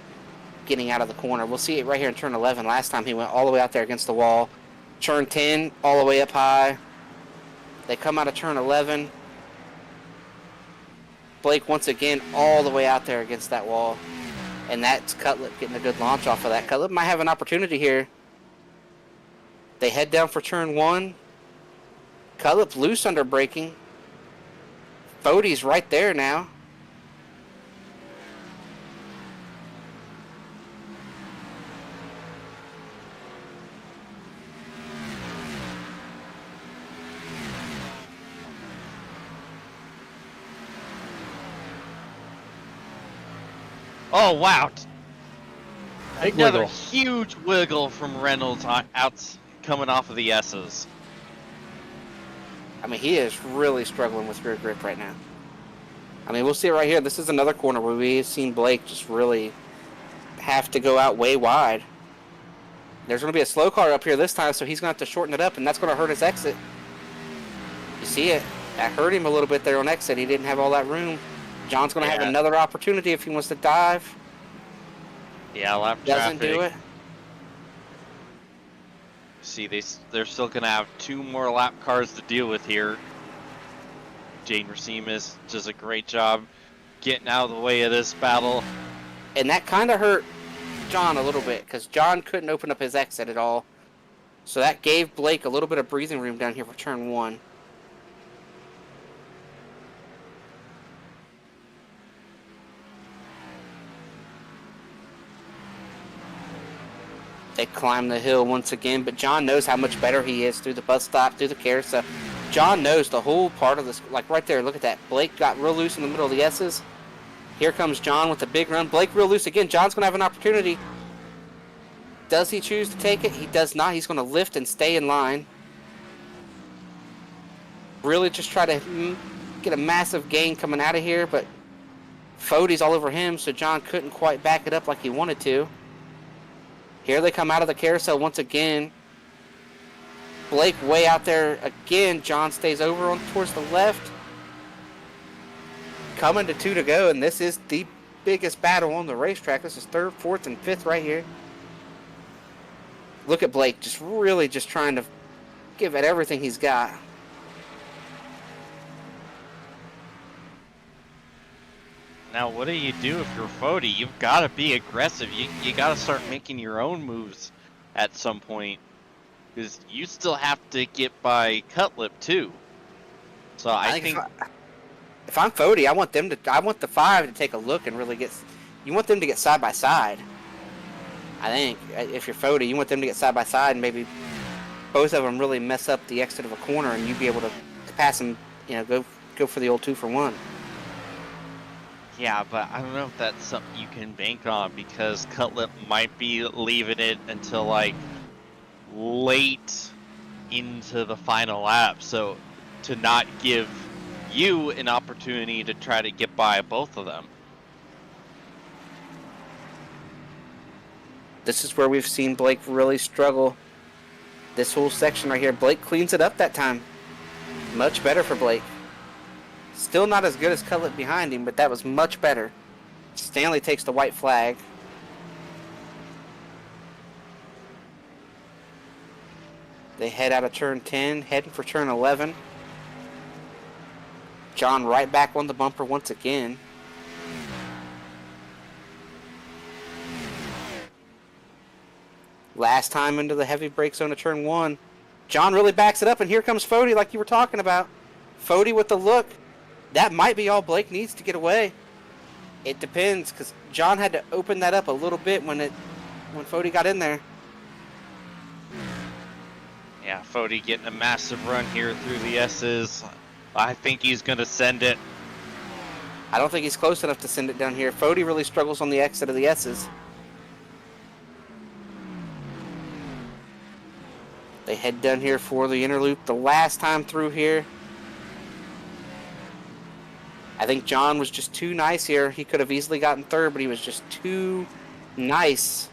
getting out of the corner. We'll see it right here in turn 11. Last time he went all the way out there against the wall. Turn 10, all the way up high. They come out of turn 11. Blake once again all the way out there against that wall. And that's Cutlip getting a good launch off of that. Cutlip might have an opportunity here. They head down for turn 1. Cutlip loose under braking. Fode's right there now. Oh, wow. Big Another wiggle. huge wiggle from Reynolds out coming off of the S's. I mean, he is really struggling with rear grip right now. I mean, we'll see it right here. This is another corner where we've seen Blake just really have to go out way wide. There's going to be a slow car up here this time, so he's going to have to shorten it up, and that's going to hurt his exit. You see it? That hurt him a little bit there on exit. He didn't have all that room. John's going to have another opportunity if he wants to dive. Yeah, lap Doesn't traffic. do it. See, they're still going to have 2 more lap cars to deal with here. Jane Racimus does a great job getting out of the way of this battle. And that kind of hurt John a little bit because John couldn't open up his exit at all. So that gave Blake a little bit of breathing room down here for turn 1. They climb the hill once again, but John knows how much better he is through the bus stop, through the carousel. John knows the whole part of this. Like right there, look at that. Blake got real loose in the middle of the S's. Here comes John with a big run. Blake real loose again. John's going to have an opportunity. Does he choose to take it? He does not. He's going to lift and stay in line. Really just try to get a massive gain coming out of here, but Fode's all over him, so John couldn't quite back it up like he wanted to. Here they come out of the carousel once again. Blake way out there again. John stays over on towards the left. Coming to 2 to go, and this is the biggest battle on the racetrack. This is 3rd, 4th, and 5th right here. Look at Blake just really just trying to give it everything he's got. Now, what do you do if you're Fode? You've got to be aggressive. You got to start making your own moves at some point. Because you still have to get by Cutlip, too. So I think if I'm Fode, I want the 5 to take a look and really get. You want them to get side by side. I think if you're Fode, you want them to get side by side and maybe both of them really mess up the exit of a corner and you be able to pass them. You know, go for the old 2 for 1. Yeah, but I don't know if that's something you can bank on because Cutlip might be leaving it until like late into the final lap. So to not give you an opportunity to try to get by both of them. This is where we've seen Blake really struggle. This whole section right here, Blake cleans it up that time. Much better for Blake. Still not as good as Cutlip behind him, but that was much better. Stanley takes the white flag. They head out of turn 10, heading for turn 11. John right back on the bumper once again. Last time into the heavy brake zone of turn 1. John really backs it up, and here comes Fode like you were talking about. Fody with the look. That might be all Blake needs to get away. It depends, because John had to open that up a little bit when Fody got in there. Yeah, Fody getting a massive run here through the S's. I think he's going to send it. I don't think he's close enough to send it down here. Fody really struggles on the exit of the S's. They head down here for the inner loop the last time through here. I think John was just too nice here. He could have easily gotten third, but he was just too nice.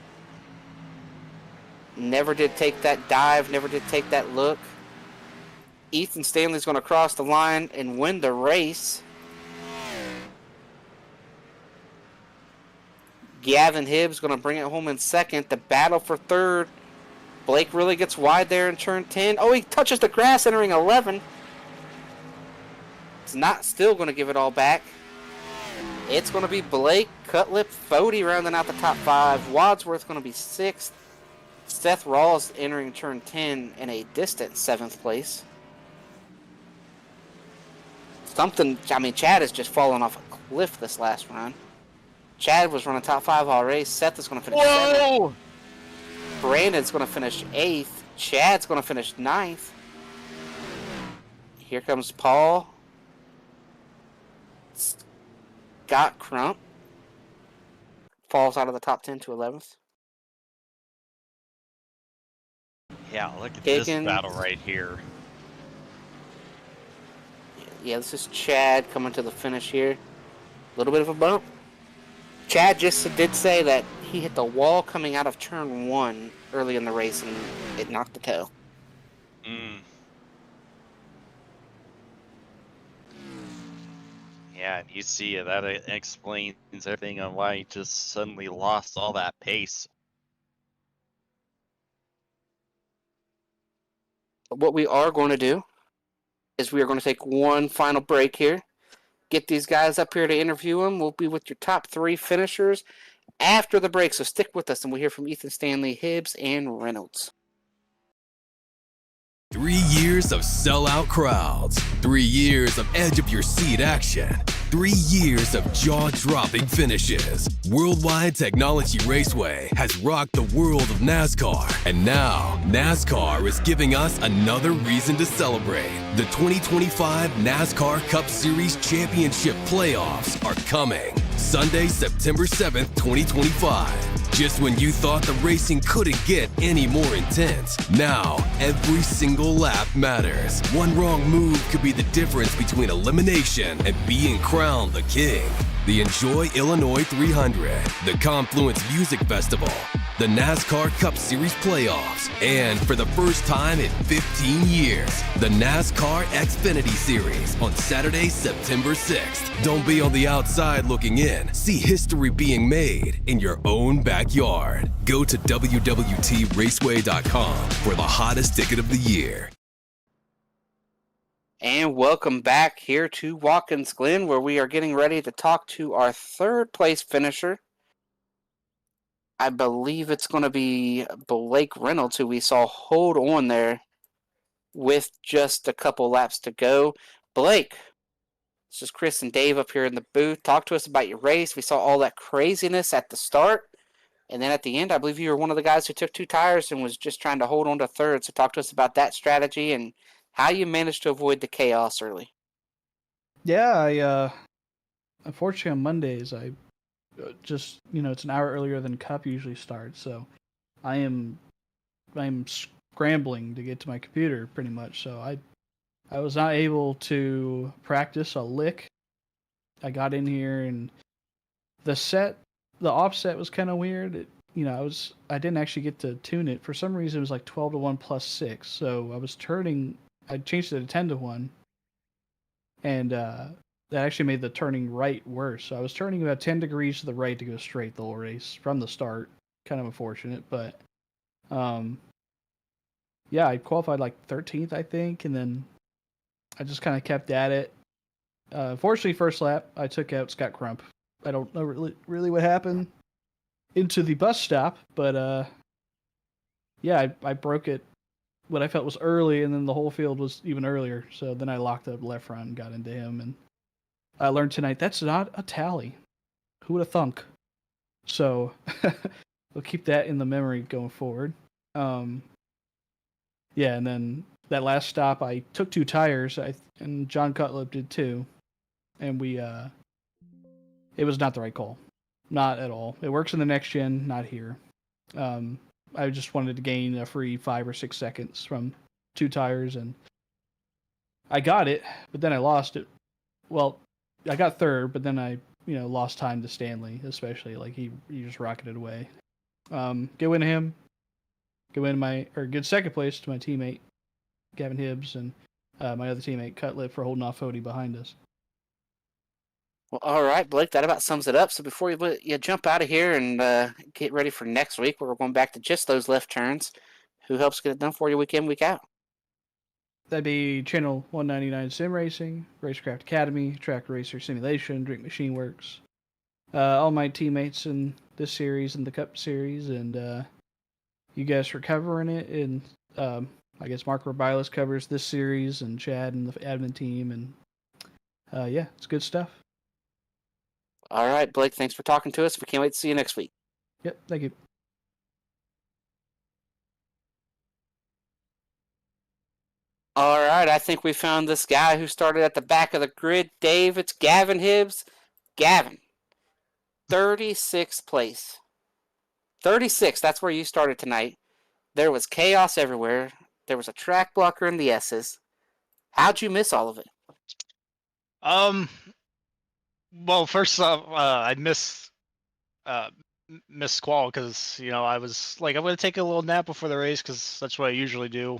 Never did take that dive, never did take that look. Ethan Stanley's going to cross the line and win the race. Gavin Hibbs going to bring it home in second. The battle for third. Blake really gets wide there in turn 10. Oh, he touches the grass entering 11. It's not still going to give it all back. It's going to be Blake, Cutlip, Fody rounding out the top 5. Wadsworth going to be 6th. Seth Rawls entering turn 10 in a distant 7th place. Chad has just fallen off a cliff this last run. Chad was running top 5 all race. Seth is going to finish 7th. Brandon's going to finish 8th. Chad's going to finish 9th. Here comes Paul. Scott Crump falls out of the top 10 to 11th. Yeah, look at Higgins. this battle right here. Yeah, this is Chad coming to the finish here. A little bit of a bump. Chad just did say that he hit the wall coming out of turn 1 early in the race and it knocked the toe. Yeah, and you see that explains everything on why he just suddenly lost all that pace. What we are going to do is we are going to take one final break here. Get these guys up here to interview them. We'll be with your top 3 finishers after the break, so stick with us and we'll hear from Ethan Stanley, Hibbs, and Reynolds. 3 years of sellout crowds, 3 years of edge of your seat action, 3 years of jaw-dropping finishes. Worldwide Technology Raceway has rocked the world of NASCAR, and now NASCAR is giving us another reason to celebrate. The 2025 NASCAR Cup Series Championship playoffs are coming Sunday, September 7th, 2025. Just when you thought the racing couldn't get any more intense, now every single lap matters. One wrong move could be the difference between elimination and being crowned the king. The Enjoy Illinois 300, the Confluence Music Festival, the NASCAR Cup Series playoffs, and for the first time in 15 years, the NASCAR Xfinity Series on Saturday, September 6th. Don't be on the outside looking in. See history being made in your own backyard. Go to www.raceway.com for the hottest ticket of the year. And welcome back here to Watkins Glen, where we are getting ready to talk to our 3rd place finisher. I believe it's going to be Blake Reynolds, who we saw hold on there with just a couple laps to go. Blake, this is Chris and Dave up here in the booth. Talk to us about your race. We saw all that craziness at the start. And then at the end, I believe you were one of the guys who took 2 tires and was just trying to hold on to 3rd. So talk to us about that strategy and how you managed to avoid the chaos early. Yeah, I unfortunately on Mondays I just it's an hour earlier than Cup usually starts, so I'm scrambling to get to my computer pretty much. So I was not able to practice a lick. I got in here and the offset was kind of weird. I didn't actually get to tune it. For some reason it was like 12 to 1 plus 6. So I changed it to 10 to 1. And that actually made the turning right worse. So I was turning about 10 degrees to the right to go straight the whole race from the start. Kind of unfortunate, but yeah, I qualified like 13th, I think, and then I just kind of kept at it. Fortunately, first lap, I took out Scott Crump. I don't know really what happened into the bus stop, but yeah, I broke it what I felt was early, and then the whole field was even earlier. So then I locked up left front and got into him, and I learned tonight that's not a tally. Who would have thunk? So we'll keep that in the memory going forward. Yeah, and then that last stop, I took 2 tires, and John Cutlip did too, and it was not the right call, not at all. It works in the next gen, not here. I just wanted to gain a free 5 or 6 seconds from 2 tires, and I got it, but then I lost it. Well, I got third, but then I lost time to Stanley, especially like he just rocketed away. Good win to him. Good second place to my teammate Gavin Hibbs and my other teammate Cutlip for holding off Odie behind us. Well, all right, Blake, that about sums it up. So before you jump out of here and get ready for next week, where we're going back to just those left turns, who helps get it done for you week in, week out? That'd be Channel 199 Sim Racing, Racecraft Academy, Track Racer Simulation, Drink Machine Works. All my teammates in this series and the Cup series, and you guys for covering it. And I guess Mark Rebilas covers this series, and Chad and the admin team, and yeah, it's good stuff. All right, Blake, thanks for talking to us. We can't wait to see you next week. Yep, thank you. All right, I think we found this guy who started at the back of the grid. Dave, it's Gavin Hibbs. Gavin, 36th place. 36, that's where you started tonight. There was chaos everywhere. There was a track blocker in the S's. How'd you miss all of it? Well, first off, I missed squall because I was like, I'm gonna take a little nap before the race because that's what I usually do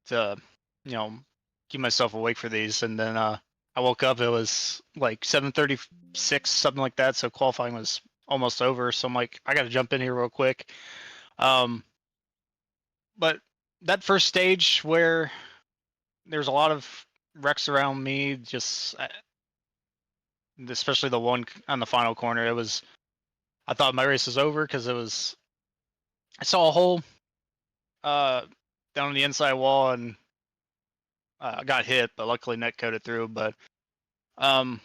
to keep myself awake for these. And then I woke up, it was like 7:36, something like that. So qualifying was almost over. So I'm like, I got to jump in here real quick. But that first stage where there's a lot of wrecks around me, just especially the one on the final corner, I thought my race was over because I saw a hole down on the inside wall, and I got hit, but luckily net coated through. But the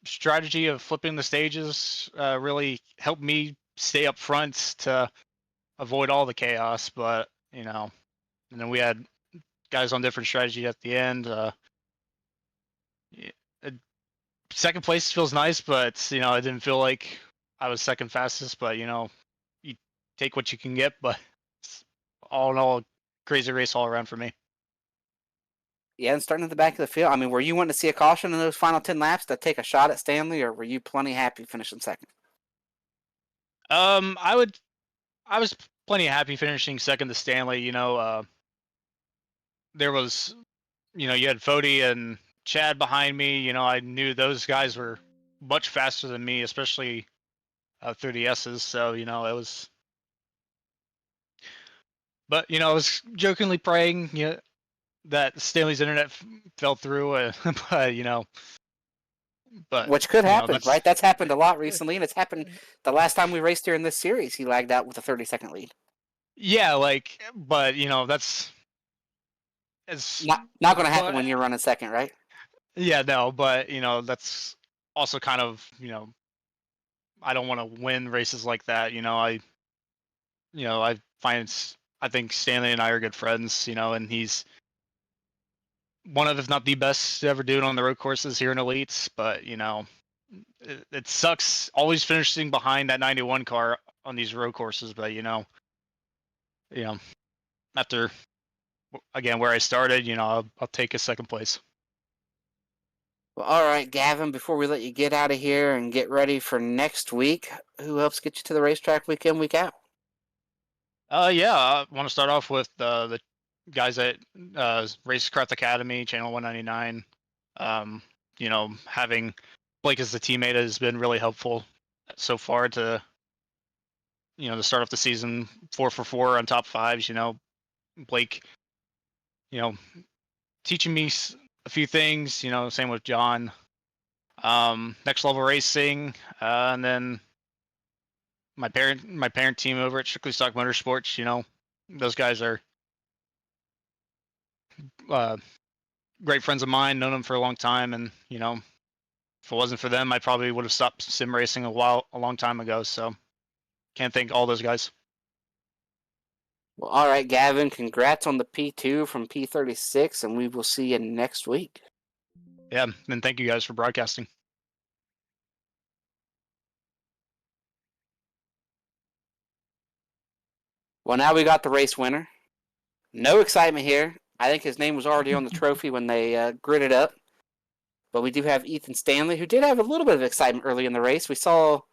strategy of flipping the stages really helped me stay up front to avoid all the chaos. But and then we had guys on different strategy at the end. Second place feels nice, but I didn't feel like I was second fastest. But you take what you can get. But all in all, crazy race all around for me. Yeah, and starting at the back of the field, I mean, were you wanting to see a caution in those final 10 laps to take a shot at Stanley, or were you plenty happy finishing second? I was plenty happy finishing second to Stanley. There was, you had Fody and Chad behind me. I knew those guys were much faster than me, especially through the S's. So, it was. But, I was jokingly praying that Stanley's internet fell through. But which could happen, right? That's happened a lot recently, and it's happened the last time we raced here in this series. He lagged out with a 30-second lead. Yeah, but that's it's not going to happen when you're running second, right? Yeah, no, but that's also kind of I don't want to win races like that. I think Stanley and I are good friends. And he's one of, if not the best to ever do it on the road courses here in Elites. But it sucks always finishing behind that 91 car on these road courses. But after again where I started, I'll take a second place. Well, all right, Gavin, before we let you get out of here and get ready for next week, who helps get you to the racetrack week in, week out? Yeah, I want to start off with the guys at Racecraft Academy, Channel 199. Having Blake as the teammate has been really helpful so far to start off the season 4 for 4 on top fives. Blake, teaching me a few things. Same with John. Next Level Racing, and then my parent team over at Strictly Stock Motorsports. Those guys are great friends of mine, known them for a long time, and if it wasn't for them, I probably would have stopped sim racing a long time ago. So can't thank all those guys. Well, all right, Gavin, congrats on the P2 from P36, and we will see you next week. Yeah, and thank you guys for broadcasting. Well, now we got the race winner. No excitement here. I think his name was already on the trophy when they gridded up. But we do have Ethan Stanley, who did have a little bit of excitement early in the race. We saw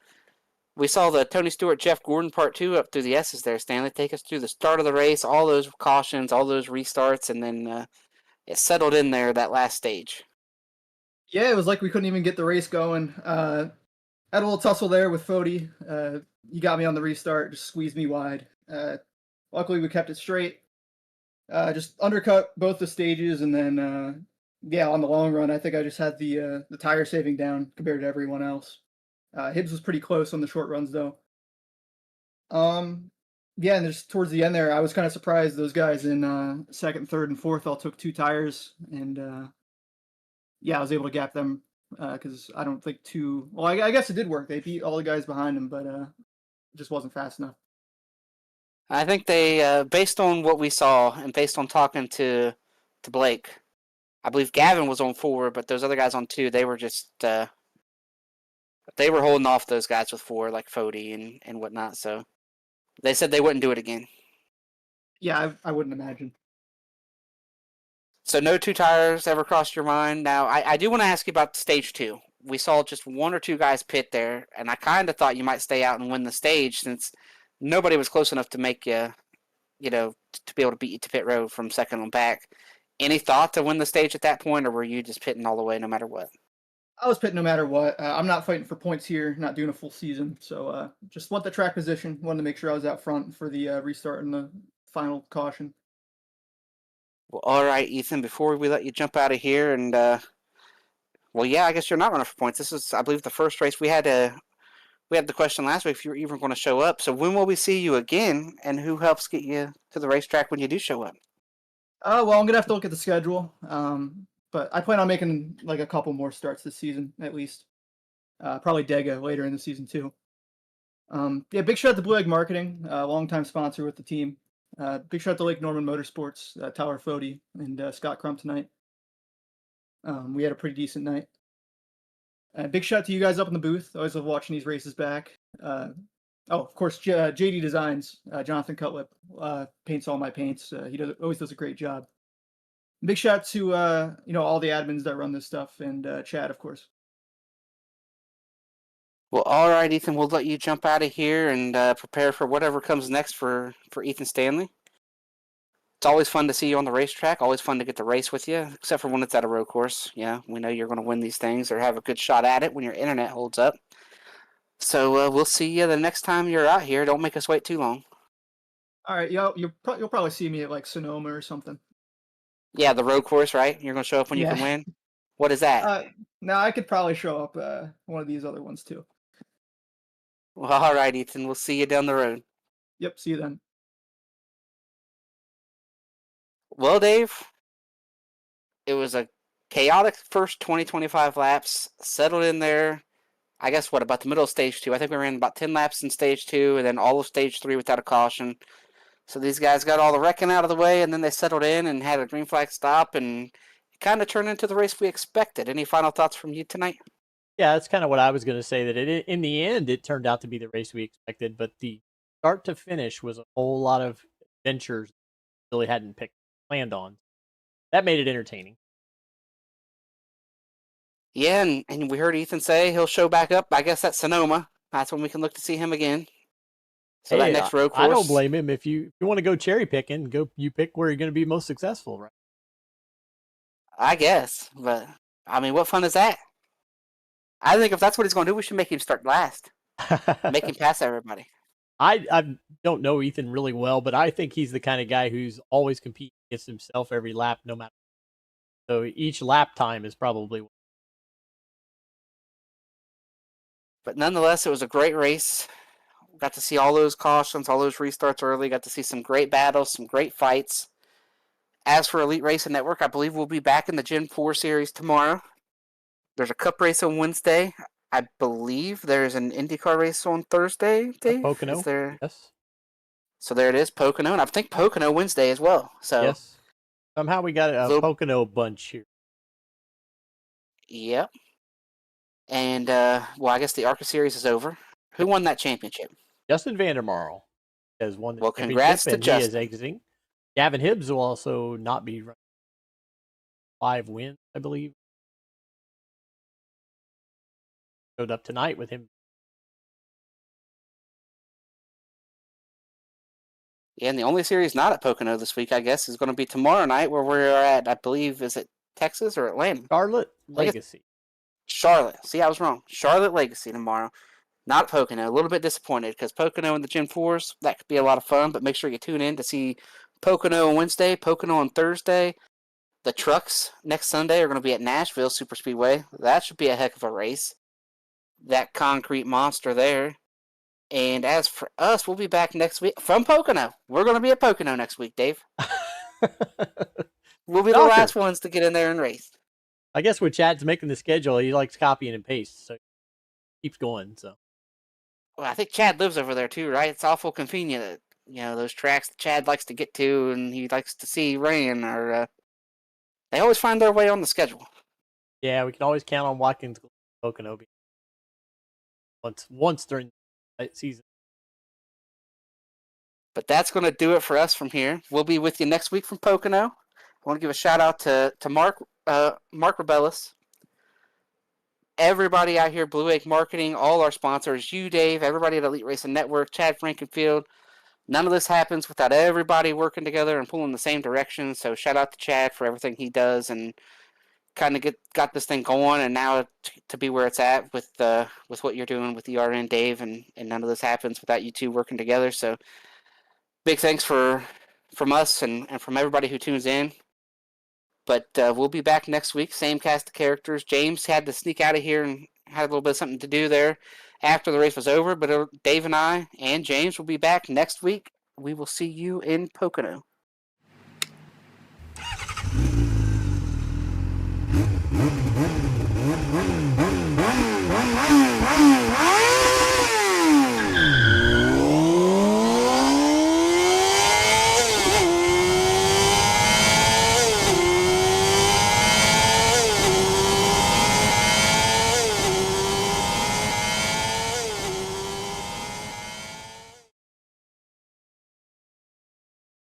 the Tony Stewart, Jeff Gordon part 2 up through the S's there. Stanley, take us through the start of the race, all those cautions, all those restarts, and then it settled in there that last stage. Yeah, it was like we couldn't even get the race going. Had a little tussle there with Fody. He got me on the restart, just squeezed me wide. Luckily, we kept it straight. Just undercut both the stages, and then on the long run, I think I just had the tire saving down compared to everyone else. Hibbs was pretty close on the short runs though. And just towards the end there, I was kind of surprised those guys in second, third, and fourth all took 2 tires, and I was able to gap them because I don't think I guess it did work. They beat all the guys behind them, but it just wasn't fast enough. I think they, based on what we saw and based on talking to Blake, I believe Gavin was on 4, but those other guys on 2, they were just they were holding off those guys with 4, like Fody and whatnot. So they said they wouldn't do it again. Yeah, I wouldn't imagine. So no 2 tires ever crossed your mind. Now, I do want to ask you about stage 2. We saw just 1 or 2 guys pit there, and I kind of thought you might stay out and win the stage since nobody was close enough to make you, to be able to beat you to pit road from second on back. Any thought to win the stage at that point, or were you just pitting all the way no matter what? I was pitting no matter what. I'm not fighting for points here, not doing a full season. So just want the track position. Wanted to make sure I was out front for the restart and the final caution. Well, all right, Ethan, before we let you jump out of here, and I guess you're not running for points. This is, I believe, the first race. We had the question last week if you were even going to show up. So when will we see you again, and who helps get you to the racetrack when you do show up? I'm going to have to look at the schedule. But I plan on making like a couple more starts this season, at least. Probably Dega later in the season too. Big shout out to Blue Egg Marketing, longtime sponsor with the team. Big shout out to Lake Norman Motorsports, Tyler Fody, and Scott Crump tonight. We had a pretty decent night. Big shout out to you guys up in the booth. Always love watching these races back. Of course, JD Designs, Jonathan Cutlip, paints all my paints. He always does a great job. Big shout out to all the admins that run this stuff, and Chad, of course. Well, all right, Ethan, we'll let you jump out of here and prepare for whatever comes next for Ethan Stanley. It's always fun to see you on the racetrack, always fun to get to race with you, except for when it's at a road course. Yeah, we know you're going to win these things or have a good shot at it when your internet holds up. So we'll see you the next time you're out here. Don't make us wait too long. All right, you'll probably see me at like Sonoma or something. Yeah, the road course, right? You're going to show up when you can win? What is that? No, I could probably show up one of these other ones too. Well, all right, Ethan. We'll see you down the road. Yep, see you then. Well, Dave, it was a chaotic first 20-25 laps. Settled in there, I guess, about the middle of stage 2. I think we ran about 10 laps in stage 2 and then all of stage 3 without a caution. So these guys got all the wrecking out of the way, and then they settled in and had a green flag stop, and it kind of turned into the race we expected. Any final thoughts from you tonight? Yeah, that's kind of what I was going to say, that in the end, it turned out to be the race we expected, but the start to finish was a whole lot of adventures really hadn't planned on. That made it entertaining. Yeah, and we heard Ethan say he'll show back up, I guess, at Sonoma. That's when we can look to see him again. So that next road course. I don't blame him. If you want to go cherry picking, you pick where you're going to be most successful, right? I guess, but I mean, what fun is that? I think if that's what he's going to do, we should make him start last. Make him pass everybody. I don't know Ethan really well, but I think he's the kind of guy who's always competing against himself every lap, no matter. So each lap time is probably. But nonetheless, it was a great race. Got to see all those cautions, all those restarts early. Got to see some great battles, some great fights. As for Elite Racing Network, I believe we'll be back in the Gen 4 series tomorrow. There's a Cup race on Wednesday. I believe there's an IndyCar race on Thursday, Dave? Pocono. Is there... Yes. So there it is, Pocono. And I think Pocono Wednesday as well. So Yes. Somehow we got a Pocono bunch here. Yep. And, well, I guess the ARCA series is over. Who won that championship? Justin Vandermarl has won the Well, championship, congrats to and he is Justin. exiting. Gavin Hibbs will also not be running 5 wins, I believe. Showed up tonight with him. Yeah, and the only series not at Pocono this week, I guess, is going to be tomorrow night, where we're at, I believe, is it Texas or Atlanta? Charlotte Legacy. Charlotte. See, I was wrong. Charlotte Legacy tomorrow. Not Pocono. A little bit disappointed because Pocono and the Gen 4s, that could be a lot of fun, but make sure you tune in to see Pocono on Wednesday, Pocono on Thursday. The trucks next Sunday are going to be at Nashville Superspeedway. That should be a heck of a race. That concrete monster there. And as for us, we'll be back next week from Pocono. We're going to be at Pocono next week, Dave. We'll be the last ones to get in there and race. I guess when Chad's making the schedule, he likes copying and paste, so he keeps going. So, well, I think Chad lives over there too, right? It's awful convenient that, you know, those tracks that Chad likes to get to and he likes to see ran are, they always find their way on the schedule. Yeah, we can always count on Watkins Glen, Pocono once during the season. But that's going to do it for us from here. We'll be with you next week from Pocono. I want to give a shout out to Mark Rebilas, everybody out here, Blue Egg Marketing, all our sponsors, you, Dave, everybody at Elite Racing Network, Chad Frankenfield. None of this happens without everybody working together and pulling the same direction. So shout out to Chad for everything he does and kind of got this thing going, and now to be where it's at with what you're doing with ERN, Dave, and none of this happens without you two working together. So big thanks from us and from everybody who tunes in. But we'll be back next week, same cast of characters. James had to sneak out of here and had a little bit of something to do there after the race was over. But Dave and I and James will be back next week. We will see you in Pocono.